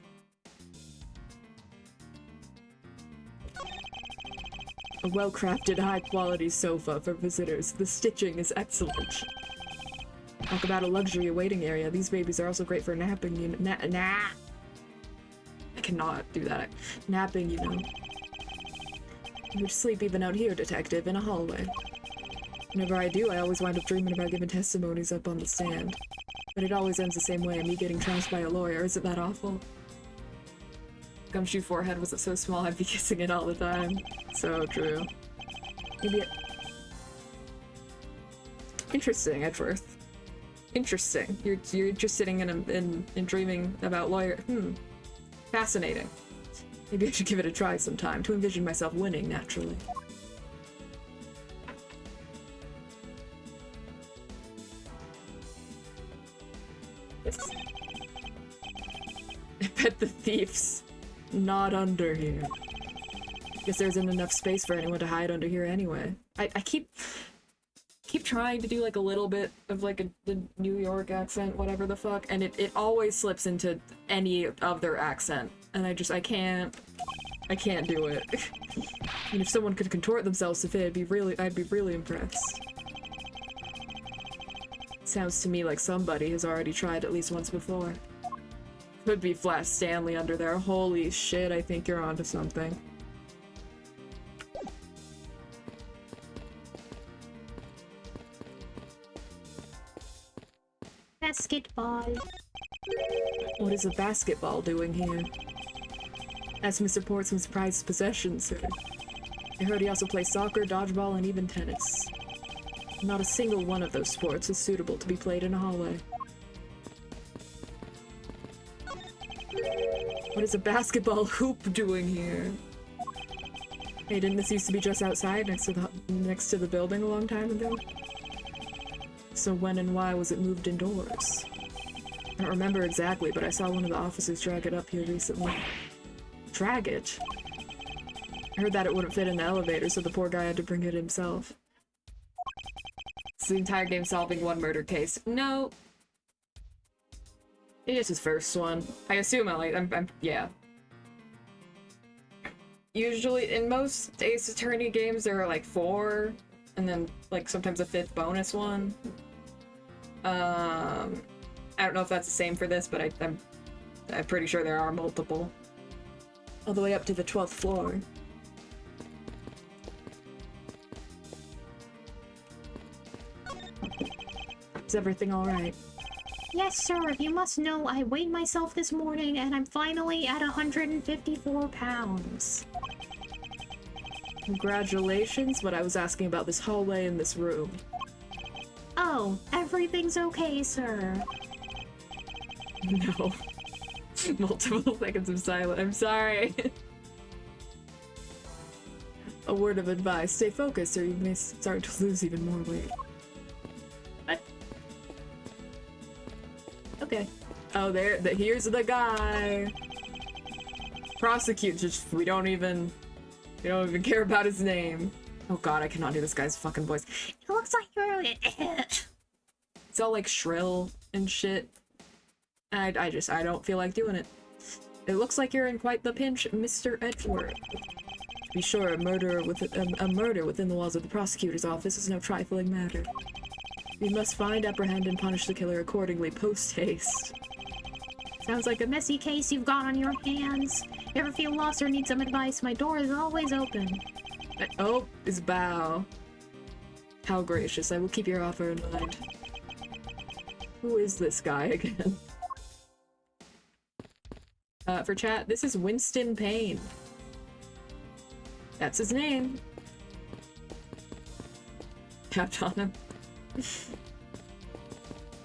A well-crafted, high-quality sofa for visitors. The stitching is excellent. Talk about a luxury waiting area. These babies are also great for napping, you know. I cannot do that. Napping, you know. You would sleep even out here, detective, in a hallway. Whenever I do, I always wind up dreaming about giving testimonies up on the stand. But it always ends the same way, me getting trounced by a lawyer. Isn't that awful? Gumshoe forehead wasn't so small, I'd be kissing it all the time. So true. Maybe interesting, Edgeworth. Interesting. You're just sitting in dreaming about lawyer. Fascinating. Maybe I should give it a try sometime to envision myself winning naturally. Yes. I bet the thief's not under here. Guess there isn't enough space for anyone to hide under here anyway. I keep trying to do like a little bit of like the New York accent, whatever the fuck, and it always slips into any other accent, and I can't do it. And if someone could contort themselves to fit, I'd be really impressed. Sounds to me like somebody has already tried at least once before. Could be Flash Stanley under there. Holy shit, I think you're onto something. Basketball. What is a basketball doing here? Ask Mr. Portsmouth's prized possessions, sir. I heard he also plays soccer, dodgeball, and even tennis. Not a single one of those sports is suitable to be played in a hallway. What is a basketball hoop doing here? Hey, didn't this used to be just outside next to the building a long time ago? So when and why was it moved indoors? I don't remember exactly, but I saw one of the officers drag it up here recently. Drag it? I heard that it wouldn't fit in the elevator, so the poor guy had to bring it himself. It's the entire game solving one murder case. No. It is his first one. I assume yeah. Usually, in most Ace Attorney games, there are like 4, and then like sometimes a 5th bonus one. I don't know if that's the same for this, but I'm pretty sure there are multiple. All the way up to the 12th floor. Is everything alright? Yes, sir. You must know I weighed myself this morning and I'm finally at 154 pounds. Congratulations, but I was asking about this hallway in this room. Oh, everything's okay, sir. No. Multiple seconds of silence. I'm sorry. A word of advice. Stay focused or you may start to lose even more weight. What? Okay. Oh, here's the guy. Prosecute, just we don't even care about his name. Oh god, I cannot do this guy's fucking voice. It looks like you're... It's all like shrill and shit. I don't feel like doing it. It looks like you're in quite the pinch, Mr. Edgeworth. Be sure, a murder within the walls of the prosecutor's office is no trifling matter. We must find, apprehend, and punish the killer accordingly, post-haste. Sounds like a messy case you've got on your hands. If you ever feel lost or need some advice, my door is always open. Oh, his bow. How gracious. I will keep your offer in mind. Who is this guy again? For chat, this is Winston Payne. That's his name. Tapped on him.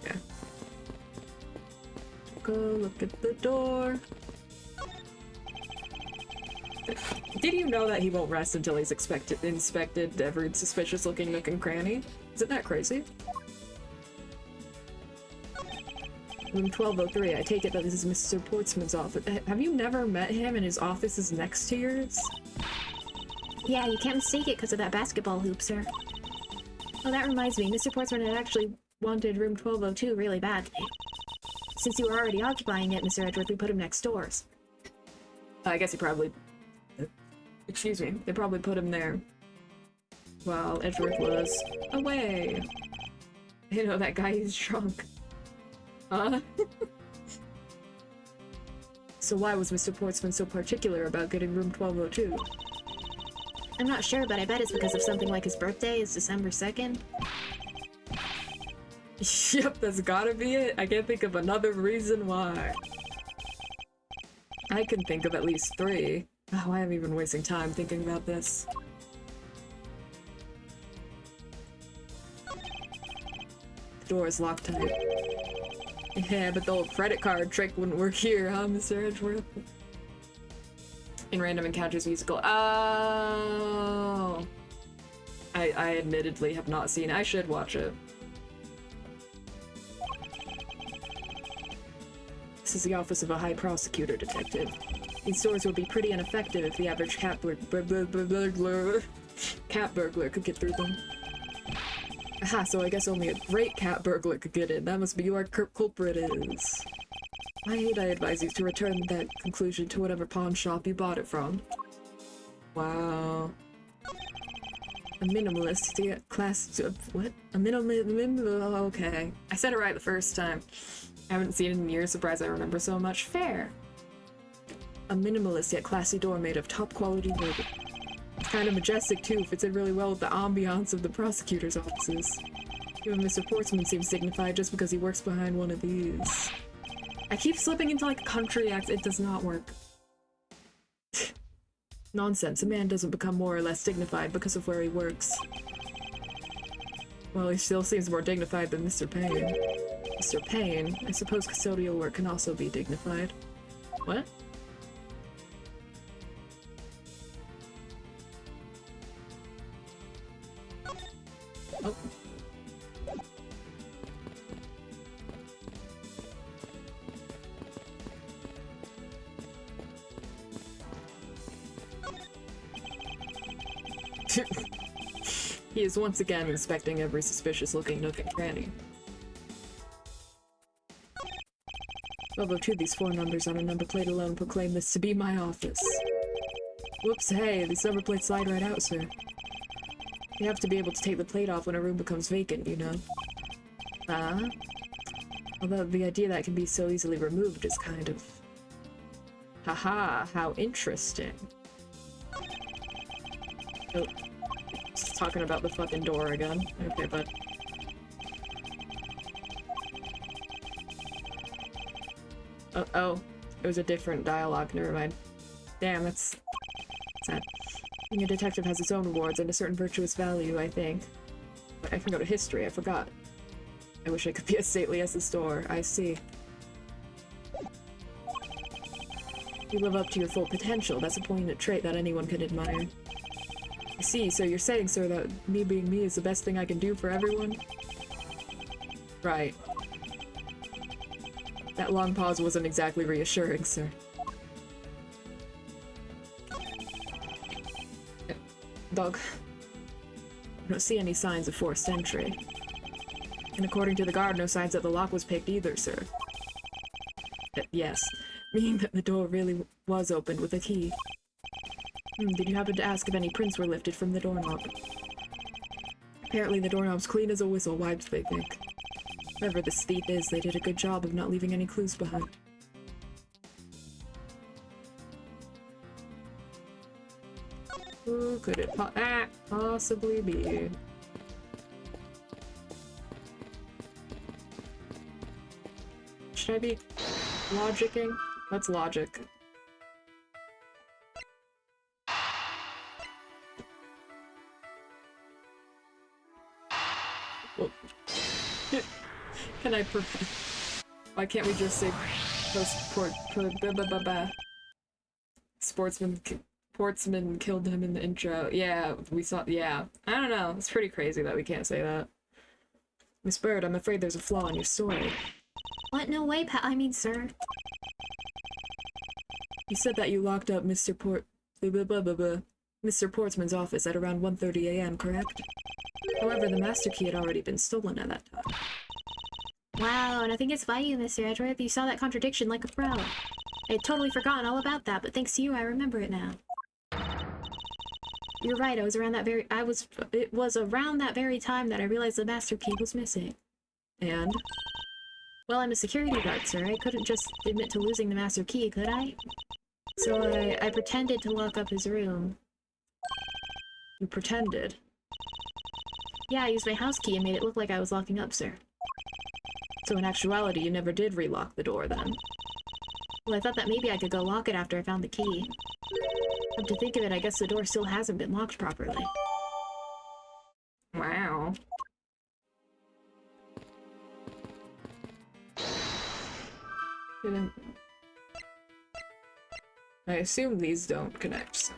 Yeah. Go look at the door. Did you know that he won't rest until he's inspected every suspicious-looking nook and cranny? Isn't that crazy? Room 1203, I take it that this is Mr. Portsman's office. Have you never met him and his office is next to yours? Yeah, you can't mistake it because of that basketball hoop, sir. Oh, that reminds me, Mr. Portsman had actually wanted room 1202 really badly. Since you were already occupying it, Mr. Edgeworth, we put him next doors. I guess he probably... Excuse me. They probably put him there while Edgeworth was away. You know, that guy is drunk. So why was Mr. Portsman so particular about getting room 1202? I'm not sure, but I bet it's because of something like his birthday is December 2nd. Yep, that's gotta be it. I can't think of another reason why. I can think of at least 3. Oh, I haven't even wasting time thinking about this. The door is locked tight. Yeah, but the old credit card trick wouldn't work here, huh, Mr. Edgeworth? In Random Encounters musical. Oh! I admittedly have not seen it. I should watch it. This is the office of a high prosecutor detective. These doors would be pretty ineffective if the average cat burglar could get through them. Aha, so I guess only a great cat burglar could get in. That must be who our culprit is. Why would I advise you to return that conclusion to whatever pawn shop you bought it from? Wow. A minimalist, yeah, class, what? A okay. I said it right the first time. I haven't seen it in years, surprised I remember so much. Fair. A minimalist yet classy door made of top quality wood. It's kind of majestic too, fits in really well with the ambiance of the prosecutor's offices. Even Mr. Portsman seems dignified just because he works behind one of these. I keep slipping into like a country accent, it does not work. Nonsense, a man doesn't become more or less dignified because of where he works. Well, he still seems more dignified than Mr. Payne. Mr. Payne, I suppose custodial work can also be dignified. What? Oh. He is once again inspecting every suspicious-looking nook and cranny. 1202, these 4 numbers on a number plate alone proclaim this to be my office. Whoops, hey, these number plates slide right out, sir. You have to be able to take the plate off when a room becomes vacant, you know. Although the idea that it can be so easily removed is kind of... Haha, how interesting. Oh. Just talking about the fucking door again. Okay, but... Oh, it was a different dialogue, never mind. Damn, that's sad. Being a detective has its own rewards and a certain virtuous value, I think. But I can go to history, I forgot. I wish I could be as stately as this door. I see. You live up to your full potential. That's a poignant trait that anyone can admire. I see, so you're saying, sir, that me being me is the best thing I can do for everyone? Right. That long pause wasn't exactly reassuring, sir. Dog. I don't see any signs of forced entry. And according to the guard, no signs that the lock was picked either, sir. Yes, meaning that the door really was opened with a key. Did you happen to ask if any prints were lifted from the doorknob? Apparently the doorknob's clean as a whistle, wiped, they think. Whoever this thief is, they did a good job of not leaving any clues behind. Who could it possibly be? Should I be logicking? Let's logic. Whoa. Can I why can't we just say sportsman Portsman killed him in the intro. Yeah, we saw. Yeah, I don't know. It's pretty crazy that we can't say that. Miss Bird, I'm afraid there's a flaw in your story. What? No way, I mean, sir. You said that you locked up Mr. Mr. Portsman's office at around 1:30 a.m., correct? However, the master key had already been stolen at that time. Wow, nothing gets by you, Mr. Edgeworth. You saw that contradiction like a pro. I had totally forgotten all about that, but thanks to you, I remember it now. You're right, it was around that very time that I realized the master key was missing. And? Well, I'm a security guard, sir. I couldn't just admit to losing the master key, could I? So I pretended to lock up his room. You pretended? Yeah, I used my house key and made it look like I was locking up, sir. So in actuality, you never did relock the door, then? Well, I thought that maybe I could go lock it after I found the key. Come to think of it, I guess the door still hasn't been locked properly. Wow. I assume these don't connect, so...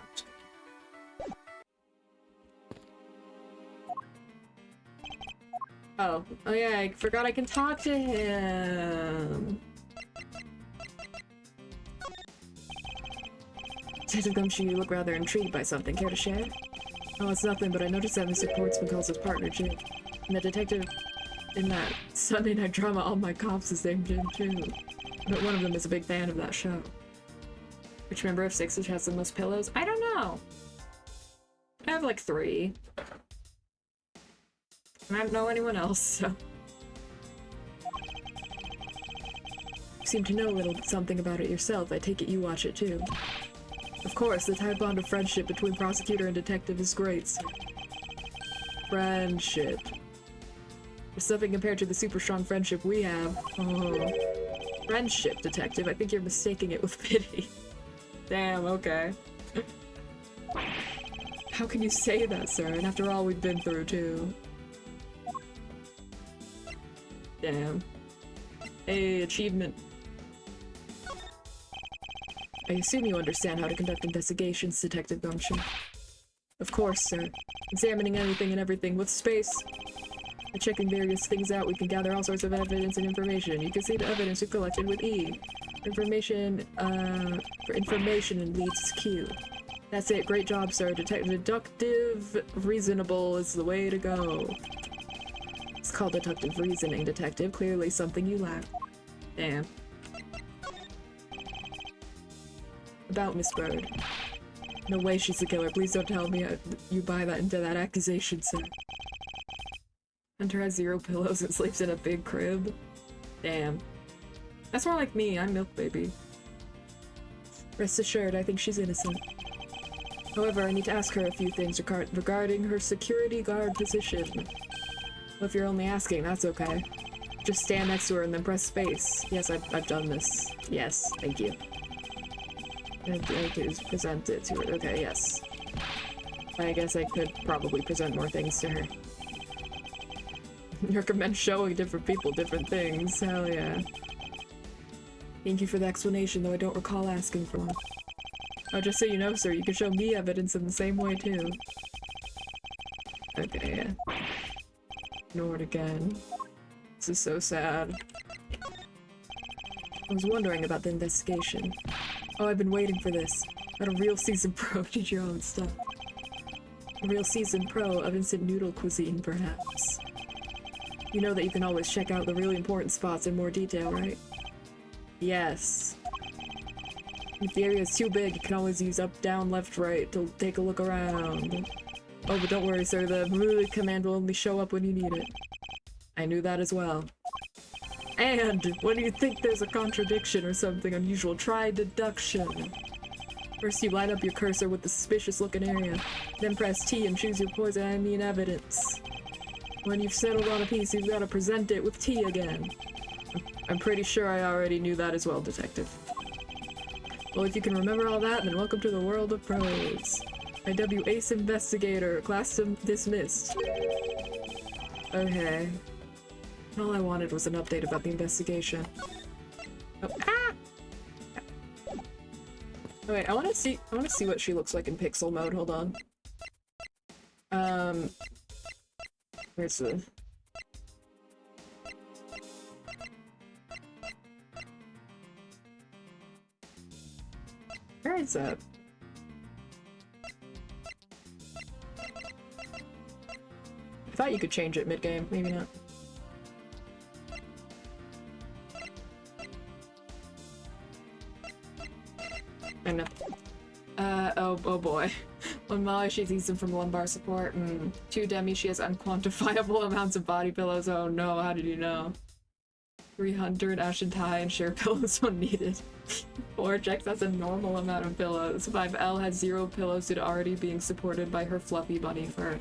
Oh yeah, I forgot I can talk to him! Detective Gumshoe, you look rather intrigued by something. Care to share? Oh, it's nothing, but I noticed that Mr. Portsman calls his partner Jim. And the detective in that Sunday night drama, All My Cops, is named Jim too. But one of them is a big fan of that show. Which member of Sixes has the most pillows? I don't know! I have like 3. And I don't know anyone else, so... You seem to know a little something about it yourself. I take it you watch it too. Of course, the tight bond of friendship between prosecutor and detective is great. Friendship. There's nothing compared to the super strong friendship we have. Oh. Friendship, detective. I think you're mistaking it with pity. Damn, okay. How can you say that, sir? And after all we've been through, too. Damn. Hey, achievement. I assume you understand how to conduct investigations, Detective Gumshoe. Of course, sir. Examining anything and everything with space. By checking various things out, we can gather all sorts of evidence and information. You can see the evidence we've collected with E. Information, for information and leads to Q. That's it. Great job, sir. Deductive reasonable is the way to go. It's called deductive reasoning, detective. Clearly something you lack. Damn. About Miss Bird. No way she's the killer. Please don't tell me you buy that into that accusation, sir. Hunter has 0 pillows and sleeps in a big crib. Damn. That's more like me. I'm Milk Baby. Rest assured, I think she's innocent. However, I need to ask her a few things regarding her security guard position. Well, if you're only asking, that's okay. Just stand next to her and then press space. Yes, I've done this. Yes, thank you. I could present it to her. Okay, yes. I guess I could probably present more things to her. Recommend showing different people different things. Hell yeah. Thank you for the explanation, though I don't recall asking for one. Oh, just so you know, sir, you can show me evidence in the same way, too. Okay, yeah. Ignored again. This is so sad. I was wondering about the investigation. Oh, I've been waiting for this. At a real seasoned pro, did your own stuff. A real seasoned pro of instant noodle cuisine, perhaps. You know that you can always check out the really important spots in more detail, right? Yes. If the area is too big, you can always use up, down, left, right to take a look around. Oh, but don't worry, sir, the blue command will only show up when you need it. I knew that as well. And when you think there's a contradiction or something unusual, try deduction. First you line up your cursor with the suspicious looking area, then press T and choose your poison, I mean evidence. When you've settled on a piece, you've got to present it with T again. I'm pretty sure I already knew that as well, detective. Well, if you can remember all that, then welcome to the world of pros. IW Ace Investigator, class dismissed. Okay. All I wanted was an update about the investigation. Oh, ah! Oh, wait, I wanna see what she looks like in pixel mode, hold on. Where's the... Where is that? I thought you could change it mid-game, maybe not. I know. Oh boy. When Molly, she sees them from lumbar support. 2 Demi, she has unquantifiable amounts of body pillows. Oh no, how did you know? 300 Ashen Tie and share pillows when needed. 4 Jex has a normal amount of pillows. 5L has 0 pillows due to already being supported by her fluffy bunny fur.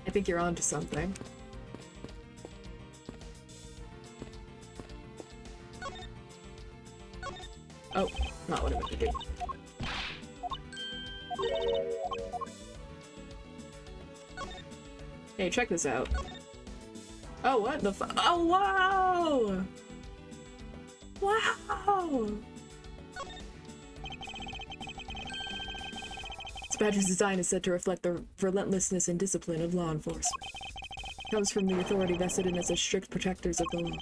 I think you're onto something. Oh, not what I meant to do. Hey, check this out. Oh, what the fu- Oh, wow! Wow! This badge's design is said to reflect the relentlessness and discipline of law enforcement. It comes from the authority vested in us as strict protectors of the law,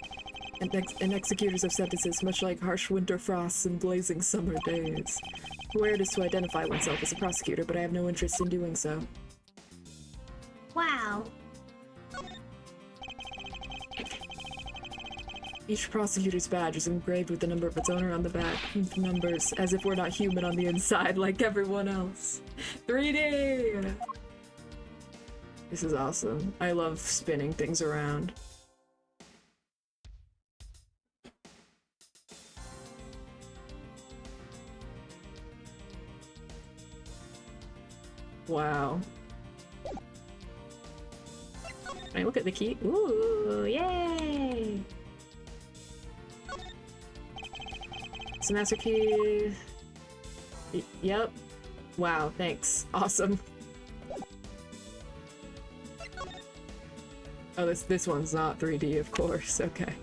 and executors of sentences, much like harsh winter frosts and blazing summer days. Where it is to identify oneself as a prosecutor, but I have no interest in doing so. Wow. Each prosecutor's badge is engraved with the number of its owner on the back. Numbers, as if we're not human on the inside like everyone else. 3D! This is awesome. I love spinning things around. Wow. Can I look at the key? Ooh, yay! It's a master key. Yep. Wow, thanks. Awesome. Oh, this one's not 3D, of course. Okay.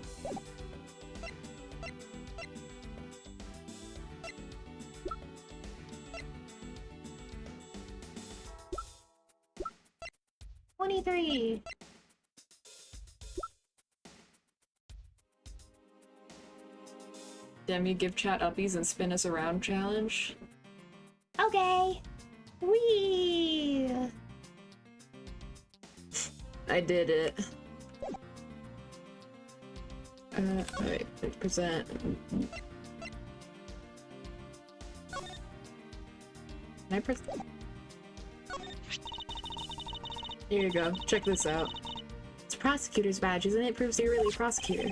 $23. Demi, give chat uppies and spin us around challenge. Okay. Whee! I did it. Alright, present. Can I press? Here you go. Check this out. It's a prosecutor's badge, isn't it? Proves you're really a prosecutor.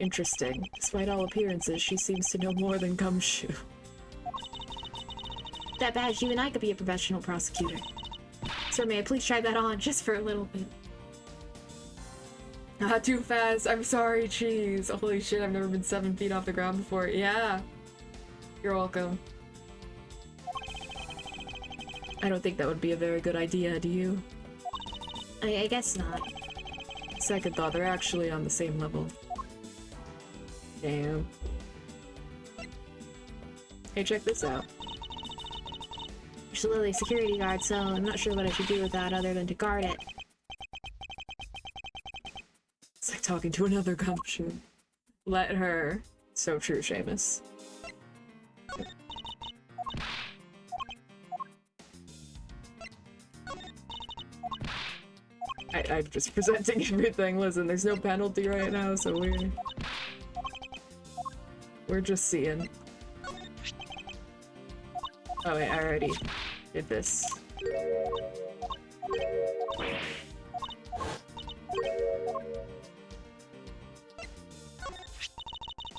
Interesting. Despite all appearances, she seems to know more than Gumshoe. That badge, you and I could be a professional prosecutor. Sir, may I please try that on just for a little bit? Not too fast. I'm sorry, cheese. Holy shit, I've never been 7 feet off the ground before. Yeah. You're welcome. I don't think that would be a very good idea, do you? I guess not. Second thought, they're actually on the same level. Damn. Hey, check this out. She's a Lily security guard, so I'm not sure what I should do with that other than to guard it. It's like talking to another Gumshoe. Let her. So true, Seamus. I'm just presenting everything. Listen, there's no penalty right now, so we're just seeing. Oh wait, I already did this.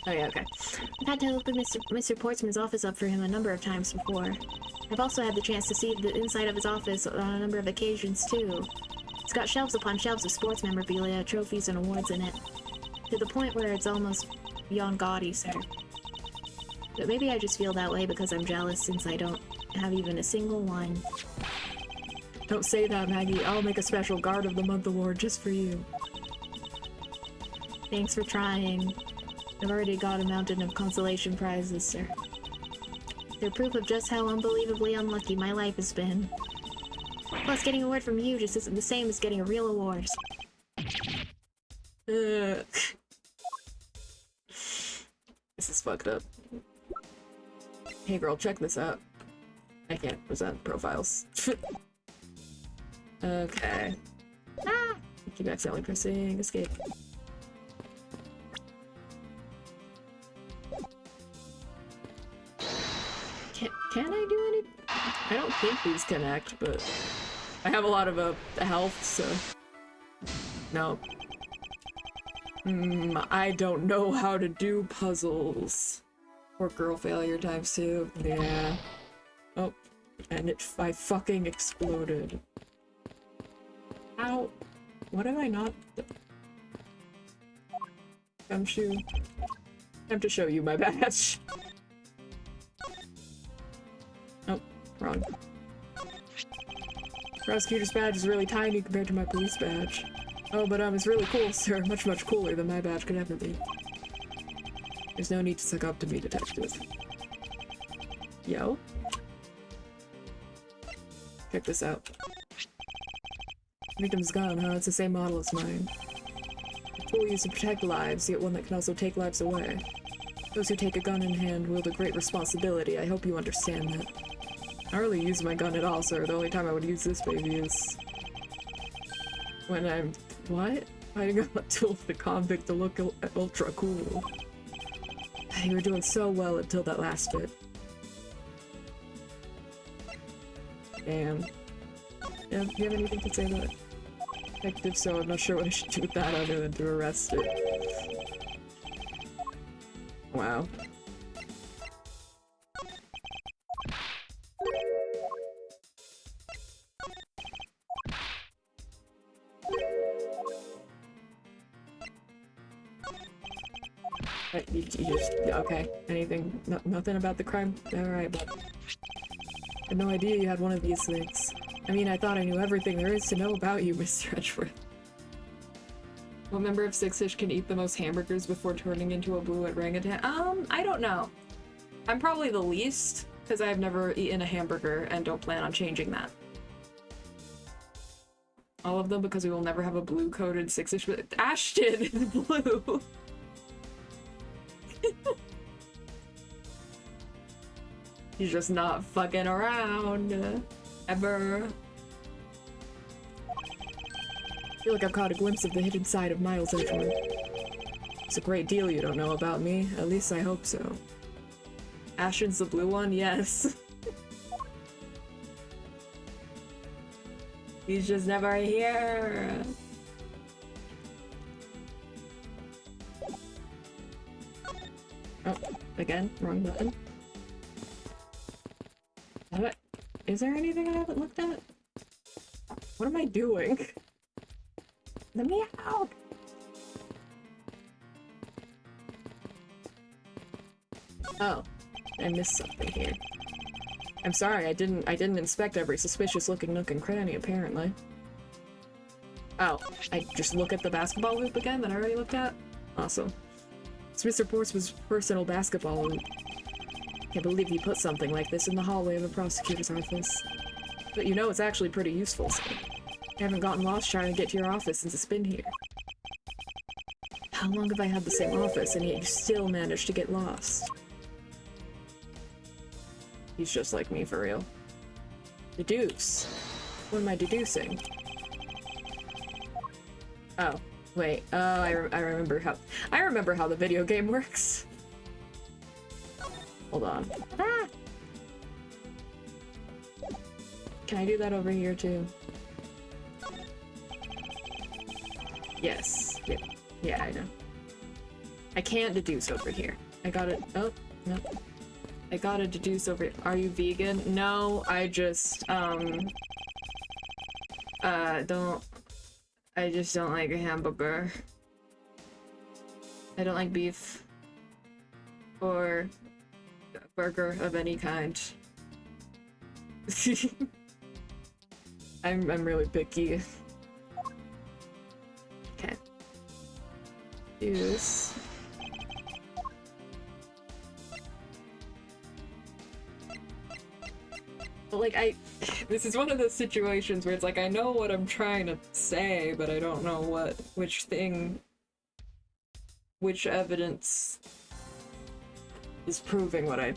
Oh yeah, okay. I've had to open Mr. Portsman's office up for him a number of times before. I've also had the chance to see the inside of his office on a number of occasions too. It's got shelves upon shelves of sports memorabilia, trophies, and awards in it. To the point where it's almost beyond gaudy, sir. But maybe I just feel that way because I'm jealous since I don't have even a single one. Don't say that, Maggie. I'll make a special Guard of the Month award just for you. Thanks for trying. I've already got a mountain of consolation prizes, sir. They're proof of just how unbelievably unlucky my life has been. Plus, getting a award from you just isn't the same as getting a real award. This is fucked up. Hey girl, check this out. I can't present profiles. Okay. Ah! Keep accidentally pressing escape. Can I do any? I don't think these connect, but I have a lot of health, so no. I don't know how to do puzzles. Poor girl failure times 2. Yeah. Oh, and I fucking exploded. Ow. What have I not done? Time to show you my badge. Oh, wrong. Prosecutor's badge is really tiny compared to my police badge. Oh, but it's really cool, sir. Much, much cooler than my badge could ever be. There's no need to suck up to me, detective. Yo? Check this out. Victim's gun, huh? It's the same model as mine. A tool used to protect lives, yet one that can also take lives away. Those who take a gun in hand wield a great responsibility. I hope you understand that. I don't really use my gun at all, sir. The only time I would use this baby is when I'm... What? Fighting a tool with a convict to look ultra cool. You were doing so well until that last bit. Damn. Yeah, do you have anything to say about it? Detective, so I'm not sure what I should do with that other than to arrest it. Wow. You just, okay. Anything? Nothing about the crime? Alright, but... I had no idea you had one of these things. I mean, I thought I knew everything there is to know about you, Mr. Edgeworth. What member of Six-ish can eat the most hamburgers before turning into a blue orangutan? I don't know. I'm probably the least, because I've never eaten a hamburger and don't plan on changing that. All of them because we will never have a blue-coated Six-ish, but Ashton is blue! He's just not fucking around. Ever. I feel like I've caught a glimpse of the hidden side of Miles Edgeworth. It's a great deal you don't know about me. At least I hope so. Ashton's the blue one? Yes. He's just never here. Oh, again, wrong button. Is there anything I haven't looked at? What am I doing? Let me out! Oh, I missed something here. I'm sorry, I didn't inspect every suspicious looking nook and cranny, apparently. Oh, I just look at the basketball hoop again that I already looked at? Awesome. It's Mr. Portsmouth's personal basketball hoop. Can't believe you put something like this in the hallway of a prosecutor's office. But you know it's actually pretty useful, so I haven't gotten lost trying to get to your office since it's been here. How long have I had the same office and yet you still managed to get lost? He's just like me for real. Deduce? What am I deducing? Oh, wait. Oh, I remember how the video game works. Hold on. Ah! Can I do that over here too? Yes. Yep. Yeah, I know. I can't deduce over here. I gotta... Oh, no. I gotta deduce over here. Are you vegan? No, I just, don't... I just don't like a hamburger. I don't like beef. Or... burger of any kind. I'm really picky. Okay. Use. like, this is one of those situations where it's like, I know what I'm trying to say, but I don't know which evidence is proving what I...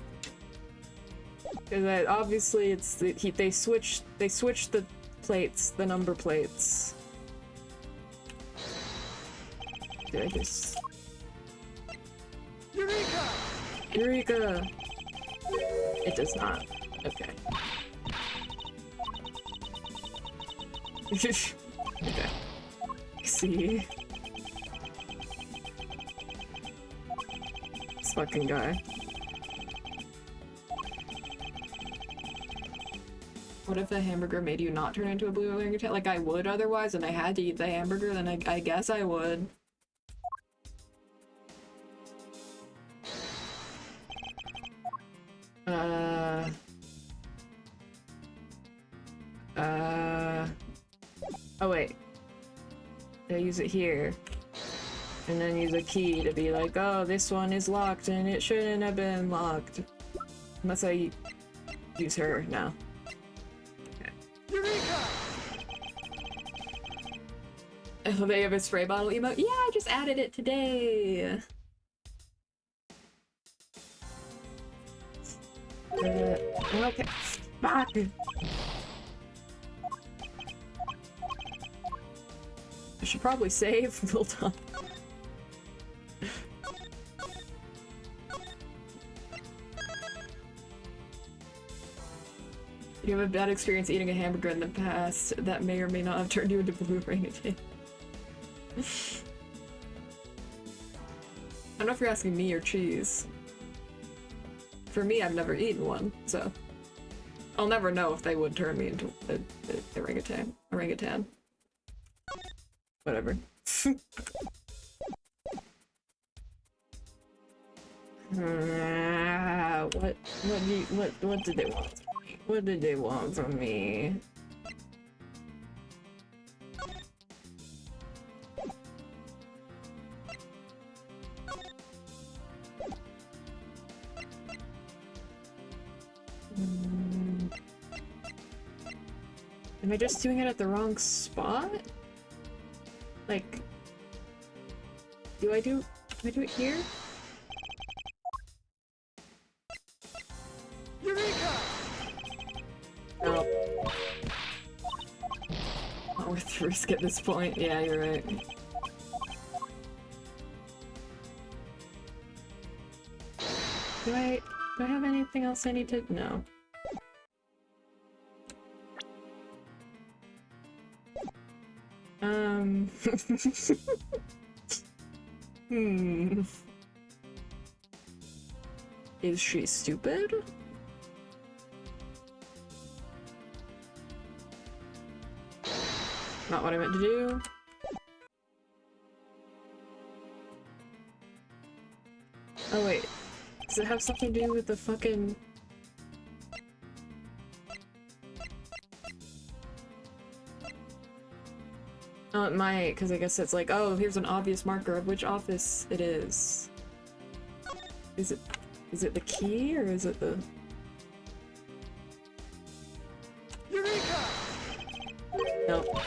Because obviously it's, they switched the plates, the number plates. Did I just... Eureka! Eureka! It does not. Okay. Okay. See? This fucking guy. What if the hamburger made you not turn into a blue orangutan? Like I would otherwise, and I had to eat the hamburger, then I guess I would. Oh wait. I use it here. And then use a key to be like, oh, this one is locked and it shouldn't have been locked. Unless I use her now. Okay. Eureka! Oh, they have a spray bottle emote? Yeah, I just added it today! Okay. Fuck! I should probably save. Hold on. You have a bad experience eating a hamburger in the past that may or may not have turned you into blue orangutan. I don't know if you're asking me or cheese. For me, I've never eaten one, so I'll never know if they would turn me into a orangutan. Whatever. What did they want? What did they want from me? Am I just doing it at the wrong spot? Like, do I do it here? Eureka! No. Not worth the risk at this point. Yeah, you're right. Do I have anything else I need to... No. Is she stupid? Not what I meant to do. Oh wait, does it have something to do with the fucking... Oh, it might, because I guess it's like, oh, here's an obvious marker of which office it is. Is it the key, or is it the... Eureka! Nope.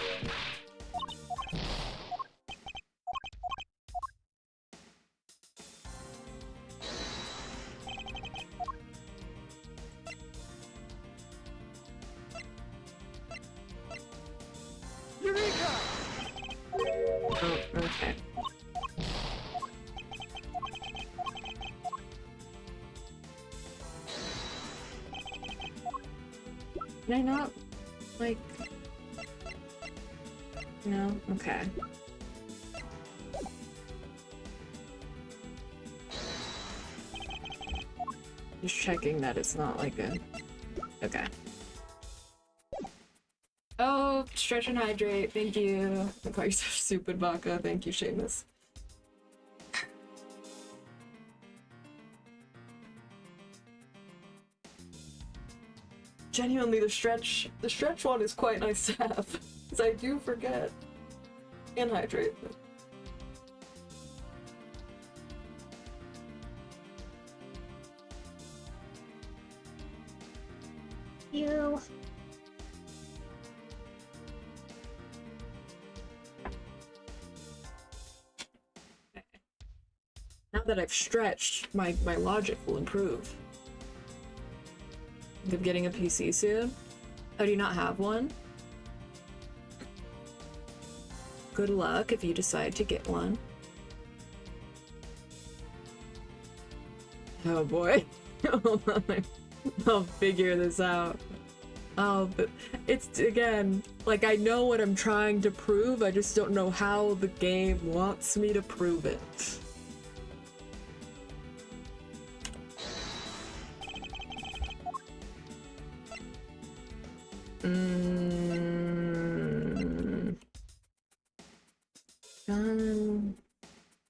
Eureka! Oh, okay. Can I not, like... No? Okay. Just checking that it's not like a... Okay. Oh, stretch and hydrate, thank you. I call yourself stupid vodka, thank you, Seamus. Genuinely, the stretch one is quite nice to have, because I do forget. And hydrate. you. Now that I've stretched, my logic will improve. Think of getting a PC soon? Oh, do you not have one? Good luck if you decide to get one. Oh boy. Hold on. I'll figure this out. Oh, but it's, again, like, I know what I'm trying to prove, I just don't know how the game wants me to prove it.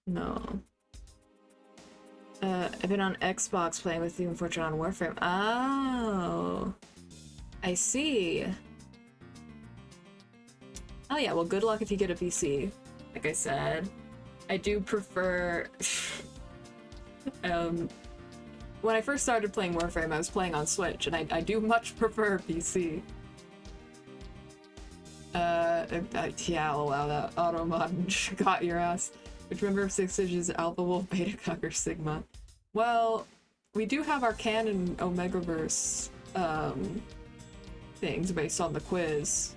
No. I've been on Xbox playing with you, unfortunately, on Warframe. Oh. I see. Oh yeah, well, good luck if you get a PC. Like I said, I do prefer... when I first started playing Warframe, I was playing on Switch, and I do much prefer PC. Yeah, I'll allow that. Automod got your ass. Which member of 6 is Alpha Wolf, Beta Cuck, or Sigma? Well, we do have our canon Omegaverse, things based on the quiz,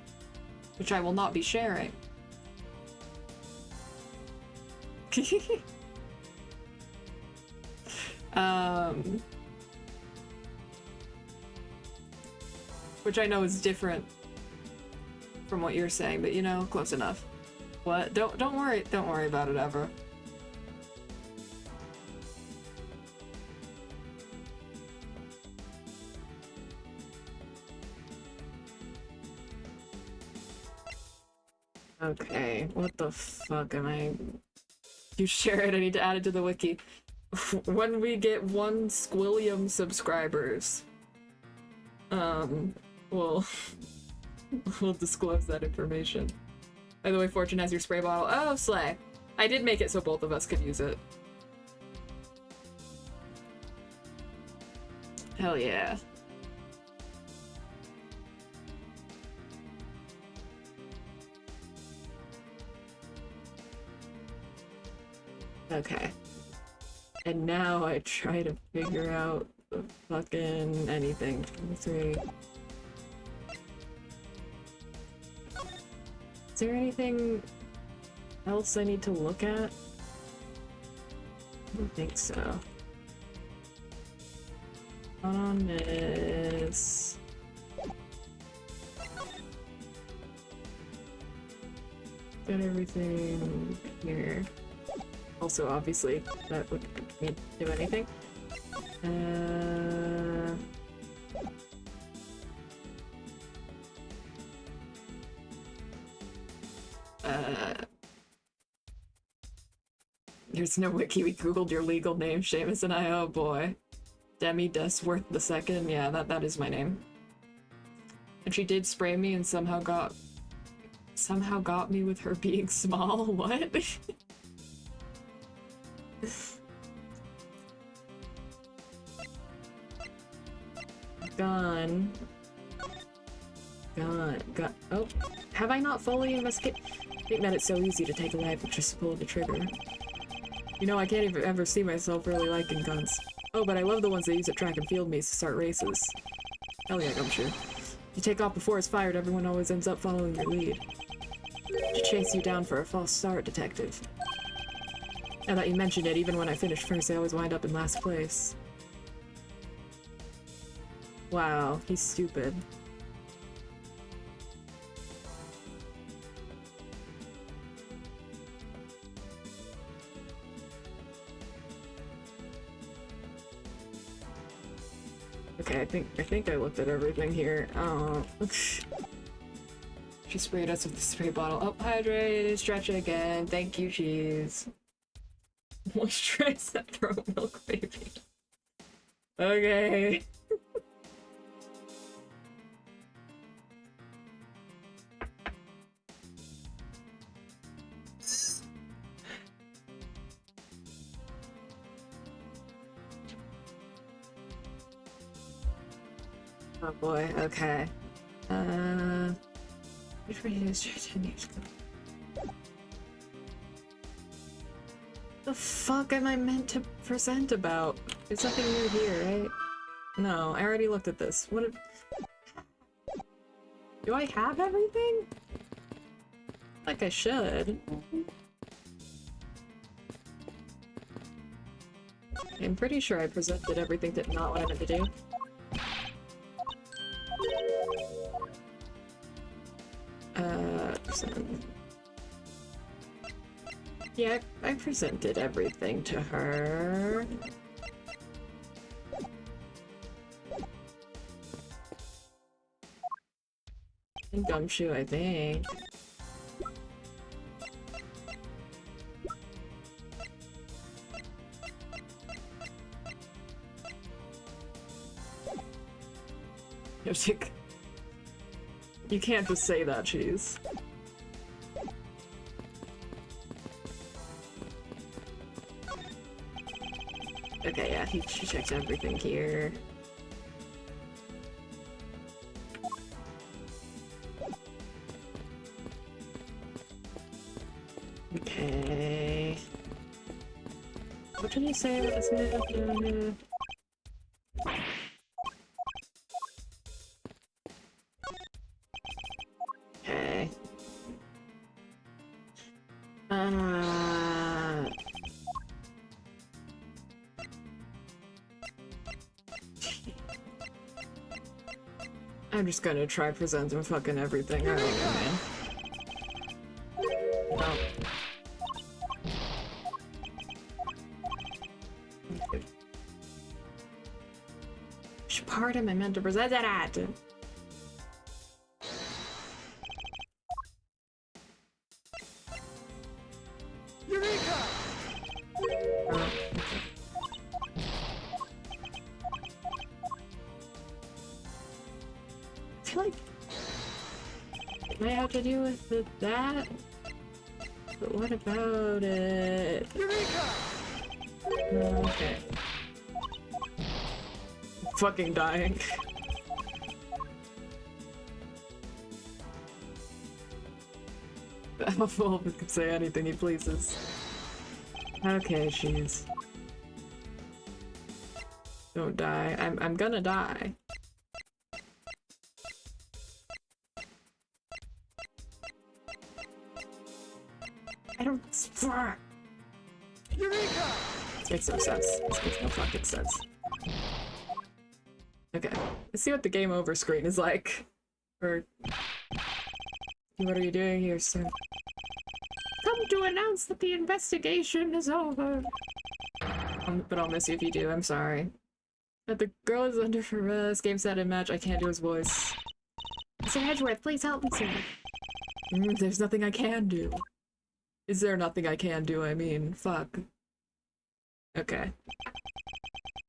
which I will not be sharing. Which I know is different from what you're saying, but you know, close enough. What? Don't worry about it ever. Okay, what the fuck am I... You share it, I need to add it to the wiki. When we get 1 squillion subscribers, we'll disclose that information. By the way, Fortune has your spray bottle. Oh, slay. I did make it so both of us could use it. Hell yeah. Okay. And now I try to figure out the fucking anything. 3. Is there anything else I need to look at? I don't think so. On this. Got everything here. Also, obviously, that wouldn't need to do anything. There's no wiki. We googled your legal name, Seamus and I. Oh boy. demeVOD-dess. Yeah, that is my name. And she did spray me and somehow got me with her being small. What? Gone. Oh, have I not fully investigated? I think that it's so easy to take a life with just pull the trigger. You know, I can't even ever see myself really liking guns. Oh, but I love the ones they use at track and field meets to start races. Hell yeah, Gumshoe. You take off before it's fired, everyone always ends up following your lead. To chase you down for a false start, detective. Now that you mentioned it, even when I finish first, I always wind up in last place. Wow, he's stupid. Okay, I think I looked at everything here. She sprayed us with the spray bottle. Oh, hydrated, stretch it again. Thank you, cheese. Moisturize that throat milk, baby. Okay. Oh boy, okay. Which one is 10 years ago? The fuck am I meant to present about? There's nothing new here, right? No, I already looked at this. What? Do I have everything? Like I should. I'm pretty sure I presented everything that not what I meant to do. Yeah, I presented everything to her. And Gumshoe, I think. You can't just say that, cheese. Okay, yeah, she checked everything here. Okay. What did he say about this new? Okay. I'm just gonna try presenting fucking everything. I don't know, man. No. Which part am I meant to present it at? Eureka! I feel like it might have to do with that, but what about it? Eureka! Okay. I'm fucking dying. I'm a fool who can say anything he pleases. Okay, jeez. Don't die. I'm gonna die. I don't. Eureka! This makes no sense. This makes no fucking sense. Okay. Let's see what the game over screen is like. Or. What are you doing here, sir? Come to announce that the investigation is over. But I'll miss you if you do, I'm sorry. But the girl is under arrest. Game set and match. I can't do his voice. Mr. Hedgeworth, please help me, sir. There's nothing I can do. Is there nothing I can do? I mean, fuck. Okay.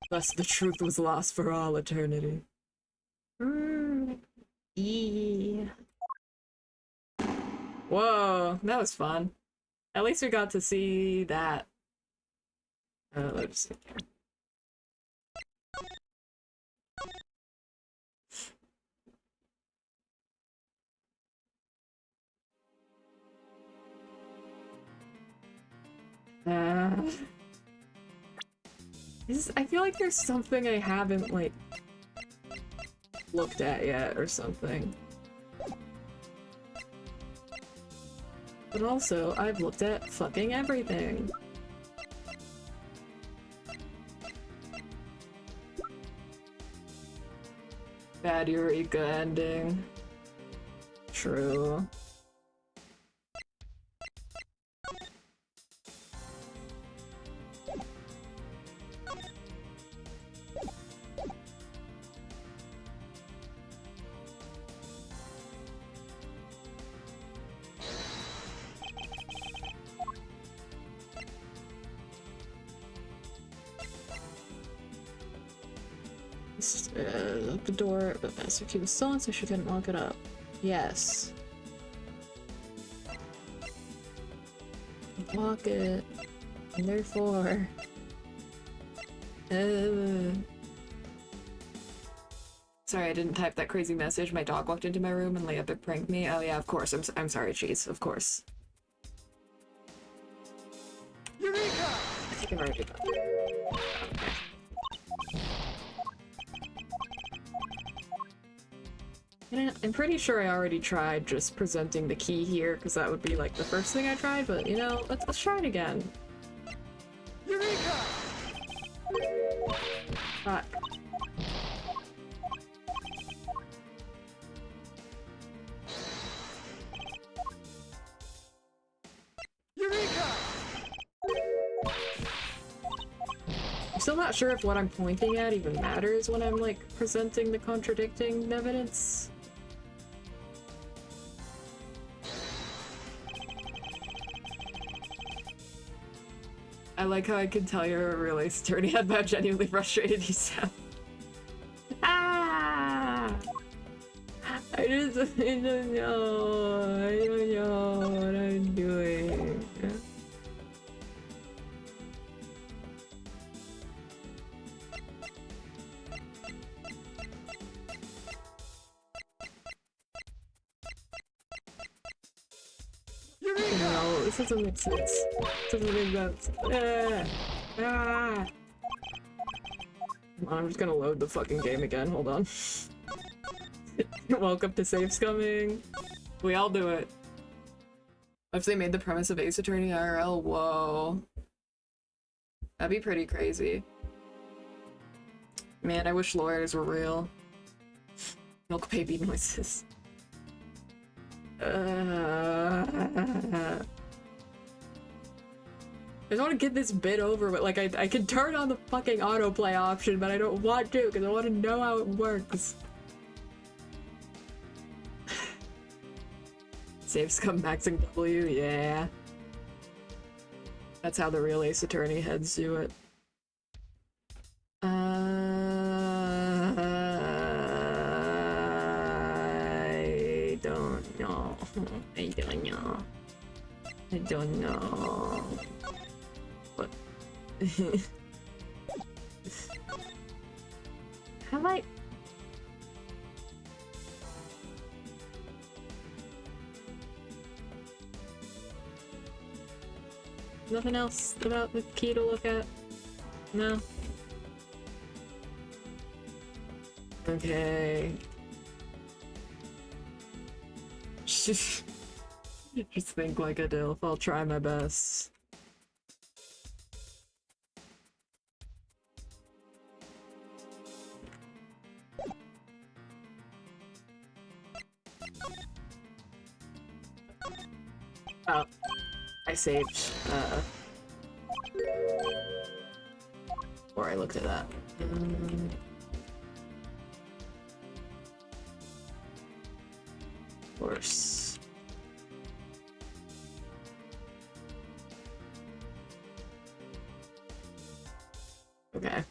Thus the truth was lost for all eternity. Whoa, that was fun. At least we got to see that. Let's see here. I feel like there's something I haven't, like, looked at yet or something. But also, I've looked at fucking everything. Bad Eureka ending. True. Lock the door, but Master Key was stolen, so she couldn't lock it up. Yes. Lock it. And therefore... Sorry, I didn't type that crazy message. My dog walked into my room and laid up and pranked me. Oh yeah, of course. I'm sorry, Cheese. Of course. Eureka! I think I've already done that. Okay. I'm pretty sure I already tried just presenting the key here, because that would be like the first thing I tried, but you know, let's try it again. Eureka! Fuck. Eureka! I'm still not sure if what I'm pointing at even matters when I'm like presenting the contradicting evidence. I like how I can tell you're a real ace attorney and how genuinely frustrated you sound. Ah! I don't know. I don't know what I'm doing. Eureka! No, this doesn't make sense. This doesn't make sense. Ah. I'm just gonna load the fucking game again. Hold on. Welcome to Safe Scumming. We all do it. If they made the premise of Ace Attorney IRL, whoa. That'd be pretty crazy. Man, I wish lawyers were real. Milk baby noises. I just want to get this bit over, but like I can turn on the fucking autoplay option, but I don't want to because I want to know how it works. Save scum maxing W, yeah. That's how the real Ace Attorney heads do it. I don't know. I don't know. I don't know. What? Have I? Nothing else about the key to look at? No? Okay. Just think like a DILF. I'll try my best. Oh. I saved, or I looked at that. Of course. Okay.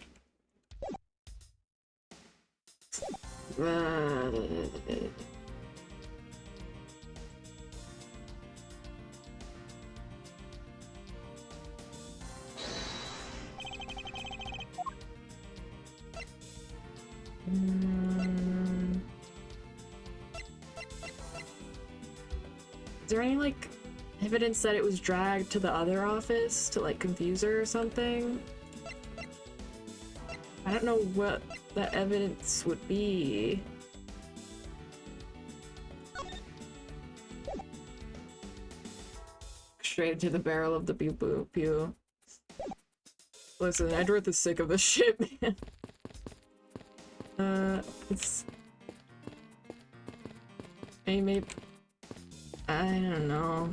Is there any, like, evidence that it was dragged to the other office to, like, confuse her or something? I don't know what that evidence would be. Straight into the barrel of the pew. Listen, Edgeworth is sick of this shit, man. It's... maybe... I don't know.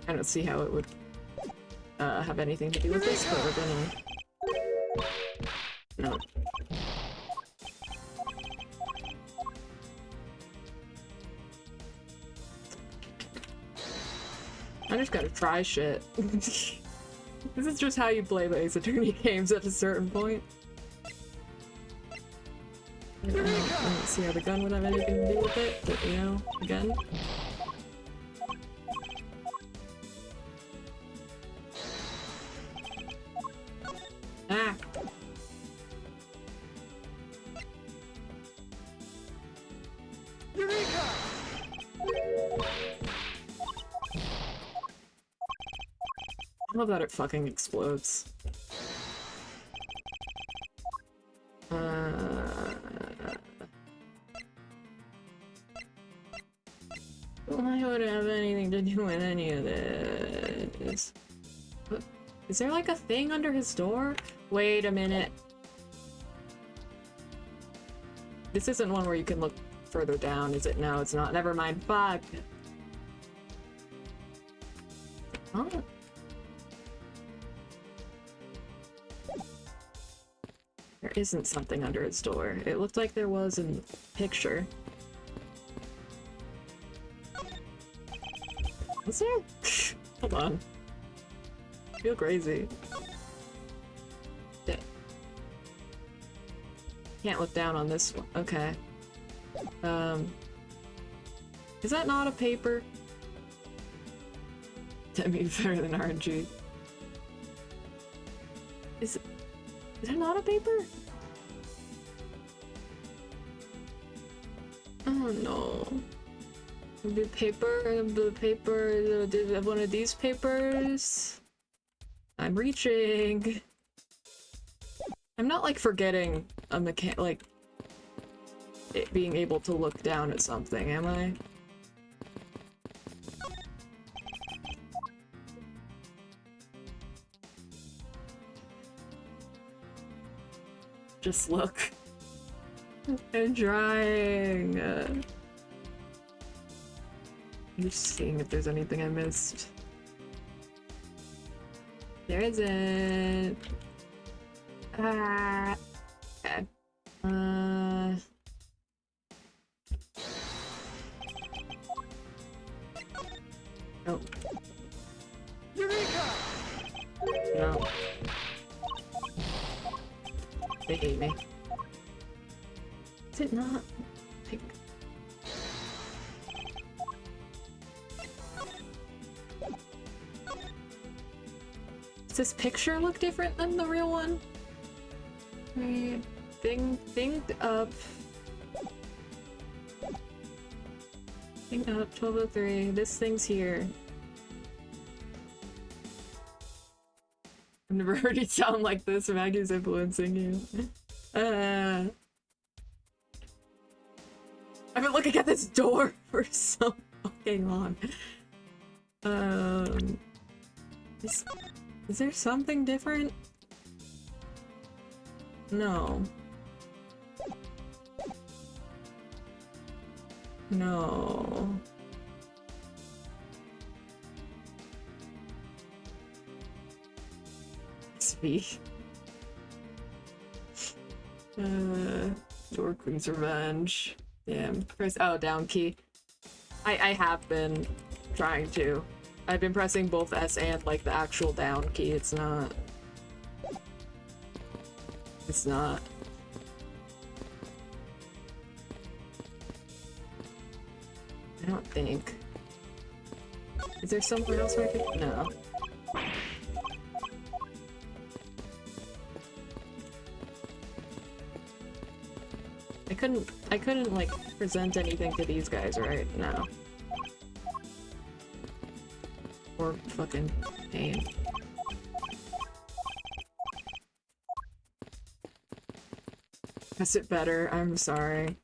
I don't see how it would have anything to do with this, but we're gonna... No. I just gotta try shit. This is just how you play the Ace Attorney games at a certain point. I don't see how the gun would have anything to do with it, but you know, again. Ah! Eureka! I love that it fucking explodes. Why would it have anything to do with any of this? Is there like a thing under his door? Wait a minute. This isn't one where you can look further down, is it? No, it's not. Never mind. Fuck. Oh. There isn't something under his door. It looked like there was in the picture. Is there? Hold on. I feel crazy. Yeah. Can't look down on this one. Okay. Is that not a paper? That may be better than RNG. Is that not a paper? Oh no. The paper, one of these papers. I'm reaching. I'm not like forgetting a like it being able to look down at something, am I? Just look. I'm trying. I'm just seeing if there's anything I missed. There isn't. Ah. Okay. Oh. Eureka! No. They hate me. Is it not? Like... Does this picture look different than the real one? Think up. Think up, 1203. This thing's here. I've never heard you sound like this. Maggie's influencing you. I've been looking at this door for so fucking long. Is there something different? No. No. XP. Door Queen's Revenge. Damn. Press down key. I have been trying to. I've been pressing both S and like the actual down key. It's not. It's not. I don't think. Is there somewhere else where I could? No. I couldn't like present anything to these guys right now. Or fucking pain. Press it better, I'm sorry.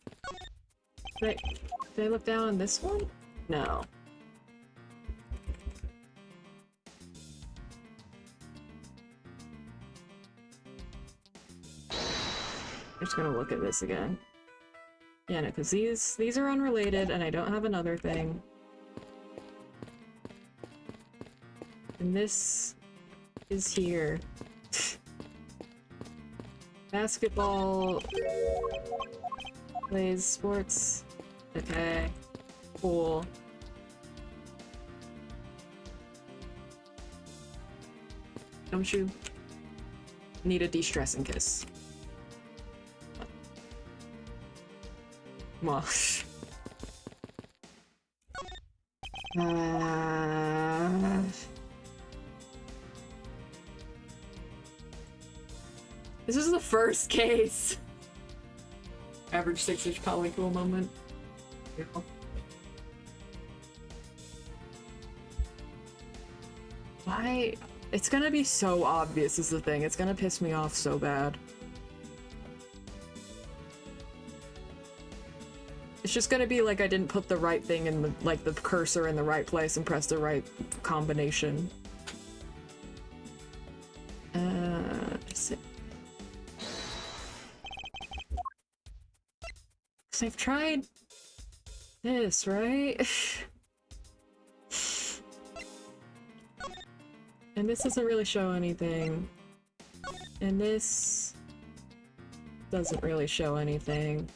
Did I look down on this one? No. I'm just gonna look at this again. Yeah, no, because these are unrelated and I don't have another thing. And this is here. Basketball plays sports. Okay. Cool. Don't you need a de-stressing kiss? Well. This is the first case. Average 6-inch polygoon moment. Yeah. Why? It's gonna be so obvious is the thing. It's gonna piss me off so bad. It's just gonna be like I didn't put the right thing in the, like, the cursor in the right place and press the right combination. Is it? 'Cause I've tried this, right? And this doesn't really show anything. And this doesn't really show anything.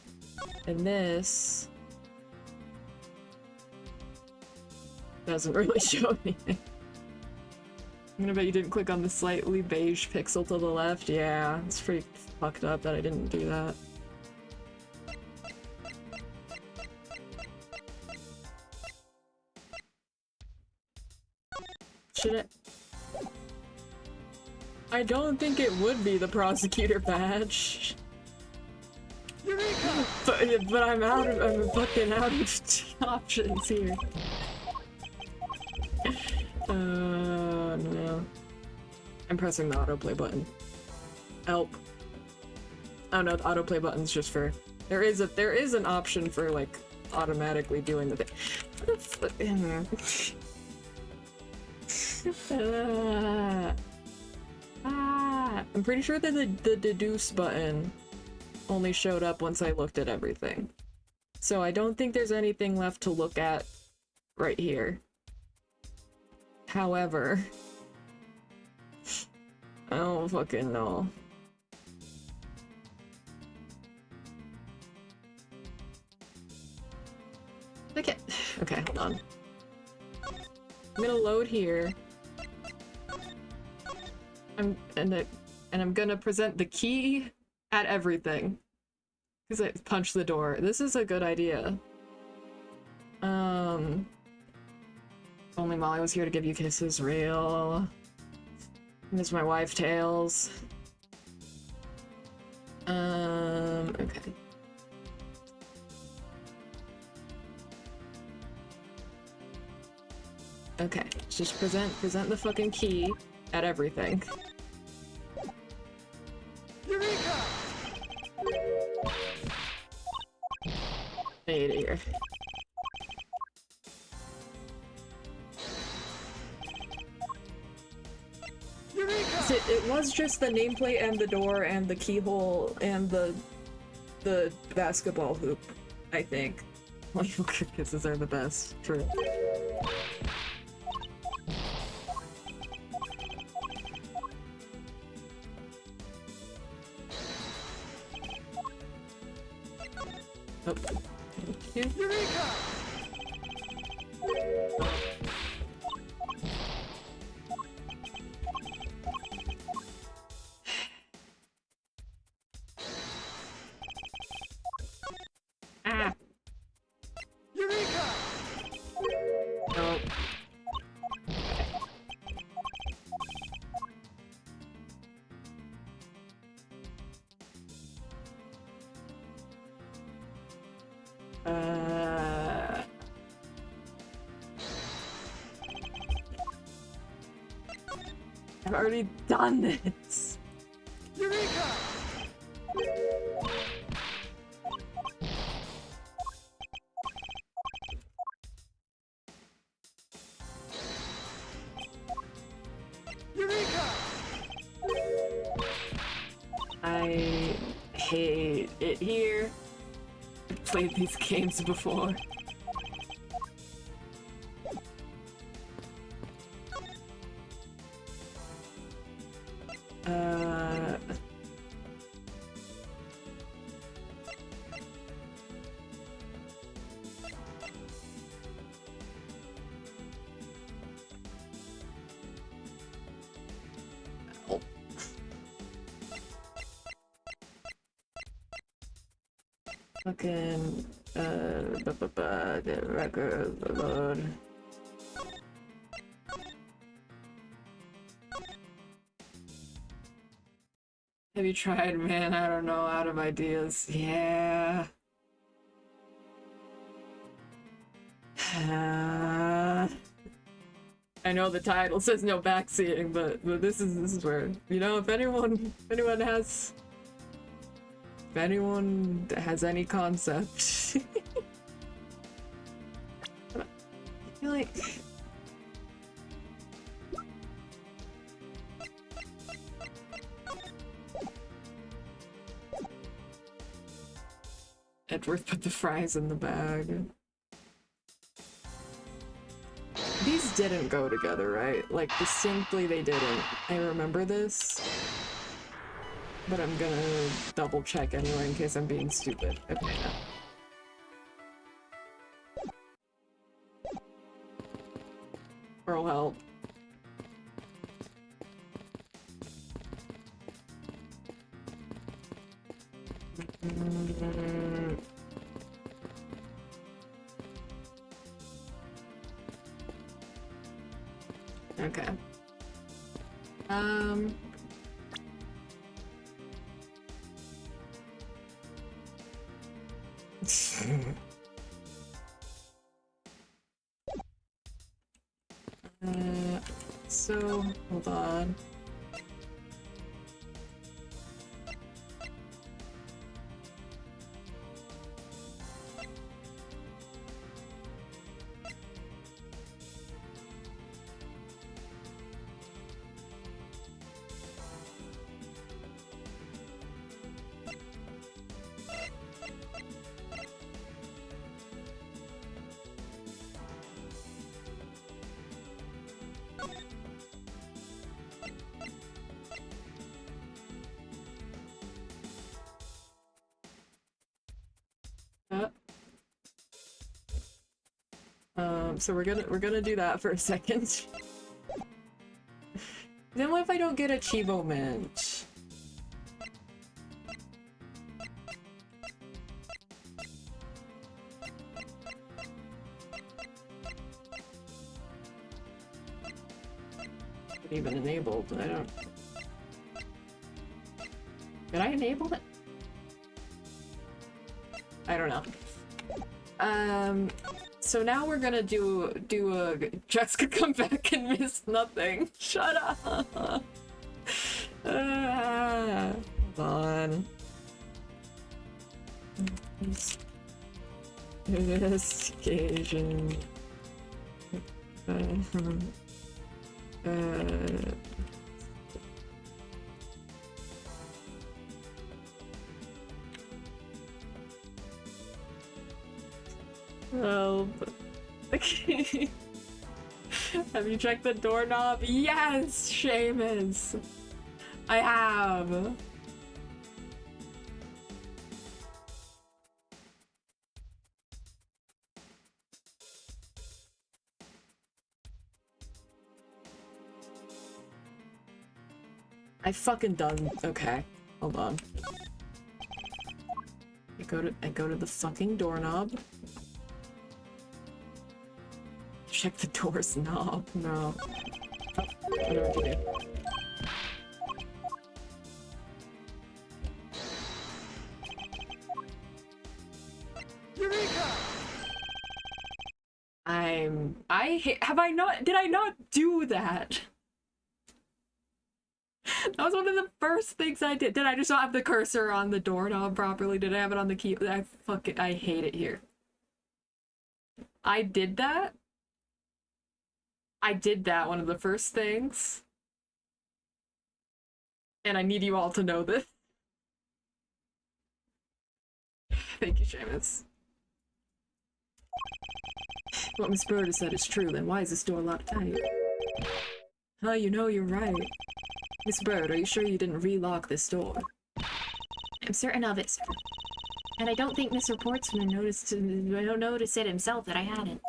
And this doesn't really show anything. I'm gonna bet you didn't click on the slightly beige pixel to the left. Yeah, it's pretty fucked up that I didn't do that. Should it? I don't think it would be the prosecutor badge. Eureka! But I'm fucking out of options here. No. I'm pressing the autoplay button. Help. Oh no, the autoplay button's just for... There is an option for, like, automatically doing the thing. I'm pretty sure that the deduce button only showed up once I looked at everything. So I don't think there's anything left to look at right here. However, I don't fucking know. Okay, hold on. I'm gonna load here. I'm gonna present the key at everything. Because I punched the door. This is a good idea. Only Molly was here to give you kisses, real. Miss my wife tales. Okay. Okay, just present the fucking key at everything. Eureka! I need it here. It was just the nameplate and the door and the keyhole and the basketball hoop, I think. Like, kisses are the best. True. Oh, thank you. Eureka! Ah! Eureka! No. I've already done this. Eureka! Eureka! I hate it here. I've played these games before. Fucking The record load. Have you tried? Man, I don't know. Out of ideas. Yeah. I know the title says no backseating, but this is where, you know, if anyone has any concept. I feel like Edward put the fries in the bag. These didn't go together, right? Like, distinctly they didn't. I remember this. But I'm gonna double check anyway in case I'm being stupid. Okay, no. Pearl help. Okay. So, hold on. So we're gonna do that for a second. Then what if I don't get a Chivo Mint? Not even enabled. I don't. Did I enable it? I don't know. So now we're gonna do a Jessica come back and miss nothing. Shut up. Hold on. Investigation. Help. Have you checked the doorknob? Yes, Seamus! I have! I fucking done. Okay, hold on. I go to the fucking doorknob. Check the door's knob. No. Oh, I know what to do. Eureka! Have I not? Did I not do that? That was one of the first things I did. Did I just not have the cursor on the doorknob properly? Did I have it on the key? I hate it here. I did that. I did that, one of the first things. And I need you all to know this. Thank you, Seamus. What Miss Bird has said is true, then why is this door locked tight? Huh, you know you're right. Miss Bird, are you sure you didn't relock this door? I'm certain of it, sir. And I don't think Mr. Portsman noticed it himself that I hadn't.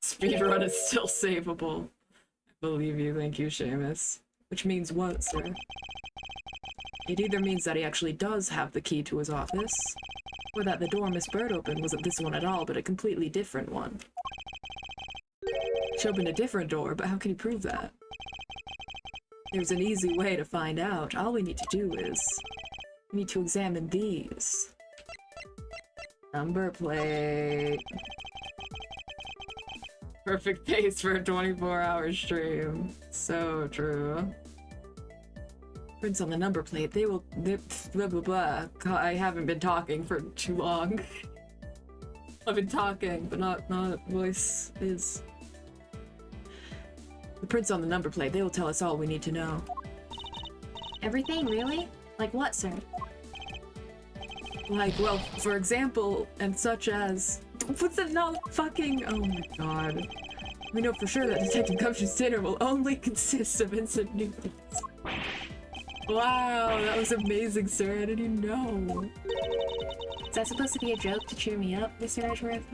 Speedrun is still savable. I believe you, thank you, Seamus. Which means what, sir? It either means that he actually does have the key to his office, or that the door Miss Bird opened wasn't this one at all, but a completely different one. She opened a different door, but how can you prove that? There's an easy way to find out. All we need to do is... we need to examine these. Number plate. Perfect pace for a 24-hour stream. So true. Prints on the number plate. They will... blah blah blah. I haven't been talking for too long. I've been talking, but not voice is... The prints on the number plate, they will tell us all we need to know. Everything, really? Like what, sir? Like, well, for example, and such as... What's it not fucking... Oh my god. We know for sure that Detective Gumshoe's dinner will only consist of instant noodles. Wow, that was amazing, sir. I didn't know. Is that supposed to be a joke to cheer me up, Mr. Edgeworth?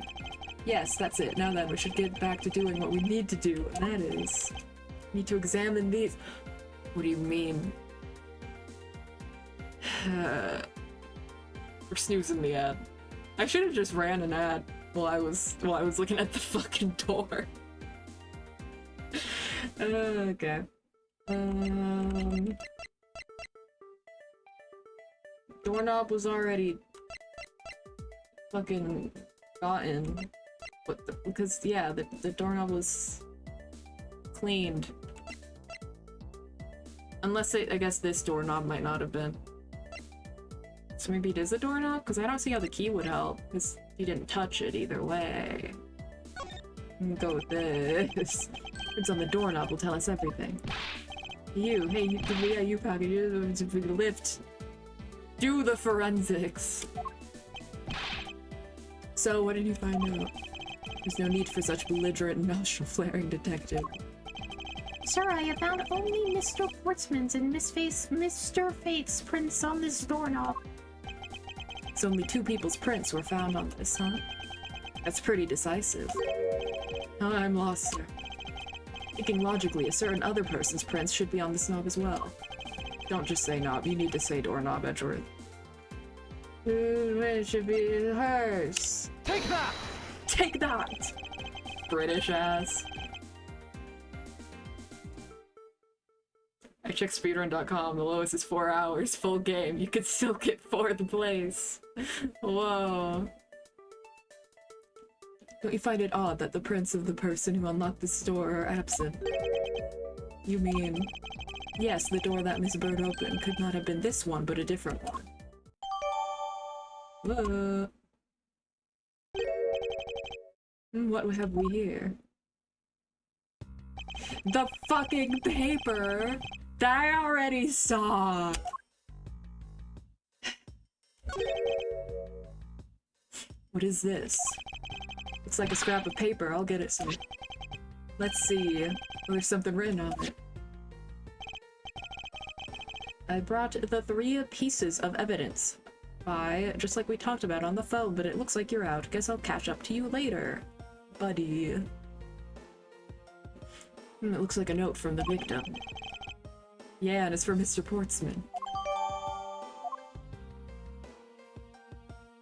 Yes, that's it. Now then, we should get back to doing what we need to do, and that is... we need to examine these... What do you mean? We're snoozing the ad. I should have just ran an ad while I was looking at the fucking door. Okay. Doorknob was already fucking gotten. Because yeah, the doorknob was cleaned. Unless I guess this doorknob might not have been. So maybe it is a doorknob? Because I don't see how the key would help. Because you didn't touch it either way. I'm gonna go with this. It's on the doorknob will tell us everything. You, hey, you pocket, you lift. Do the forensics. So, what did you find out? There's no need for such belligerent, nostril-flaring detective. Sir, I have found only Mr. Portsman's and Mr. Fate's prints on this doorknob. So only two people's prints were found on this, huh? That's pretty decisive. I'm lost, sir. Thinking logically, a certain other person's prints should be on this knob as well. Don't just say knob, you need to say doorknob, Edgeworth. It should be hers. Take that! Take that! British ass. I checked speedrun.com, the lowest is 4 hours, full game. You could still get 4th place. Whoa. Don't you find it odd that the prints of the person who unlocked this door are absent? You mean... Yes, the door that Miss Bird opened could not have been this one, but a different one. Whoa. What have we here? The fucking paper that I already saw! What is this? Looks like a scrap of paper. I'll get it soon. Let's see. Oh, there's something written on it. I brought the 3 pieces of evidence. Bye, just like we talked about on the phone, but it looks like you're out. Guess I'll catch up to you later, buddy. It looks like a note from the victim. Yeah, and it's for Mr. Portsman.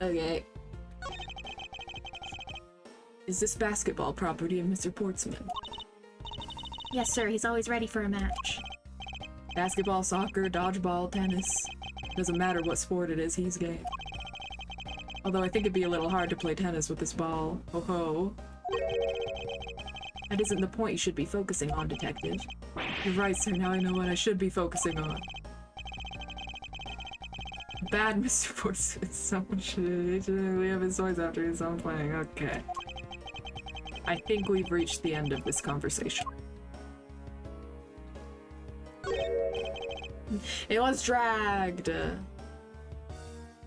Okay. Is this basketball property of Mr. Portsman? Yes, sir, he's always ready for a match. Basketball, soccer, dodgeball, tennis. Doesn't matter what sport it is, he's game. Although I think it'd be a little hard to play tennis with this ball. Ho ho. That isn't the point you should be focusing on, detective. You're right, sir, now I know what I should be focusing on. Bad Mr. Portsman. Someone should have his toys after he's done playing. Okay. I think we've reached the end of this conversation. It was dragged.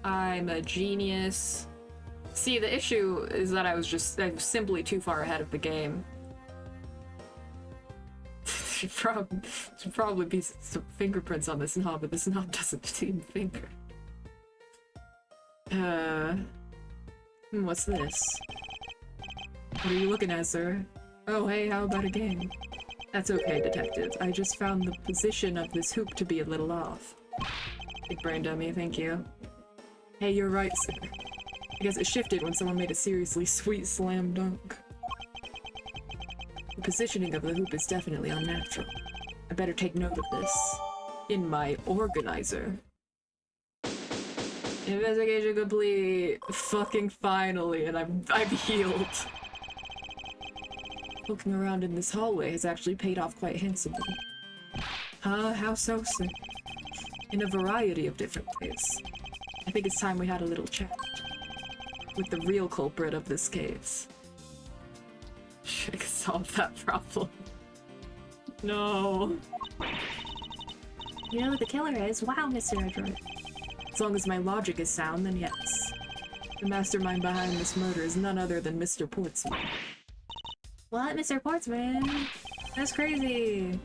I'm a genius. See, the issue is that I was simply too far ahead of the game. Should probably be some fingerprints on this knob, but this knob doesn't seem finger. What's this? What are you looking at, sir? Oh, hey, how about a game? That's okay, detective. I just found the position of this hoop to be a little off. Big brain dummy, thank you. Hey, you're right, sir. I guess it shifted when someone made a seriously sweet slam dunk. The positioning of the hoop is definitely unnatural. I better take note of this in my organizer. Investigation complete. Fucking finally, and I'm healed. Looking around in this hallway has actually paid off quite handsomely. Huh? How so, sir? In a variety of different ways. I think it's time we had a little chat with the real culprit of this case. Should I solve that problem? No. You know who the killer is? Wow, Mr. Edward. As long as my logic is sound, then yes. The mastermind behind this murder is none other than Mr. Portsmouth. What, Mr. Portsman? That's crazy!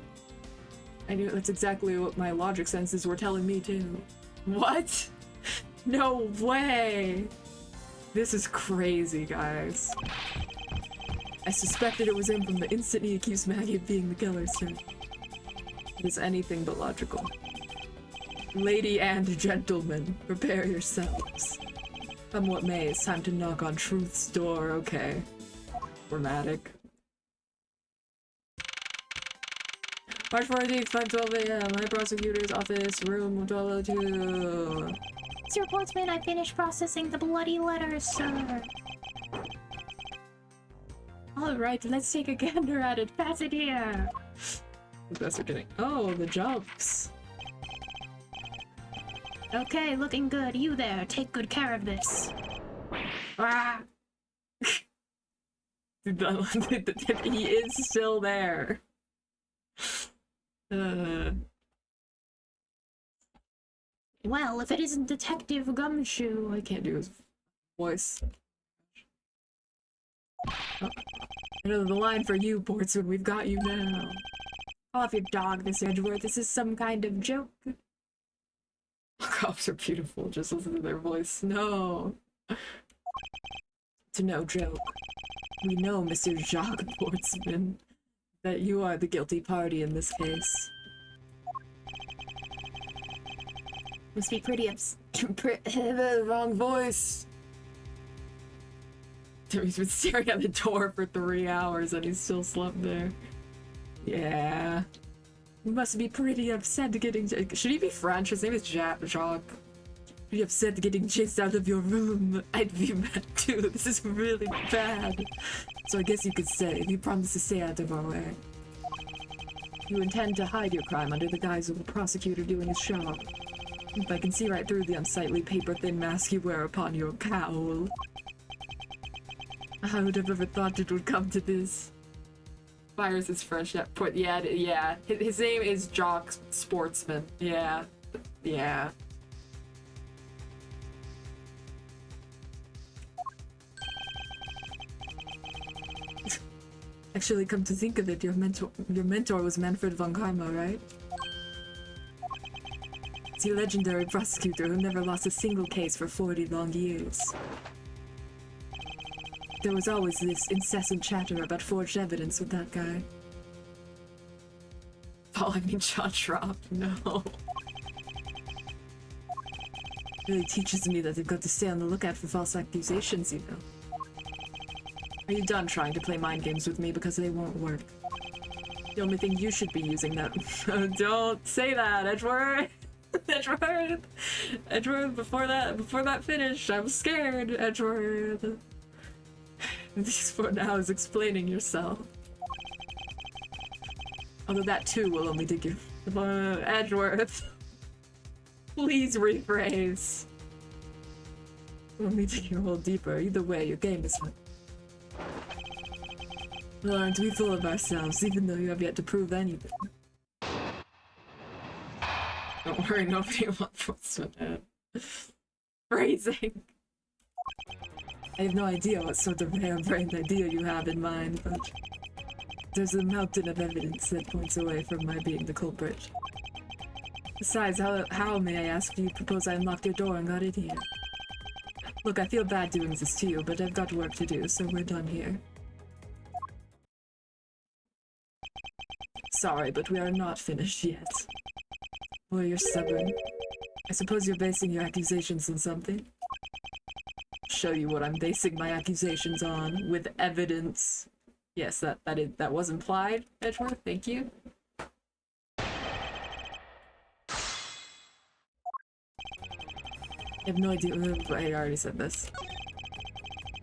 I knew that's exactly what my logic senses were telling me too. What? No way! This is crazy, guys. I suspected it was him from the instant he accused Maggie of being the killer, sir. It is anything but logical. Lady and gentlemen, prepare yourselves. Come what may, it's time to knock on truth's door, okay? Dramatic. March 14th, 5:12 a.m. High Prosecutor's Office, room 1202. Sir Portsman, I finished processing the bloody letters, sir. Alright, let's take a gander at it. Pass it here! The best are getting. Oh, the jumps. Okay, looking good. You there, take good care of this. Ah! He is still there. Well, if it isn't Detective Gumshoe, I can't do his voice. Oh. Another line for you, Portsmouth. We've got you now. Call off your dog, Miss Edgeworth. This is some kind of joke. Cops are beautiful. Just listen to their voice. No. It's no joke. We know, Mr. Jacques Portsman, that you are the guilty party in this case. Must be pretty Wrong voice. He's been staring at the door for 3 hours and he's still slumped there. Yeah. You must be pretty upset getting. Should he be French? His name is Jacques. Pretty upset getting chased out of your room. I'd be mad too. This is really bad. So I guess you could say you promised to stay out of our way. You intend to hide your crime under the guise of a prosecutor doing his job. If I can see right through the unsightly paper-thin mask you wear upon your cowl. I would have never thought it would come to this. Virus is fresh at put. Yeah. His name is Jock Sportsman. Yeah. Actually, come to think of it, your mentor was Manfred von Karma, right? It's a legendary prosecutor who never lost a single case for 40 long years. There was always this incessant chatter about forged evidence with that guy. Oh, I mean jaw dropped, no. Really teaches me that I've got to stay on the lookout for false accusations, you know. Are you done trying to play mind games with me because they won't work? The only thing you should be using that— Don't say that, Edgeworth! Edgeworth, before that finished, I was scared, Edgeworth. This for now is explaining yourself. Although that too will only dig you. Edgeworth. Please rephrase. Only dig you a little deeper. Either way, your game is fun. Well, aren't we full of ourselves, even though you have yet to prove anything? Don't worry, nobody wants what's with that. Phrasing! I have no idea what sort of harebrained idea you have in mind, but there's a mountain of evidence that points away from my being the culprit. Besides, how may I ask, do you propose I unlocked your door and got in here? Look, I feel bad doing this to you, but I've got work to do, so we're done here. Sorry, but we are not finished yet. Boy, you're stubborn. I suppose you're basing your accusations on something? Show you what I'm basing my accusations on, with evidence. Yes, that was implied, Edgeworth, thank you. I have no idea. I already said this.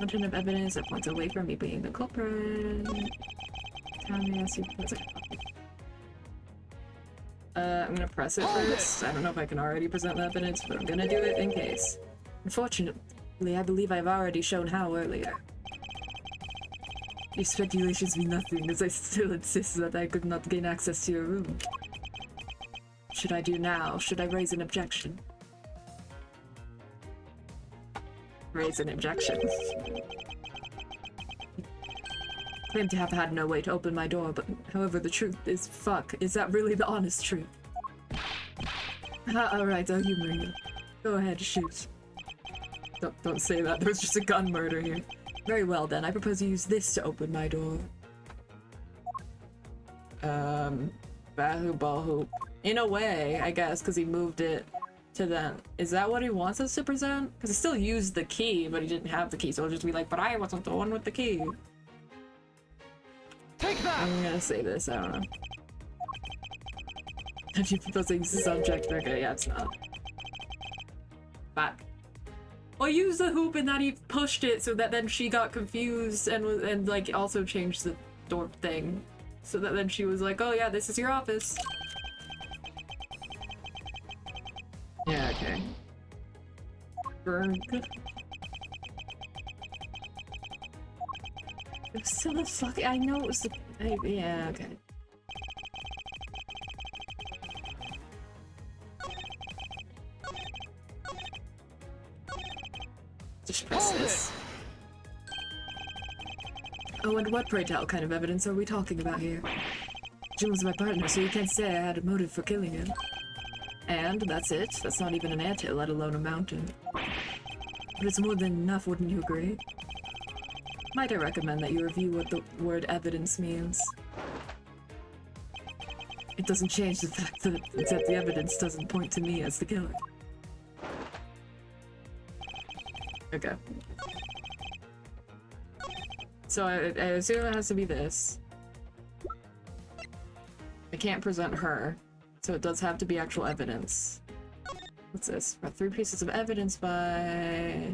Mountain of evidence that points away from me being the culprit. Tell me, ask you. I'm gonna press it first. I don't know if I can already present the evidence, but I'm gonna do it in case. Unfortunately, I believe I've already shown how earlier. Your speculations mean nothing, as I still insist that I could not gain access to your room. What should I do now? Should I raise an objection? Raise an objection. Claim to have had no way to open my door, but however, the truth is fuck. Is that really the honest truth? Alright, I'll humor you. Go ahead, shoot. Don't say that. There was just a gun murder here. Very well then, I propose you use this to open my door. Bahu. In a way, I guess, because he moved it to then. Is that what he wants us to present? Because he still used the key, but he didn't have the key, so it'll just be like, but I wasn't the one with the key. Take that! I'm gonna say this, I don't know. Have you proposing subject? Okay, yeah, it's not. Back. Well, use the hoop and that he pushed it so that then she got confused and like also changed the door thing. So that then she was like, oh yeah, this is your office. Yeah, okay. Burned. It was so the fuck. I know it was the. Yeah, okay. Just press this. Oh, and what, pray tell, kind of evidence are we talking about here? Jim was my partner, so you can't say I had a motive for killing him. And that's it. That's not even an anthill, let alone a mountain. But it's more than enough, wouldn't you agree? Might I recommend that you review what the word evidence means? It doesn't change the fact that the evidence doesn't point to me as the killer. Okay. So I assume it has to be this. I can't present her, so it does have to be actual evidence. What's this? Got 3 pieces of evidence by...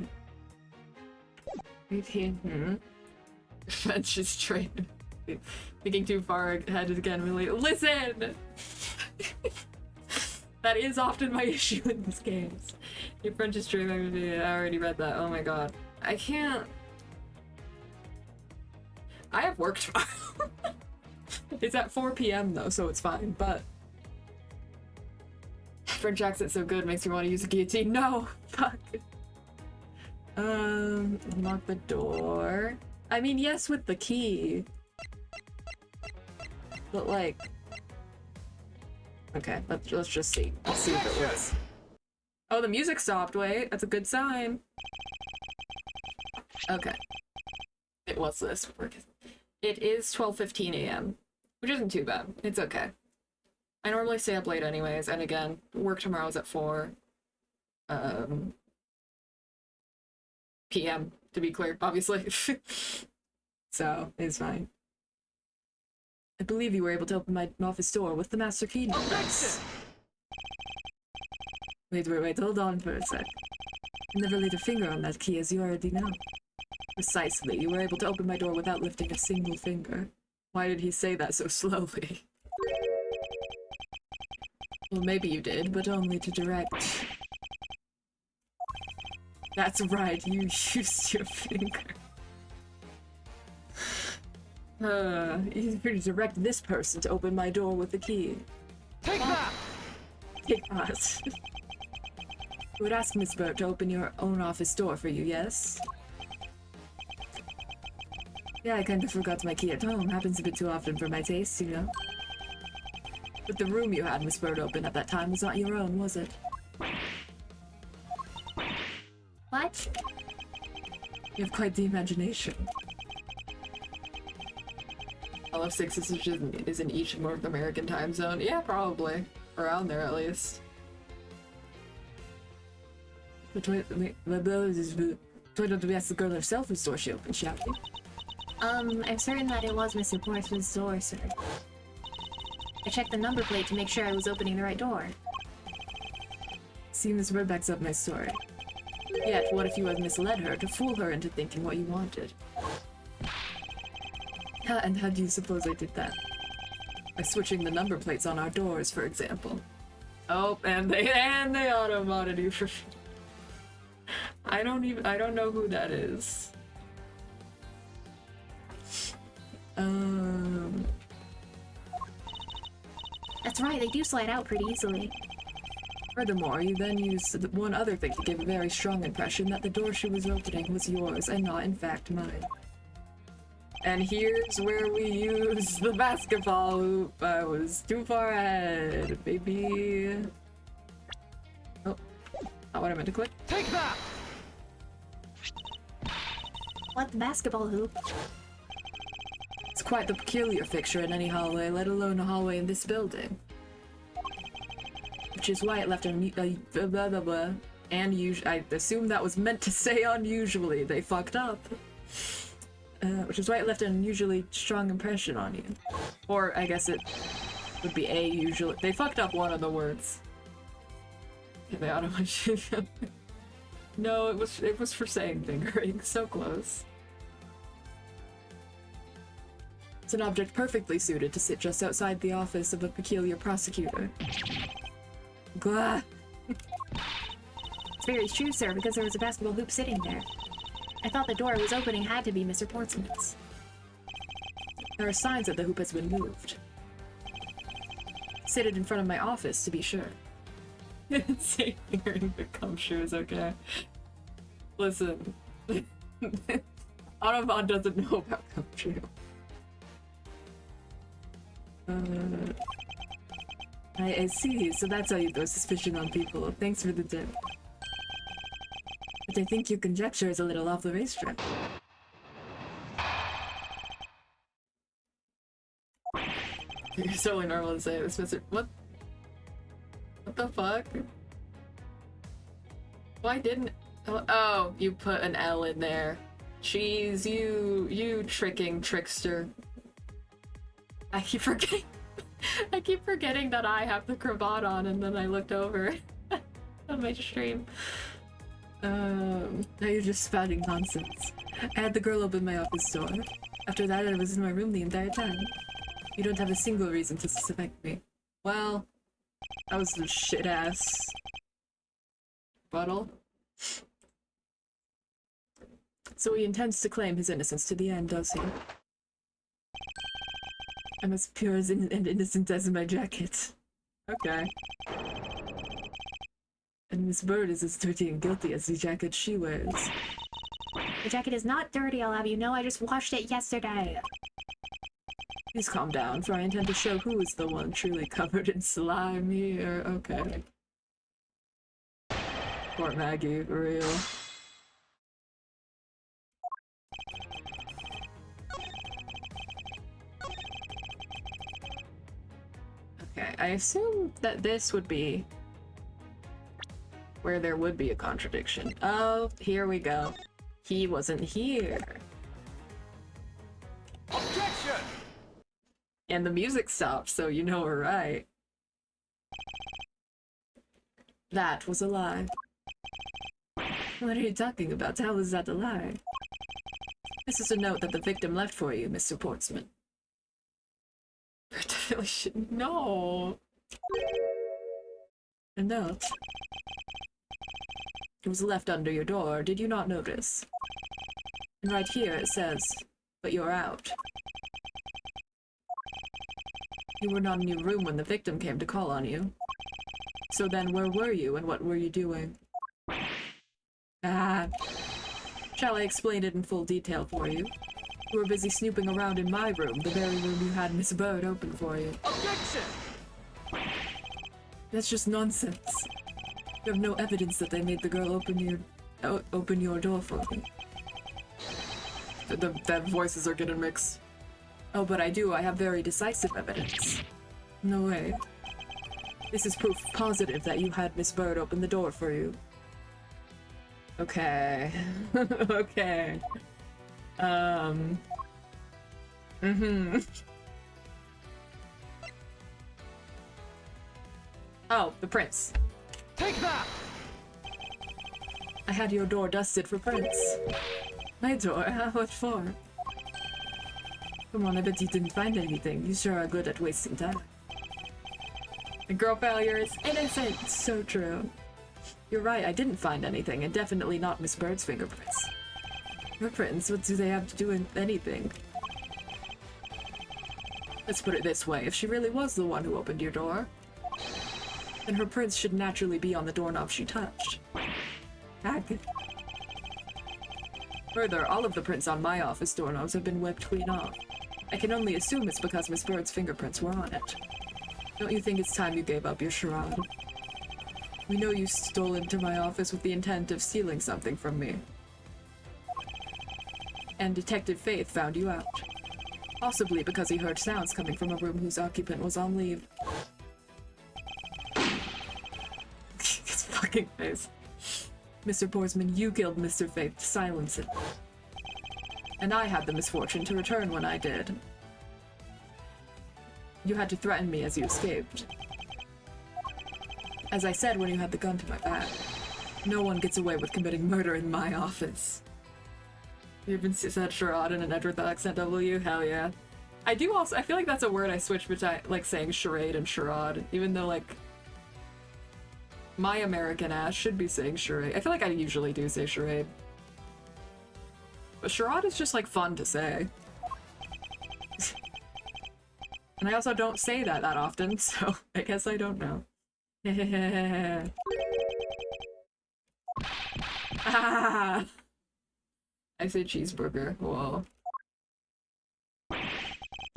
Fetch is trained. Thinking too far ahead again, really. Listen! That is often my issue in these games. Your French is trained. I already read that. Oh my god. I can't. I have work tomorrow. It's at 4 p.m. though, so it's fine, but. French accent so good makes me want to use a guillotine. No! Fuck. Unlock the door. I mean, yes, with the key. But like... Okay, let's just see. Let's see if it works. Oh, the music stopped. Wait, that's a good sign. Okay. It was this. It is 12:15 a.m., which isn't too bad. It's okay. I normally stay up late anyways, and again, work tomorrow's at 4 p.m. to be clear, obviously. So, it's fine. I believe you were able to open my office door with the master key numbers. Wait, hold on for a sec. I never laid a finger on that key, as you already know. Precisely, you were able to open my door without lifting a single finger. Why did he say that so slowly? Well, maybe you did, but only to direct. That's right, you used your finger. You direct this person to open my door with the key. Take that! Take that. You would ask Miss Burt to open your own office door for you, yes? Yeah, I kinda forgot my key at home. Happens a bit too often for my taste, you know? But the room you had Miss Burt open at that time was not your own, was it? What? You have quite the imagination. All of 6 is in each North American time zone. Yeah, probably. Around there, at least. But why don't we ask the girl herself whose door she opened, shall we? I'm certain that it was Mr. Portsmouth's door, sir. I checked the number plate to make sure I was opening the right door. See, Miss Bird backs up my story. Yet, what if you had misled her to fool her into thinking what you wanted? And how do you suppose I did that? By switching the number plates on our doors, for example. Oh, and they auto-modded you for... I don't know who that is. That's right, they do slide out pretty easily. Furthermore, you then used one other thing to give a very strong impression that the door she was opening was yours and not, in fact, mine. And here's where we use the basketball hoop. I was too far ahead, baby. Oh, not what I meant to click. Take that! What, the basketball hoop? It's quite the peculiar fixture in any hallway, let alone a hallway in this building. Which is why it left blah blah blah. And I assume that was meant to say unusually. They fucked up. Which is why it left an unusually strong impression on you. Or I guess it would be a usually. They fucked up one of the words. They auto-machine. No, it was for saying fingering. So close. It's an object perfectly suited to sit just outside the office of a peculiar prosecutor. Glah. It's very true, sir, because there was a basketball hoop sitting there. I thought the door I was opening had to be Mr. Portsmouth's. There are signs that the hoop has been moved. Sit it in front of my office, to be sure. See, fingering the cum shoes, okay. Listen. Autobot doesn't know about cum shoe. I see, so that's how you throw suspicion on people. Thanks for the tip. But I think your conjecture is a little off the racetrack. It's totally normal to say this, Mr. What? What the fuck? Why didn't... Oh, you put an L in there. Jeez, you tricking trickster. I keep forgetting... I keep forgetting that I have the cravat on, and then I looked over on my stream. Now you're just spouting nonsense. I had the girl open my office door. After that, I was in my room the entire time. You don't have a single reason to suspect me. Well, that was a shit-ass rebuttal. So he intends to claim his innocence to the end, does he? I'm as pure and innocent as my jacket. Okay. And Miss Bird is as dirty and guilty as the jacket she wears. The jacket is not dirty, I'll have you know. I just washed it yesterday. Please calm down, for I intend to show who is the one truly covered in slime here. Okay. Poor Maggie, for real. Okay, I assume that this would be where there would be a contradiction. Oh, here we go. He wasn't here. Objection! And the music stopped, so you know we're right. That was a lie. What are you talking about? How is that a lie? This is a note that the victim left for you, Mr. Portsmouth. I definitely should know. A note. It was left under your door, did you not notice? And right here it says, but you're out. You were not in your room when the victim came to call on you. So then where were you and what were you doing? Ah. Shall I explain it in full detail for you? You were busy snooping around in my room, the very room you had Miss Bird open for you. Objection! That's just nonsense. You have no evidence that they made the girl open your door for me. The voices are getting mixed. Oh, but I do. I have very decisive evidence. No way. This is proof positive that you had Miss Bird open the door for you. Okay. Okay. Oh, the prince. Take that! I had your door dusted for prince. My door? What for? Come on, I bet you didn't find anything. You sure are good at wasting time. The girl failure is innocent. So true. You're right, I didn't find anything, and definitely not Miss Bird's fingerprints. Her prints, what do they have to do with anything? Let's put it this way, if she really was the one who opened your door, then her prints should naturally be on the doorknob she touched. Heck. Further, all of the prints on my office doorknobs have been wiped clean off. I can only assume it's because Miss Bird's fingerprints were on it. Don't you think it's time you gave up your charade? We know you stole into my office with the intent of stealing something from me. And Detective Faith found you out. Possibly because he heard sounds coming from a room whose occupant was on leave. His fucking face. Mr. Borsman, you killed Mr. Faith to silence it. And I had the misfortune to return when I did. You had to threaten me as you escaped. As I said when you had the gun to my back, no one gets away with committing murder in my office. You even said charade in an Edward the accent W? Hell yeah. I do also, I feel like that's a word I switch between, like, saying charade and charade, even though, like, my American ass should be saying charade. I feel like I usually do say charade. But charade is just, like, fun to say. And I also don't say that often, so I guess I don't know. Ah! I say cheeseburger. Whoa.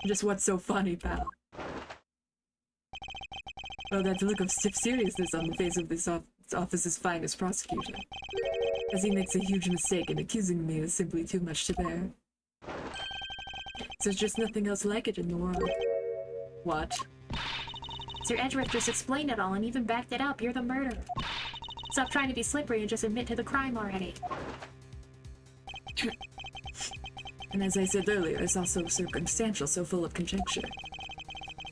Just what's so funny, pal? Oh, that look of stiff seriousness on the face of this office's finest prosecutor. As he makes a huge mistake and accusing me is simply too much to bear. There's just nothing else like it in the world. What? Sir Edgeworth just explained it all and even backed it up. You're the murderer. Stop trying to be slippery and just admit to the crime already. And as I said earlier, it's also circumstantial, so full of conjecture.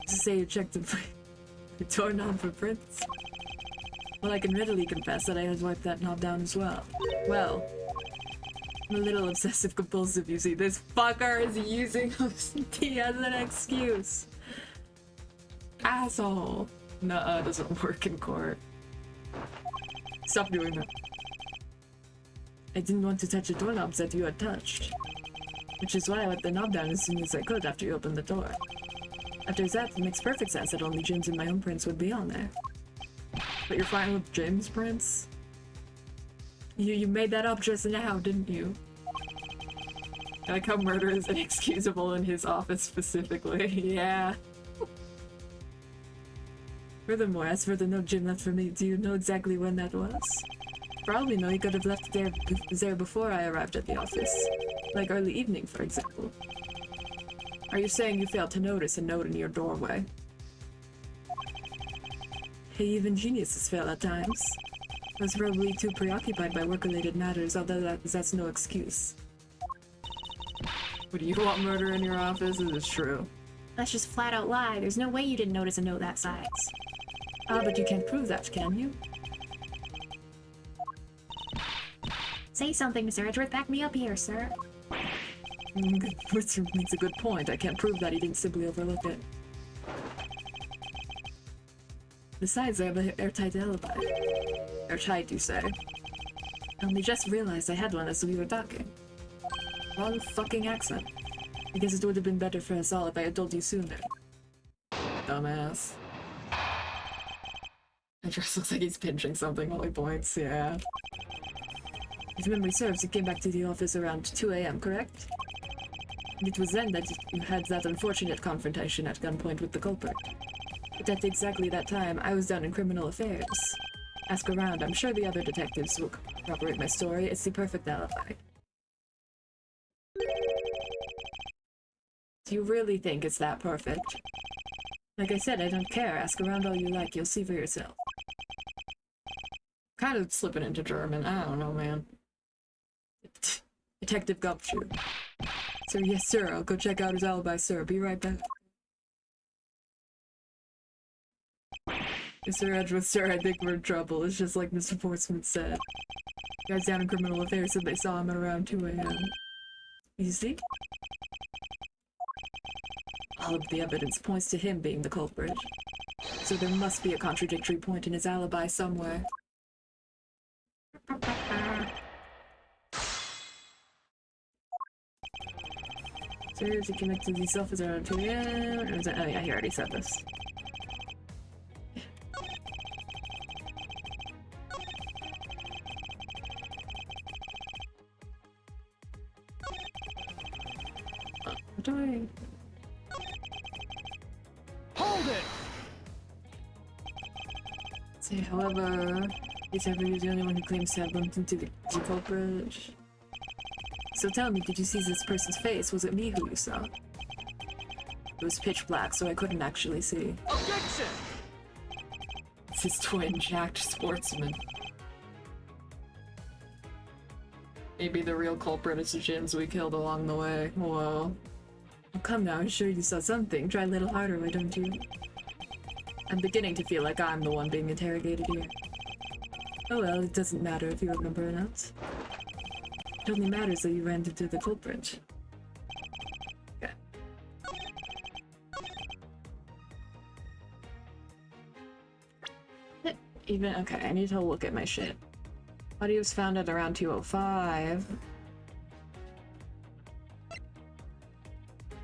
To say you checked the doorknob for prints? Well, I can readily confess that I had wiped that knob down as well. Well, I'm a little obsessive-compulsive, you see. This fucker is using OCD as an excuse. Asshole. Nuh-uh, it doesn't work in court. Stop doing that. I didn't want to touch the doorknobs that you had touched. Which is why I wiped the knob down as soon as I could after you opened the door. After that, it makes perfect sense that only Jim's and my own prints would be on there. But you're fine with Jim's prints? You made that up just now, didn't you? I like how murder is inexcusable in his office specifically. Yeah. Furthermore, as for the note Jim left for me, do you know exactly when that was? Probably know he could have left it there before I arrived at the office. Like early evening, for example. Are you saying you failed to notice a note in your doorway? Hey, even geniuses fail at times. I was probably too preoccupied by work-related matters, although that's no excuse. What, do you want murder in your office? Is it true? That's just flat out lie. There's no way you didn't notice a note that size. Ah, but you can't prove that, can you? Say something, Mr. Edgeworth. Back me up here, sir. Which makes a good point. I can't prove that he didn't simply overlook it. Besides, I have an airtight alibi. Airtight, you say? I only just realized I had one as we were talking. Wrong fucking accent. I guess it would have been better for us all if I had told you sooner. Dumbass. It just looks like he's pinching something while he points, yeah. If memory serves, you came back to the office around 2 AM, correct? And it was then that you had that unfortunate confrontation at gunpoint with the culprit. But at exactly that time, I was down in criminal affairs. Ask around, I'm sure the other detectives will corroborate my story. It's the perfect alibi. Do you really think it's that perfect? Like I said, I don't care. Ask around all you like, you'll see for yourself. Kind of slipping into German. I don't know, man. Detective Gumshoe. Sir, yes, sir. I'll go check out his alibi, sir. Be right back. Mr. Edgeworth, sir, I think we're in trouble. It's just like Mr. Portsmouth said. Guys down in criminal affairs said they saw him at around 2 a.m. You see? All of the evidence points to him being the culprit. So there must be a contradictory point in his alibi somewhere. Sir, is he connected himself as around 2 a.m.? Or is it? Oh yeah, he already said this. What do I... Hold it! Say, however, he's the only one who claims to have bumped into the culprit. So tell me, did you see this person's face? Was it me who you saw? It was pitch black, so I couldn't actually see. Objection! It's his twin, jacked sportsman. Maybe the real culprit is the gyms we killed along the way. Whoa. Oh, come now, I'm sure you saw something. Try a little harder, why don't you? I'm beginning to feel like I'm the one being interrogated here. Oh well, it doesn't matter if you remember or not. It only matters that you ran into the culprit. Okay. Even, okay, I need to look at my shit. Body was found at around 2:05.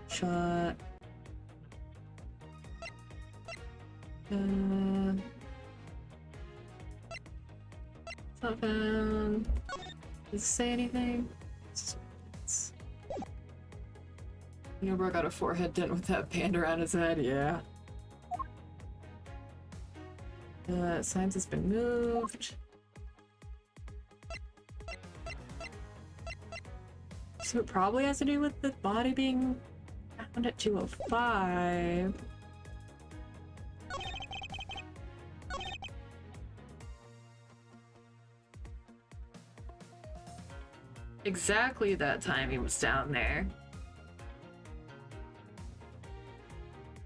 Shot. It's not found. Does it say anything? Nobro got a forehead dent with that band around his head, yeah. Signs has been moved. So it probably has to do with the body being found at 2:05. Exactly that time he was down there.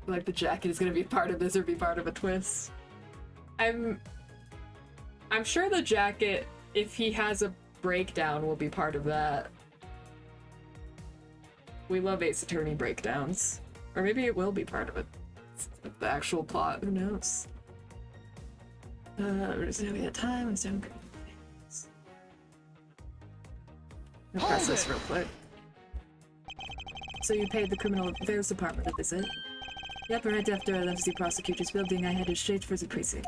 Like the jacket is gonna be part of this or be part of a twist. I'm sure the jacket, if he has a breakdown, will be part of that. We love Ace Attorney breakdowns. Or maybe it will be part of it. The actual plot, who knows? We're just gonna be at time, I'm down. I'll press this real quick. So you paid the criminal affairs department a visit? Yep, right after I left the prosecutor's building, I headed straight for the precinct.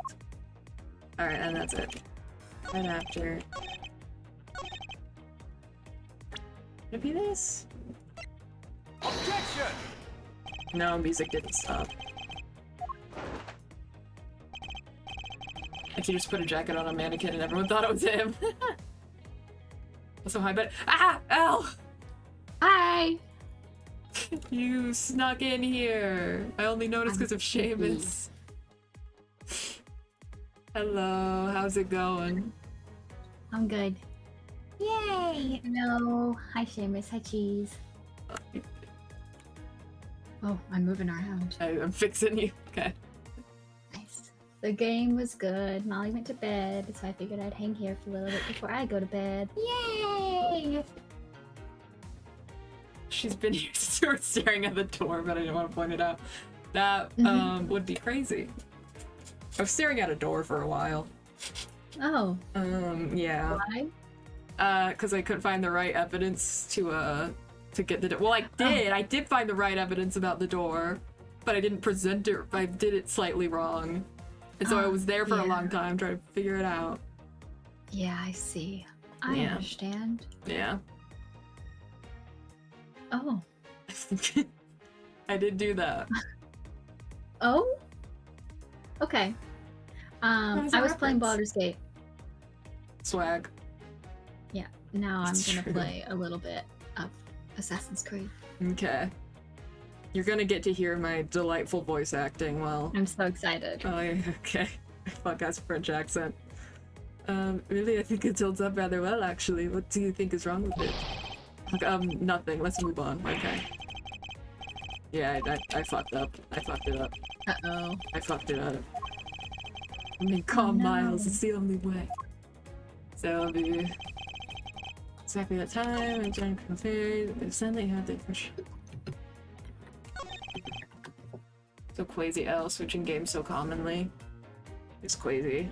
Alright, and that's it. Right after. Could it be this? Objection! No, music didn't stop. Like you just put a jacket on a mannequin and everyone thought it was him. So high, but Al! Hi! You snuck in here. I only noticed because of Seamus. Hello, how's it going? I'm good. Yay! No. Hi, Seamus. Hi, Cheese. Oh, I'm moving around. I'm fixing you. Okay. Nice. The game was good. Molly went to bed, so I figured I'd hang here for a little bit before I go to bed. Yay! She's been here staring at the door, but I didn't want to point it out. That would be crazy. I was staring at a door for a while. Oh. Yeah. Why? Because I couldn't find the right evidence to get the door. Well, I did find the right evidence about the door, but I didn't present it. I did it slightly wrong, and so I was there for a long time trying to figure it out. Yeah, I see. I understand. Yeah. Oh. I did do that. Oh? Okay. I was playing Baldur's Gate. Swag. Yeah. Now I'm It's gonna true. play a little bit of Assassin's Creed. Okay. You're gonna get to hear my delightful voice acting while... I'm so excited. Oh, yeah, okay. Fuck, that's French accent. Really, I think it holds up rather well, actually. What do you think is wrong with it? Nothing. Let's move on. Okay. Yeah, I fucked up. I fucked it up. Uh-oh. I fucked it up. I mean, calm Miles. It's the only way. So it'll be exactly that time. I joined cafe. They send that you had the push. So Quasi L switching games so commonly. It's Quasi.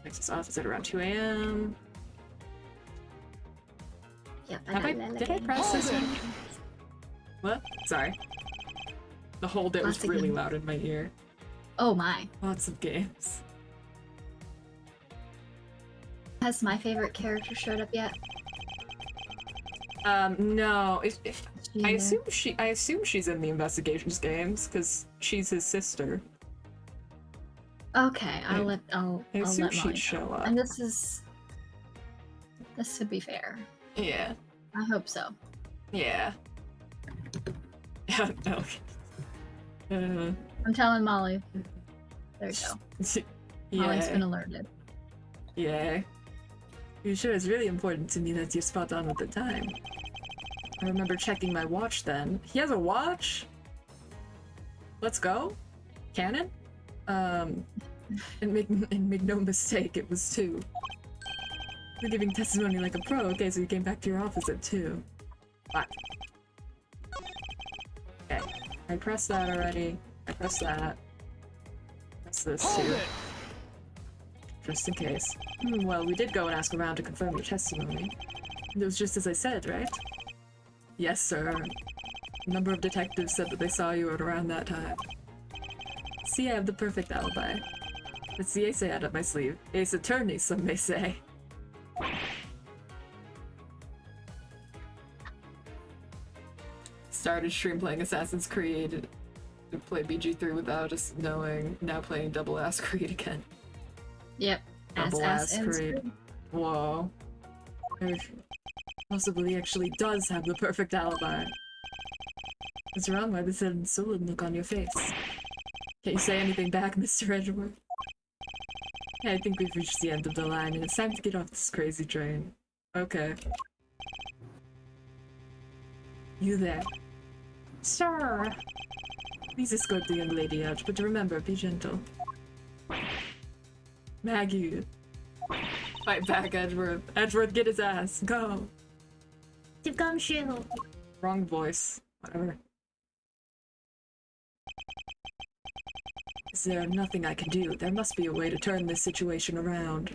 Next is office at around 2 a.m. Yep. Did I press this one? What? Sorry. The hold it was Lots of really games. loud in my ear. Oh my. Lots of games. Has my favorite character showed up yet? No. I She- assume she's in the investigations games because she's his sister. Okay, I I'll assume let Molly she'd know. show up. And this would be fair. Yeah. I hope so. Yeah. No. I'm telling Molly. There you go. Molly's Yeah. been alerted. Yeah. You sure it's really important to me that you're spot on with the time. I remember checking my watch then. He has a watch? Let's go? Cannon? And make no mistake, it was 2. You're giving testimony like a pro. Okay, so you came back to your office at 2. Fuck. Okay. I pressed that already. I pressed that. Press this Hold too. it! Just in case. Well, we did go and ask around to confirm your testimony. It was just as I said, right? Yes, sir. A number of detectives said that they saw you at around that time. See, I have the perfect alibi. It's the ace I had up my sleeve. Ace attorney, some may say. Started stream playing Assassin's Creed. To play BG3 without us knowing. Now playing Double Ass Creed again. Yep. Double Ass ends Creed. Whoa. Possibly actually does have the perfect alibi. What's wrong? Why this sudden sullen look on your face? Can't you say anything back, Mr. Edgeworth? Hey, I think we've reached the end of the line, and it's time to get off this crazy train. Okay. You there? Sir. Please escort the young lady out, but remember, be gentle. Maggie. Fight back, Edgeworth. Edgeworth, get his ass. Go. To gumshoe. Wrong voice. Whatever. Is there nothing I can do? There must be a way to turn this situation around.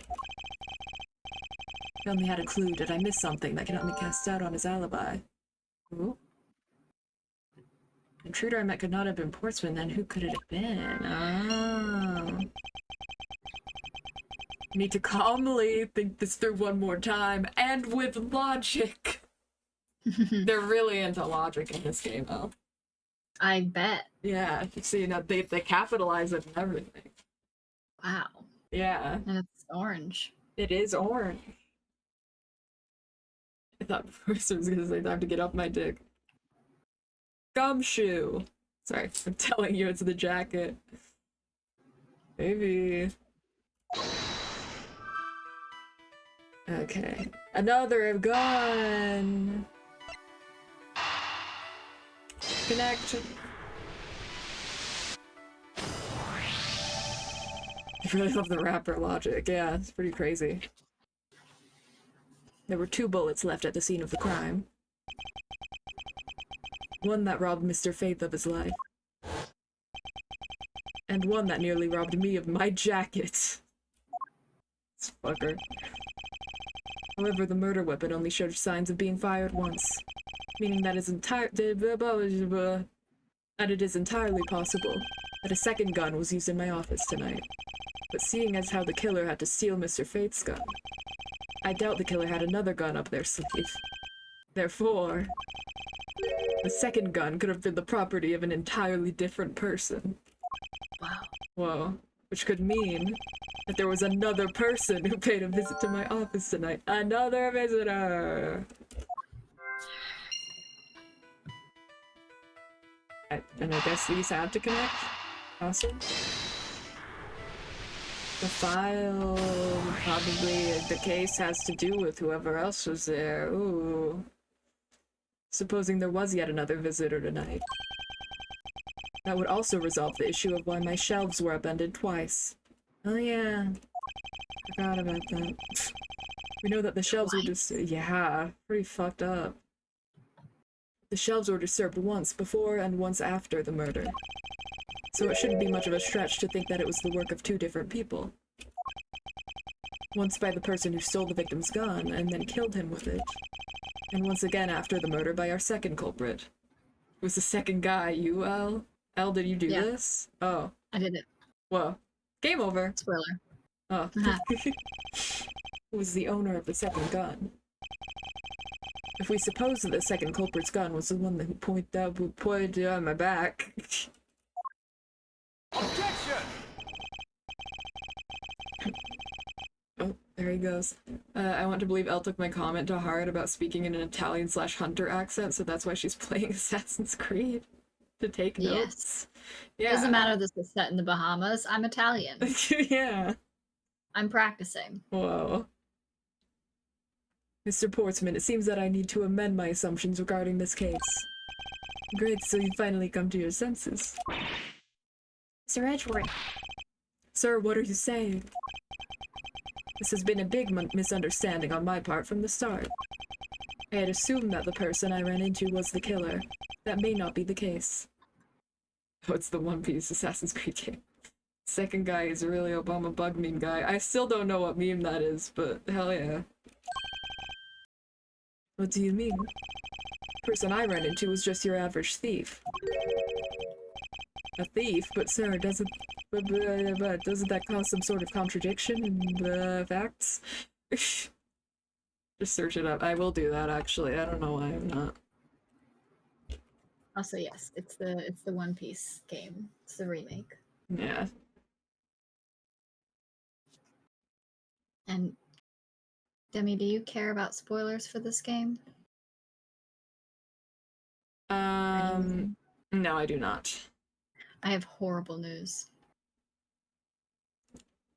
I only had a clue. Did I miss something that can help me cast doubt on his alibi? Ooh. The intruder I met could not have been Portsman, then who could it have been? Oh. Need to calmly think this through one more time, and with logic. They're really into logic in this game, though. I bet. Yeah, so you know, they capitalize it and everything. Wow. Yeah, And it's orange. it is orange. I thought first I was gonna say time to get off my dick. Gumshoe! Sorry, I'm telling you it's the jacket. Maybe. Okay. Another gun! Connect. I really love the rapper logic. Yeah, it's pretty crazy. There were 2 bullets left at the scene of the crime. One that robbed Mr. Faith of his life. And one that nearly robbed me of my jacket. This fucker. However, the murder weapon only showed signs of being fired once. Meaning that it is entirely possible that a second gun was used in my office tonight. But seeing as how the killer had to steal Mr. Faith's gun, I doubt the killer had another gun up their sleeve. Therefore, the second gun could have been the property of an entirely different person. Wow. Whoa. Which could mean that there was another person who paid a visit to my office tonight. Another visitor! And I guess these have to connect? Awesome. The file, probably the case has to do with whoever else was there. Ooh. Supposing there was yet another visitor tonight. That would also resolve the issue of why my shelves were upended twice. Oh yeah. Forgot about that. We know that the shelves were just- yeah, pretty fucked up. The shelves were disturbed once before and once after the murder. So it shouldn't be much of a stretch to think that it was the work of two different people. Once by the person who stole the victim's gun and then killed him with it. And once again after the murder by our second culprit. It was the second guy, you, El? El, did you do this? Oh. I did it. Whoa. Game over. Spoiler. Oh. It was the owner of the second gun. If we suppose that the second culprit's gun was the one that pointed on my back. Objection! Oh, there he goes. I want to believe Elle took my comment to heart about speaking in an Italian/Hunter accent, so that's why she's playing Assassin's Creed. To take notes. Yes. Yeah. Doesn't matter this is set in the Bahamas. I'm Italian. Yeah. I'm practicing. Whoa. Mr. Portsman, it seems that I need to amend my assumptions regarding this case. Great, so you finally come to your senses. Sir Edgeworth. Sir, what are you saying? This has been a big misunderstanding on my part from the start. I had assumed that the person I ran into was the killer. That may not be the case. Oh, it's the One Piece Assassin's Creed game. Second guy is a really Obama bug meme guy. I still don't know what meme that is, but hell yeah. What do you mean? The person I ran into was just your average thief. A thief? But sir, doesn't that cause some sort of contradiction in the facts? Just search it up. I will do that actually. I don't know why I'm not. Also, yes, it's the One Piece game. It's the remake. Yeah. And Demi, do you care about spoilers for this game? No, I do not. I have horrible news.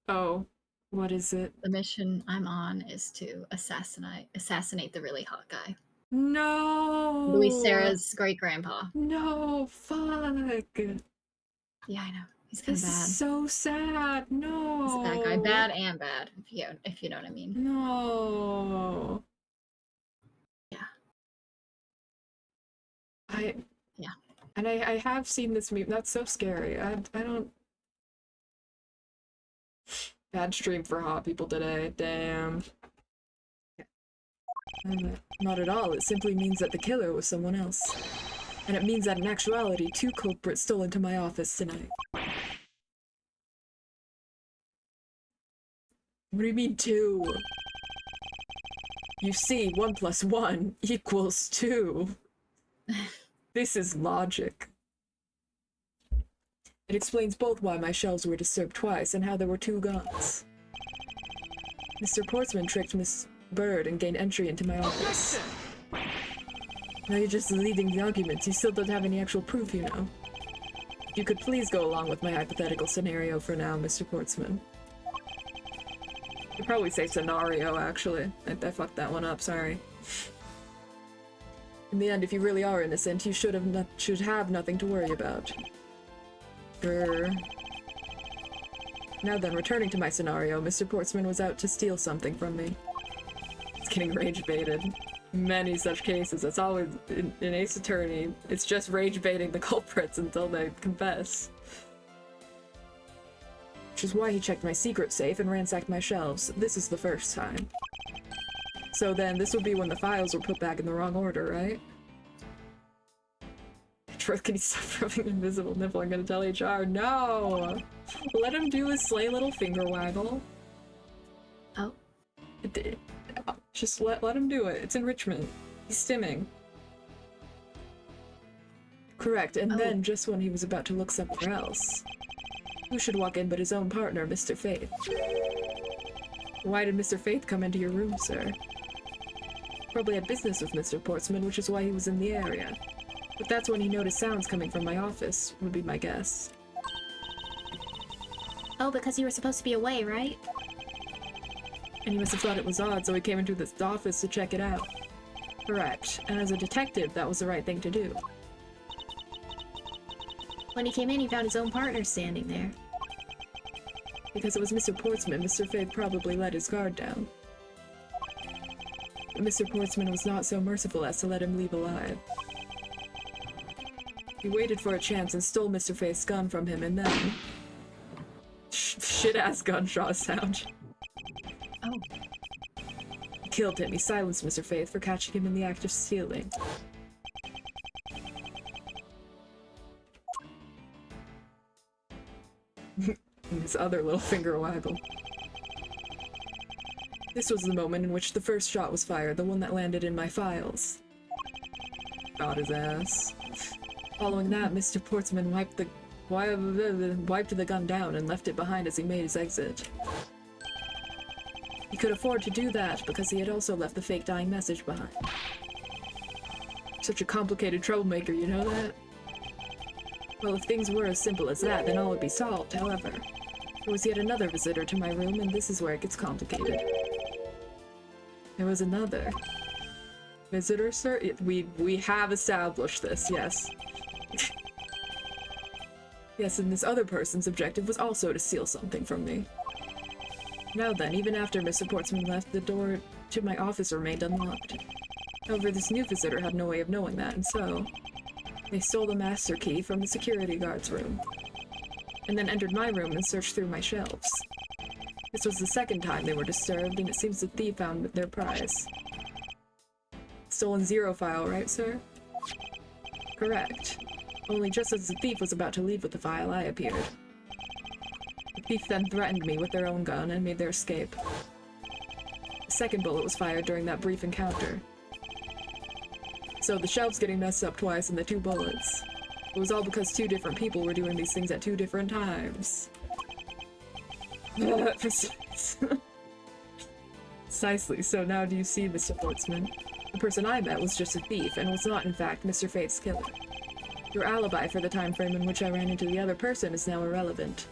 Oh, what is it? The mission I'm on is to assassinate the really hot guy. No! Louis Sarah's great grandpa. No, fuck! Yeah, I know. He's kind This of bad. is so sad. No. He's a bad guy. Bad and bad, if you know what I mean. No. Yeah. Yeah. And I have seen this meme. That's so scary. I don't. Bad stream for hot people today. Damn. Not at all. It simply means that the killer was someone else. And it means that in actuality, two culprits stole into my office tonight. What do you mean two? You see, 1 + 1 = 2. This is logic. It explains both why my shelves were disturbed twice and how there were 2 guns. Mr. Portsman tricked Miss Bird and gained entry into my office. Now you're just leading the arguments. You still don't have any actual proof, you know. You could please go along with my hypothetical scenario for now, Mr. Portsman. You'd probably say scenario, actually. I fucked that one up, sorry. In the end, if you really are innocent, you should have nothing to worry about. Grr. Now then, returning to my scenario, Mr. Portsman was out to steal something from me. It's getting rage baited. Many such cases. That's always in Ace Attorney. It's just rage baiting the culprits until they confess. Which is why he checked my secret safe and ransacked my shelves. This is the first time. So then, this would be when the files were put back in the wrong order, right? Truth, can you stop rubbing invisible nipple? I'm gonna tell HR. No! Let him do his slay little finger waggle. Oh. Just let him do it. It's enrichment. He's stimming. Correct, and then just when he was about to look somewhere else. Who should walk in but his own partner, Mr. Faith? Why did Mr. Faith come into your room, sir? Probably had business with Mr. Portsman, which is why he was in the area. But that's when he noticed sounds coming from my office, would be my guess. Oh, because you were supposed to be away, right? And he must have thought it was odd, so he came into this office to check it out. Correct. And as a detective, that was the right thing to do. When he came in, he found his own partner standing there. Because it was Mr. Portsman, Mr. Faith probably let his guard down. But Mr. Portsman was not so merciful as to let him leave alive. He waited for a chance and stole Mr. Faith's gun from him, and then... shit-ass gunshot sound. Oh. He killed him. He silenced Mr. Faith for catching him in the act of stealing. And his other little finger waggle. This was the moment in which the first shot was fired, the one that landed in my files. Got his ass. Following that, Mr. Portsman wiped the gun down and left it behind as he made his exit. He could afford to do that because he had also left the fake dying message behind. Such a complicated troublemaker, you know that? Well, if things were as simple as that, then all would be solved, however. There was yet another visitor to my room, and this is where it gets complicated. There was another. Visitor, sir? We have established this, yes. Yes, and this other person's objective was also to steal something from me. Now then, even after Mr. Portsman left, the door to my office remained unlocked. However, this new visitor had no way of knowing that, and so... they stole the master key from the security guard's room, and then entered my room and searched through my shelves. This was the second time they were disturbed, and it seems the thief found their prize. Stolen zero file, right, sir? Correct. Only just as the thief was about to leave with the file, I appeared. The thief then threatened me with their own gun and made their escape. The second bullet was fired during that brief encounter. So the shelves getting messed up twice and the two bullets. It was all because two different people were doing these things at two different times. Precisely. So now do you see, Mr. Portsman? The person I met was just a thief and was not in fact Mr. Faith's killer. Your alibi for the time frame in which I ran into the other person is now irrelevant.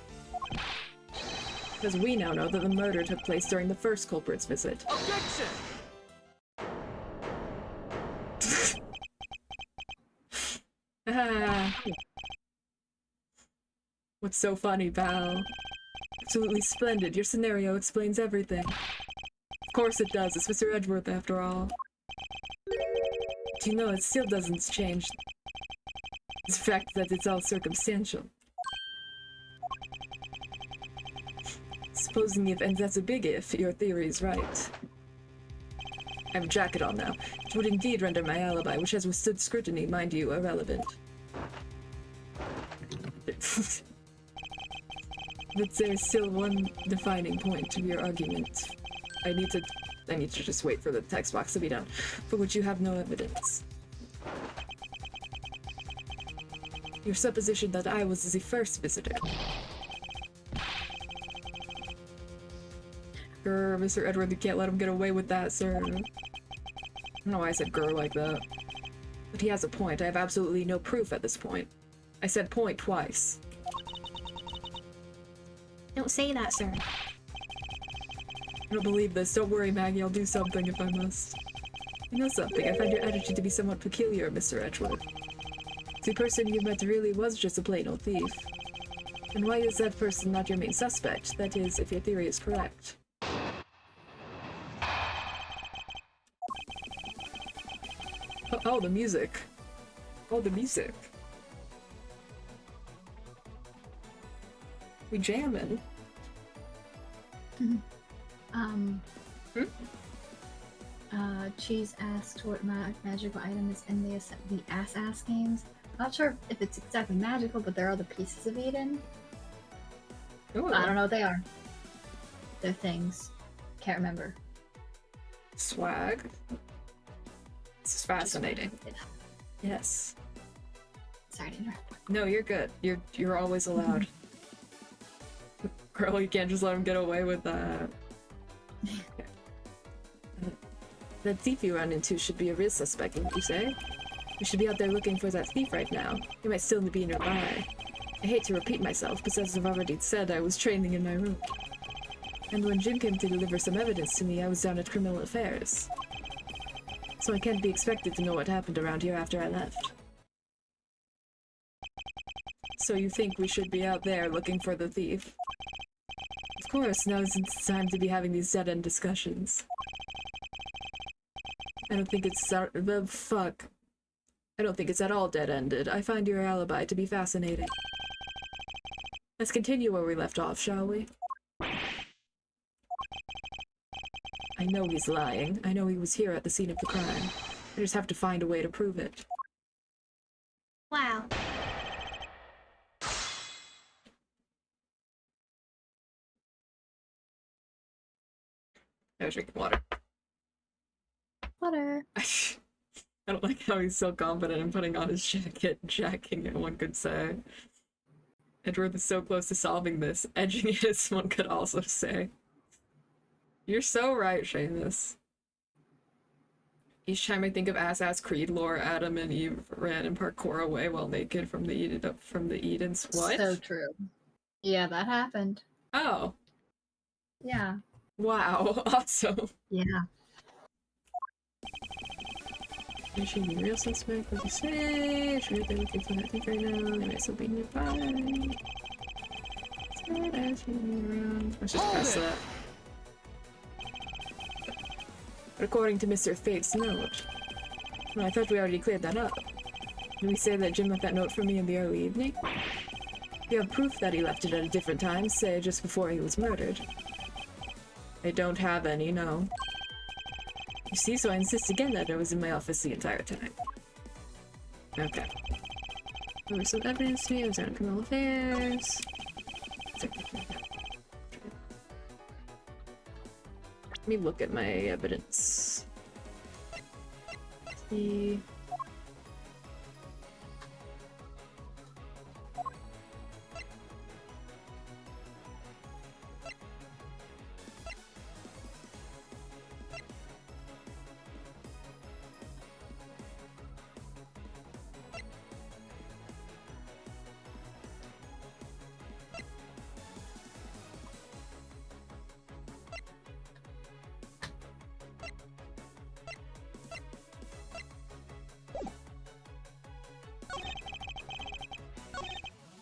Because we now know that the murder took place during the first culprit's visit. Objection! What's so funny, pal? Absolutely splendid. Your scenario explains everything. Of course it does. It's Mr. Edgeworth, after all. But you know, it still doesn't change the fact that it's all circumstantial. Supposing if, and that's a big if, your theory is right. I have a jacket on now. It would indeed render my alibi, which has withstood scrutiny, mind you, irrelevant. But there's still one defining point to your argument. I need to just wait for the text box to be done, for which you have no evidence. Your supposition that I was the first visitor. Grr, Mr. Edward, you can't let him get away with that, sir. I don't know why I said grr like that. But he has a point. I have absolutely no proof at this point. I said point twice. Don't say that, sir. I don't believe this. Don't worry, Maggie. I'll do something if I must. You know something? I find your attitude to be somewhat peculiar, Mr. Edgeworth. The person you met really was just a plain old thief. And why is that person not your main suspect? That is, if your theory is correct. Oh, the music. Oh, the music. We jamming. Cheese asked what magical item is in the ass games. Not sure if it's exactly magical, but there are the pieces of Eden. Ooh. I don't know what they are. They're things. Can't remember. Swag. This is fascinating. Yes. Sorry to interrupt. No, you're good. You're always allowed. Girl, you can't just let him get away with that. Okay. That thief you ran into should be a real suspect, wouldn't you say? We should be out there looking for that thief right now. He might still be nearby. I hate to repeat myself, but as I've already said, I was training in my room. And when Jim came to deliver some evidence to me, I was down at Criminal Affairs. So I can't be expected to know what happened around here after I left. So you think we should be out there looking for the thief? Of course, now is the time to be having these dead-end discussions. I don't think it's fuck. I don't think it's at all dead-ended. I find your alibi to be fascinating. Let's continue where we left off, shall we? I know he's lying. I know he was here at the scene of the crime. I just have to find a way to prove it. Wow. I was drinking water. Water. I don't like how he's so confident in putting on his jacket, jacking it, one could say. Edward is so close to solving this, edging it as one could also say. You're so right, Seamus. Each time I think of Assassin's Creed lore, Adam and Eve ran and parkour away while naked from the Edens. What? So true. Yeah, that happened. Oh. Yeah. Wow, awesome. Yeah. Is she the real suspect? What do you say? Sure, they're looking for that thief right now. They might still be nearby. Let's just press that. According to Mr. Fate's note. Well, I thought we already cleared that up. Did we say that Jim left that note for me in the early evening? You have proof that he left it at a different time, say just before he was murdered. I don't have any, no. You see, so I insist again that I was in my office the entire time. Okay. There was some evidence to me, I was on criminal affairs. Let me look at my evidence. See.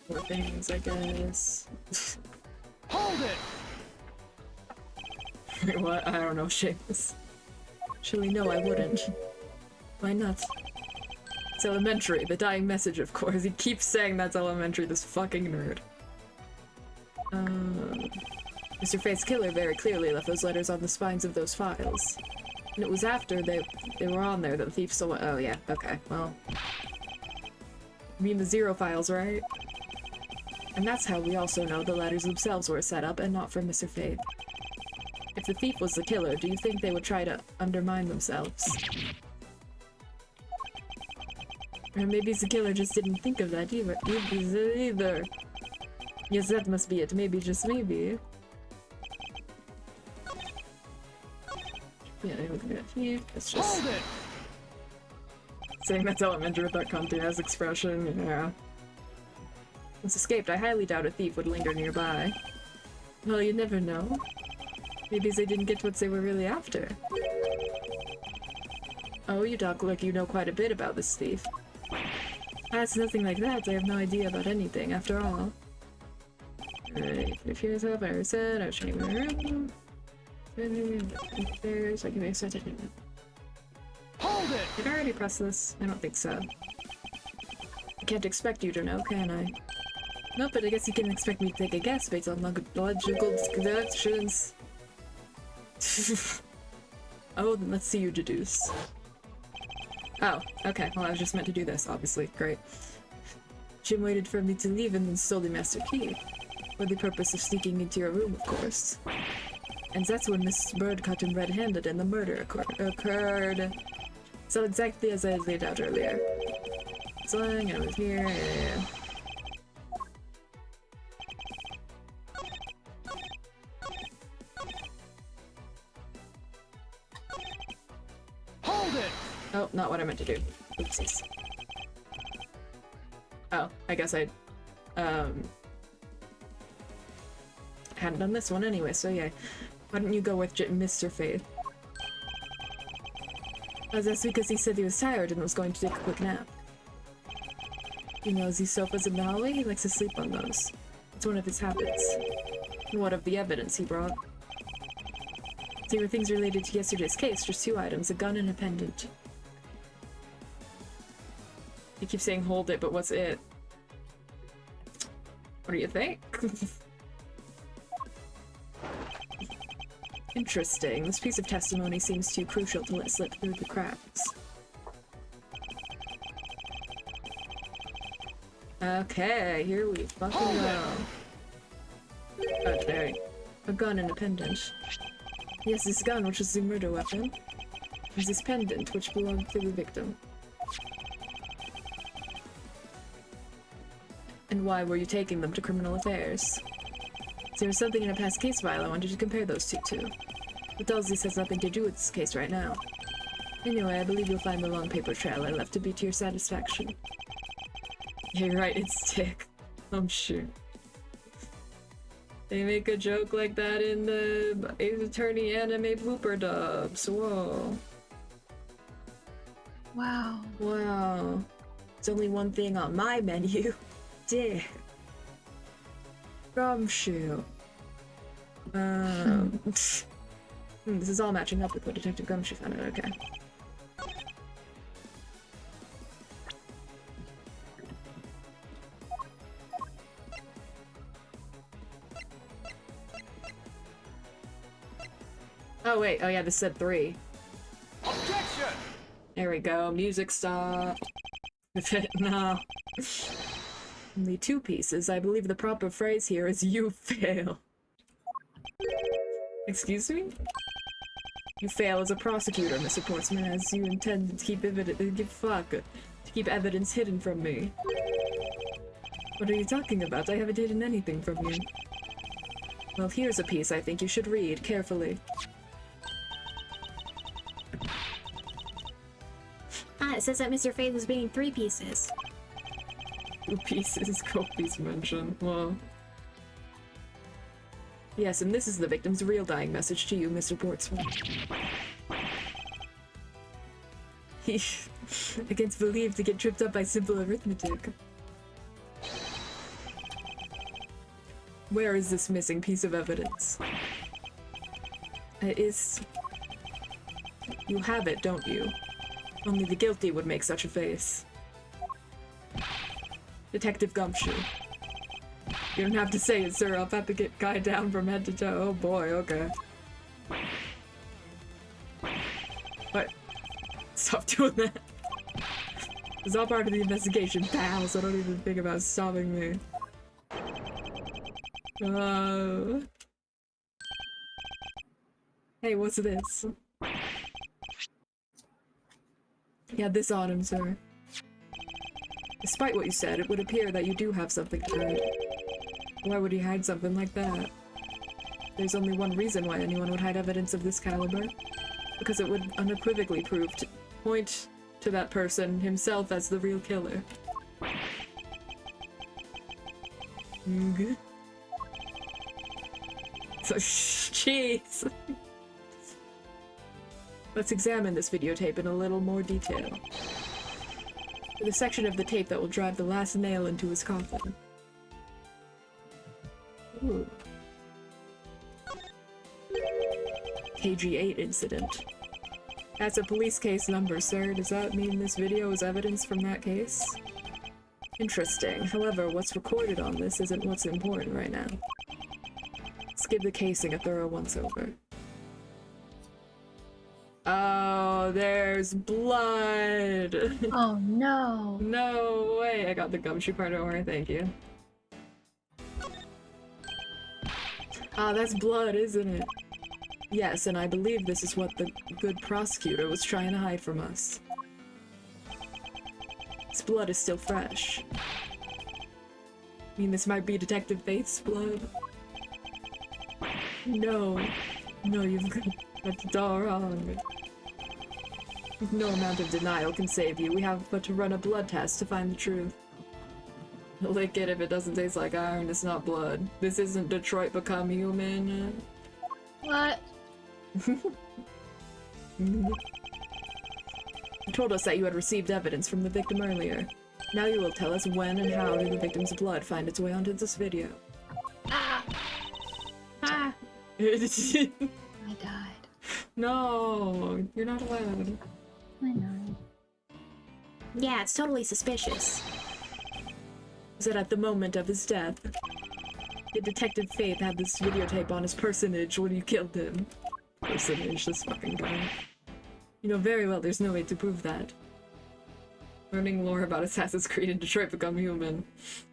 More things, I guess. Hold it! Wait, what? I don't know, Seamus. Actually, no, I wouldn't. Why not? It's elementary. The dying message, of course. He keeps saying that's elementary, this fucking nerd. Mr. Fate's killer very clearly left those letters on the spines of those files. And it was after they were on there that the thief stole. Oh, yeah. Okay, well. You mean the zero files, right? And that's how we also know the letters themselves were set up and not for Mr. Fate. If the thief was the killer, do you think they would try to undermine themselves? Or maybe the killer just didn't think of that either. Yes, that must be it. Maybe, just maybe. Yeah, look at that thief. It's just... Hold it! Saying that's elementary with that Conte-ass expression, yeah. Once escaped, I highly doubt a thief would linger nearby. Well, you never know. Maybe they didn't get what they were really after. Oh, you talk like you know quite a bit about this thief. It's nothing like that. I have no idea about anything, after all. Alright, if you're yourself, I said, I was checking my room. There's, I can make such a... Hold it! Did I already press this? I don't think so. I can't expect you to know, can I? No, but I guess you can expect me to take a guess based on logical deductions. Oh, then let's see you deduce. Oh, okay. Well, I was just meant to do this, obviously. Great. Jim waited for me to leave and then stole the master key. For the purpose of sneaking into your room, of course. And that's when Mrs. Bird caught him red-handed and the murder occurred. So exactly as I laid out earlier. It's lying, I was here, yeah. Hold it! Oh, not what I meant to do. Oopsies. Oh, I guess I, hadn't done this one anyway, so yeah. Why don't you go with Mr. Faith? That's because he said he was tired and was going to take a quick nap. He knows these sofas in the hallway, he likes to sleep on those. It's one of his habits. And what of the evidence he brought? There were things related to yesterday's case, just 2 items, a gun and a pendant. You keep saying hold it, but what's it? What do you think? Interesting. This piece of testimony seems too crucial to let slip through the cracks. Okay, here we fucking go. Okay. A gun and a pendant. Yes, this gun, which is the murder weapon. There's this pendant, which belonged to the victim. And why were you taking them to criminal affairs? There was something in a past case file I wanted to compare those two to. But Dulcie has nothing to do with this case right now. Anyway, I believe you'll find the long paper trail I left to be to your satisfaction. You're right, it's Dick. I'm sure. They make a joke like that in the Ace Attorney anime blooper dubs. Whoa. Wow. Wow. There's only one thing on my menu. Dick. Gumshoe. This is all matching up with what Detective Gumshoe found out, okay. Oh wait, oh yeah, this said 3. Objection! There we go, music stop. No. Only 2 pieces. I believe the proper phrase here is you fail. Excuse me? You fail as a prosecutor, Mr. Portsman, as you intend to keep evidence hidden from me. What are you talking about? I haven't hidden anything from you. Well, here's a piece I think you should read carefully. It says that Mr. Faith is being 3 pieces. 2 pieces, copies mentioned. Well. Yes, and this is the victim's real dying message to you, Mr. Portsman. He against believed to get tripped up by simple arithmetic. Where is this missing piece of evidence? It is... You have it, don't you? Only the guilty would make such a face. Detective Gumshoe. You don't have to say it, sir. I'll have to get guy down from head to toe. Oh boy, okay. What? Stop doing that. It's all part of the investigation, pal, so don't even think about stopping me. Hey, what's this? Yeah, this autumn, sir. Despite what you said, it would appear that you do have something to hide. Why would he hide something like that? There's only one reason why anyone would hide evidence of this caliber. Because it would unequivocally point to that person himself as the real killer. Good. So, jeez. Let's examine this videotape in a little more detail. The section of the tape that will drive the last nail into his coffin. Ooh. KG8 incident. That's a police case number, sir. Does that mean this video is evidence from that case? Interesting. However, what's recorded on this isn't what's important right now. Let's give the casing a thorough once-over. Oh, there's blood! Oh no! No way! I got the gumshoe part, don't worry, thank you. Ah, that's blood, isn't it? Yes, and I believe this is what the good prosecutor was trying to hide from us. This blood is still fresh. I mean, this might be Detective Faith's blood. No. No, you've got it all wrong. No amount of denial can save you. We have but to run a blood test to find the truth. Lick it if it doesn't taste like iron, it's not blood. This isn't Detroit Become Human. What? You told us that you had received evidence from the victim earlier. Now you will tell us when and how did the victim's blood find its way onto this video. Ah! Ah, I died. No, you're not allowed. I know. yeah, it's totally suspicious. Was it at the moment of his death? Did Detective Faith have this videotape on his personage when you killed him? Personage, this fucking guy. You know very well there's no way to prove that. Learning lore about Assassin's Creed and Detroit Become Human.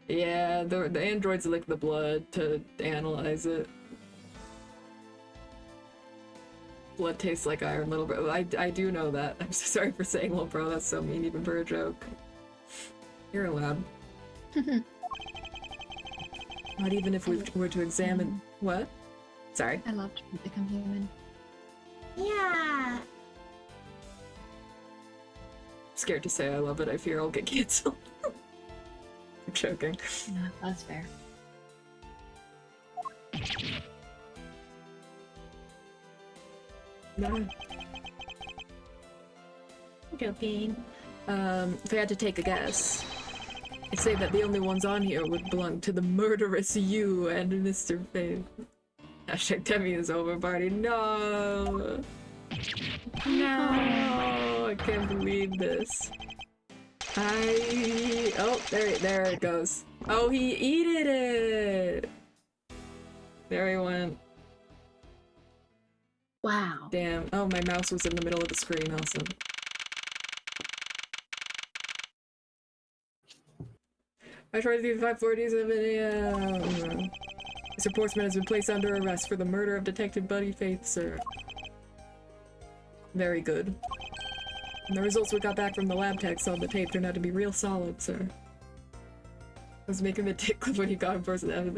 Yeah, the androids lick the blood to analyze it. Blood tastes like iron, little bro. I do know that. I'm so sorry for saying little bro, that's so mean even for a joke. You're allowed. Not even if we were to examine... What? Sorry. I love to become human. Yeah. Scared to say I love it, I fear I'll get canceled. I'm joking. Yeah, that's fair. No. Joking. If I had to take a guess, I'd say that the only ones on here would belong to the murderous you and Mr. Faith. Hashtag Demi is over, party. No! No! I can't believe this. Oh, there it goes. Oh, he eated it! There he went. Wow. Damn. Oh, my mouse was in the middle of the screen, awesome. I tried to do 547 a.m. Mr. Portsman has been placed under arrest for the murder of Detective Buddy Faith, sir. Very good. And the results we got back from the lab techs on the tape turned out to be real solid, sir. I was making the tick clip when he got in person.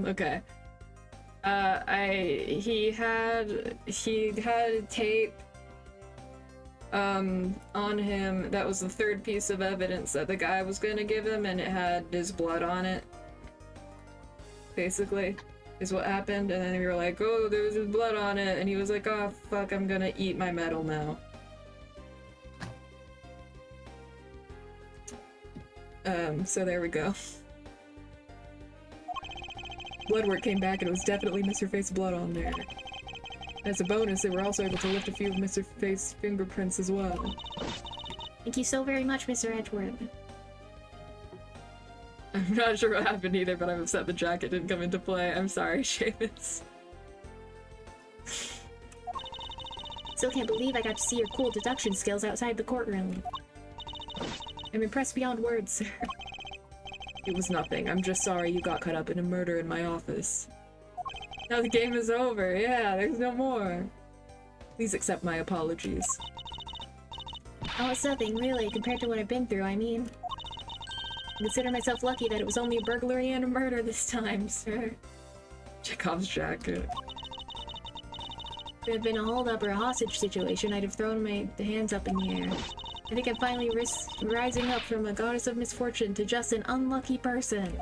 Okay. He had tape on him. That was the third piece of evidence that the guy was gonna give him, and it had his blood on it. Basically, is what happened, and then we were like, oh, there's his blood on it, and he was like, oh fuck, I'm gonna eat my medal now. So there we go. Blood work came back and it was definitely Mr. Faith's blood on there. As a bonus, they were also able to lift a few of Mr. Faith's fingerprints as well. Thank you so very much, Mr. Edgeworth. I'm not sure what happened either, but I'm upset the jacket didn't come into play. I'm sorry, Seamus. Still can't believe I got to see your cool deduction skills outside the courtroom. I'm impressed beyond words, sir. It was nothing. I'm just sorry you got caught up in a murder in my office. Now the game is over. Yeah, there's no more. Please accept my apologies. Oh, it's nothing, really, compared to what I've been through, I mean. I consider myself lucky that it was only a burglary and a murder this time, sir. Chekhov's jacket. If it had been a hold-up or a hostage situation, I'd have thrown the hands up in the air. I think I'm finally rising up from a goddess of misfortune to just an unlucky person.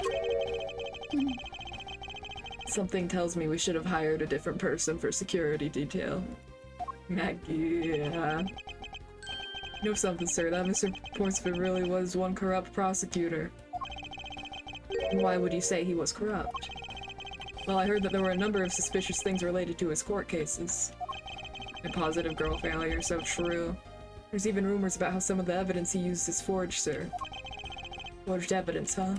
Something tells me we should have hired a different person for security detail. Maggie, yeah. You know something, sir, that Mr. Portsman really was one corrupt prosecutor. Why would you say he was corrupt? Well, I heard that there were a number of suspicious things related to his court cases. A positive girl failure, so true. There's even rumors about how some of the evidence he used is forged, sir. Forged evidence, huh?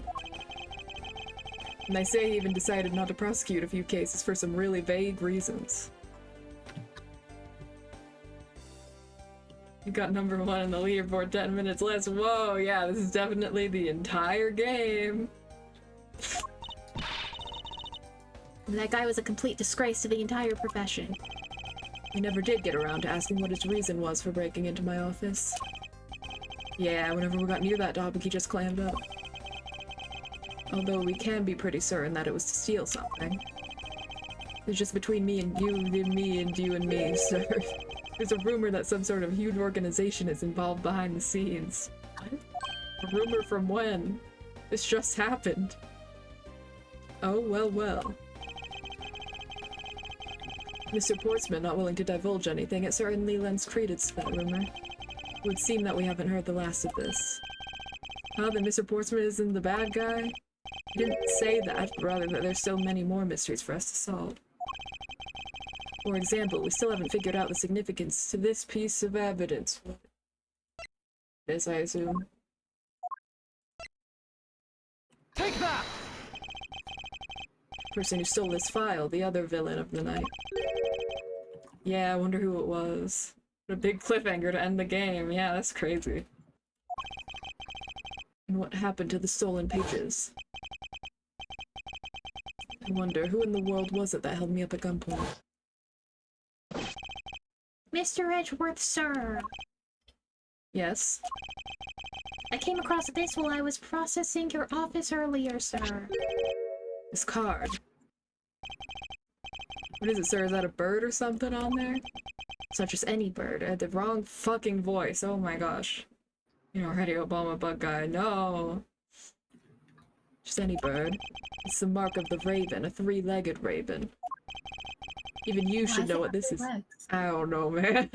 And they say he even decided not to prosecute a few cases for some really vague reasons. You got number 1 in the leaderboard, 10 minutes less. Whoa, yeah, this is definitely the entire game. That guy was a complete disgrace to the entire profession. I never did get around to asking what his reason was for breaking into my office. Yeah, whenever we got near that topic, he just clammed up. Although we can be pretty certain that it was to steal something. It's just between me and you, me and you and me, sir. There's a rumor that some sort of huge organization is involved behind the scenes. What? A rumor from when? This just happened. Oh, well, well. Mr. Portsman not willing to divulge anything, it certainly lends credence to that rumor. It would seem that we haven't heard the last of this. Huh, that Mr. Portsmouth isn't the bad guy? He didn't say that, rather that there's so many more mysteries for us to solve. For example, we still haven't figured out the significance to this piece of evidence. This, I assume. Take that! Person who stole this file, the other villain of the night. Yeah, I wonder who it was. What a big cliffhanger to end the game. Yeah, that's crazy. And what happened to the stolen pages? I wonder, who in the world was it that held me up at gunpoint? Mr. Edgeworth, sir. Yes? I came across this while I was processing your office earlier, sir. This card. What is it, sir? Is that a bird or something on there? It's not just any bird. I had the wrong fucking voice. Oh my gosh. You know, already Obama bug guy. No. Just any bird. It's the mark of the raven, a three-legged raven. Even you should know what this is. I don't know, man.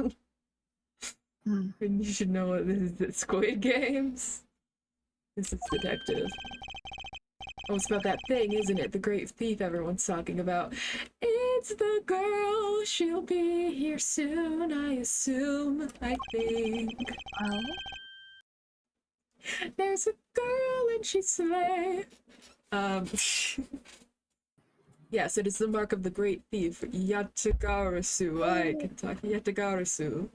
You should know what this is. The Squid Games? This is detective. Oh, it's about that thing, isn't it? The great thief everyone's talking about. It's the girl. She'll be here soon, I assume. I think. Oh? There's a girl and she's slay. Yes, it is the mark of the great thief, Yatagarasu. I can talk. Yatagarasu.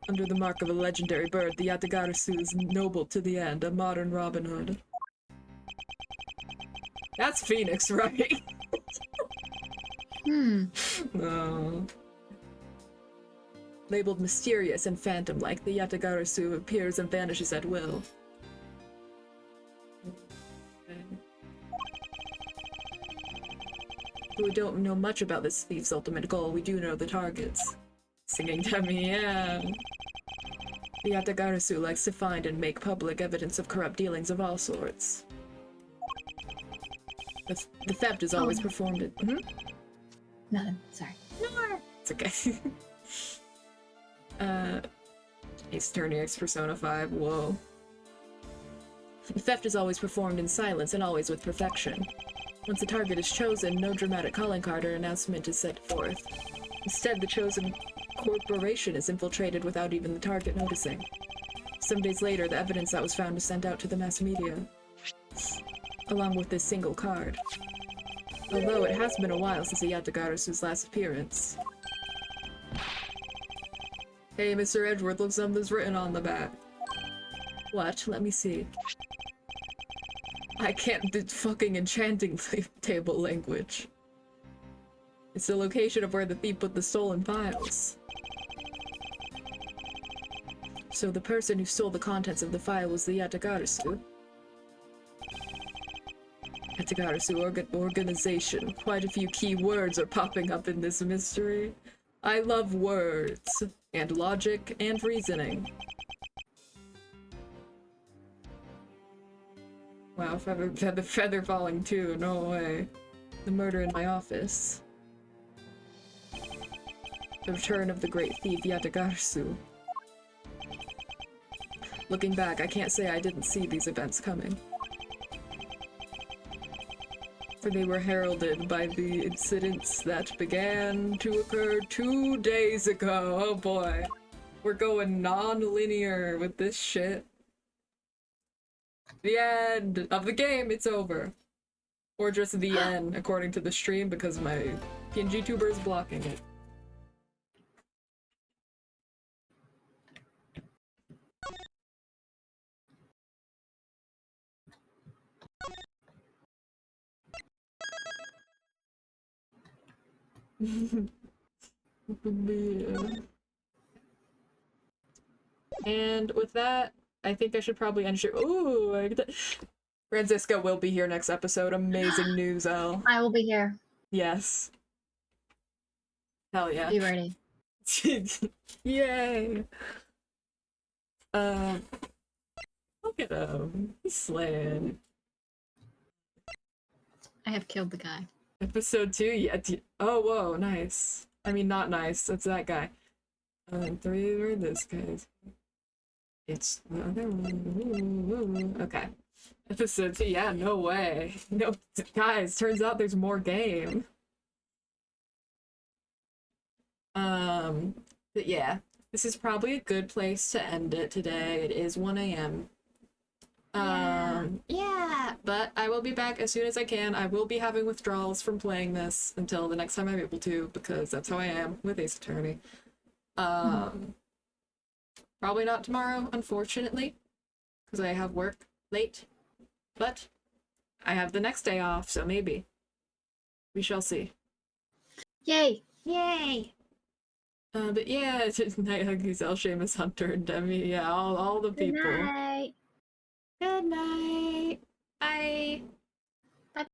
Under the mark of a legendary bird, the Yatagarasu is noble to the end, a modern Robin Hood. That's Phoenix, right? No. Labeled mysterious and phantom-like, the Yatagarasu appears and vanishes at will. But we don't know much about this thief's ultimate goal. We do know the targets. Singing Demi, yeah. The Yatagarasu likes to find and make public evidence of corrupt dealings of all sorts. The theft is always performed in... Nothing. Sorry. It's okay. Ace Attorney X Persona 5, whoa. The theft is always performed in silence and always with perfection. Once the target is chosen, no dramatic calling card or announcement is set forth. Instead, the chosen corporation is infiltrated without even the target noticing. Some days later, the evidence that was found is sent out to the mass media, along with this single card. Although it has been a while since the Yatagarasu's last appearance. Hey, Mr. Edgeworth, looks something's written on the back. What? Let me see. I can't do fucking enchanting table language. It's the location of where the thief put the stolen files. So the person who stole the contents of the file was the Yatagarasu. Yatagarasu organization. Quite a few key words are popping up in this mystery. I love words. And logic and reasoning. Wow, feather falling too, no way. The murder in my office. The return of the great thief Yatagarasu. Looking back, I can't say I didn't see these events coming. For they were heralded by the incidents that began to occur 2 days ago. Oh boy. We're going non-linear with this shit. The end of the game, it's over. Or just the end, according to the stream, because my PNG tuber is blocking it. And with that, I think I should probably end shit. Ooh, Francisco will be here next episode. Amazing news, Elle. I will be here. Yes. Hell yeah. Be ready. Yay. Look at him. He's slaying. I have killed the guy. Episode 2, yeah. Oh, whoa, nice. I mean, not nice. That's that guy. And then 3 were this case. It's the other one. Okay. Episode 2, yeah, no way. No, guys, turns out there's more game. But yeah, this is probably a good place to end it today. It is 1 a.m. Yeah, but I will be back as soon as I can. I will be having withdrawals from playing this until the next time I'm able to, because that's how I am with Ace Attorney. Probably not tomorrow, unfortunately, because I have work late, but I have the next day off, so maybe. We shall see. Yay! Yay! But yeah, it's Night Huggies, Seamus, Hunter, and Demi, yeah, all the Good people. night. Good night. Bye.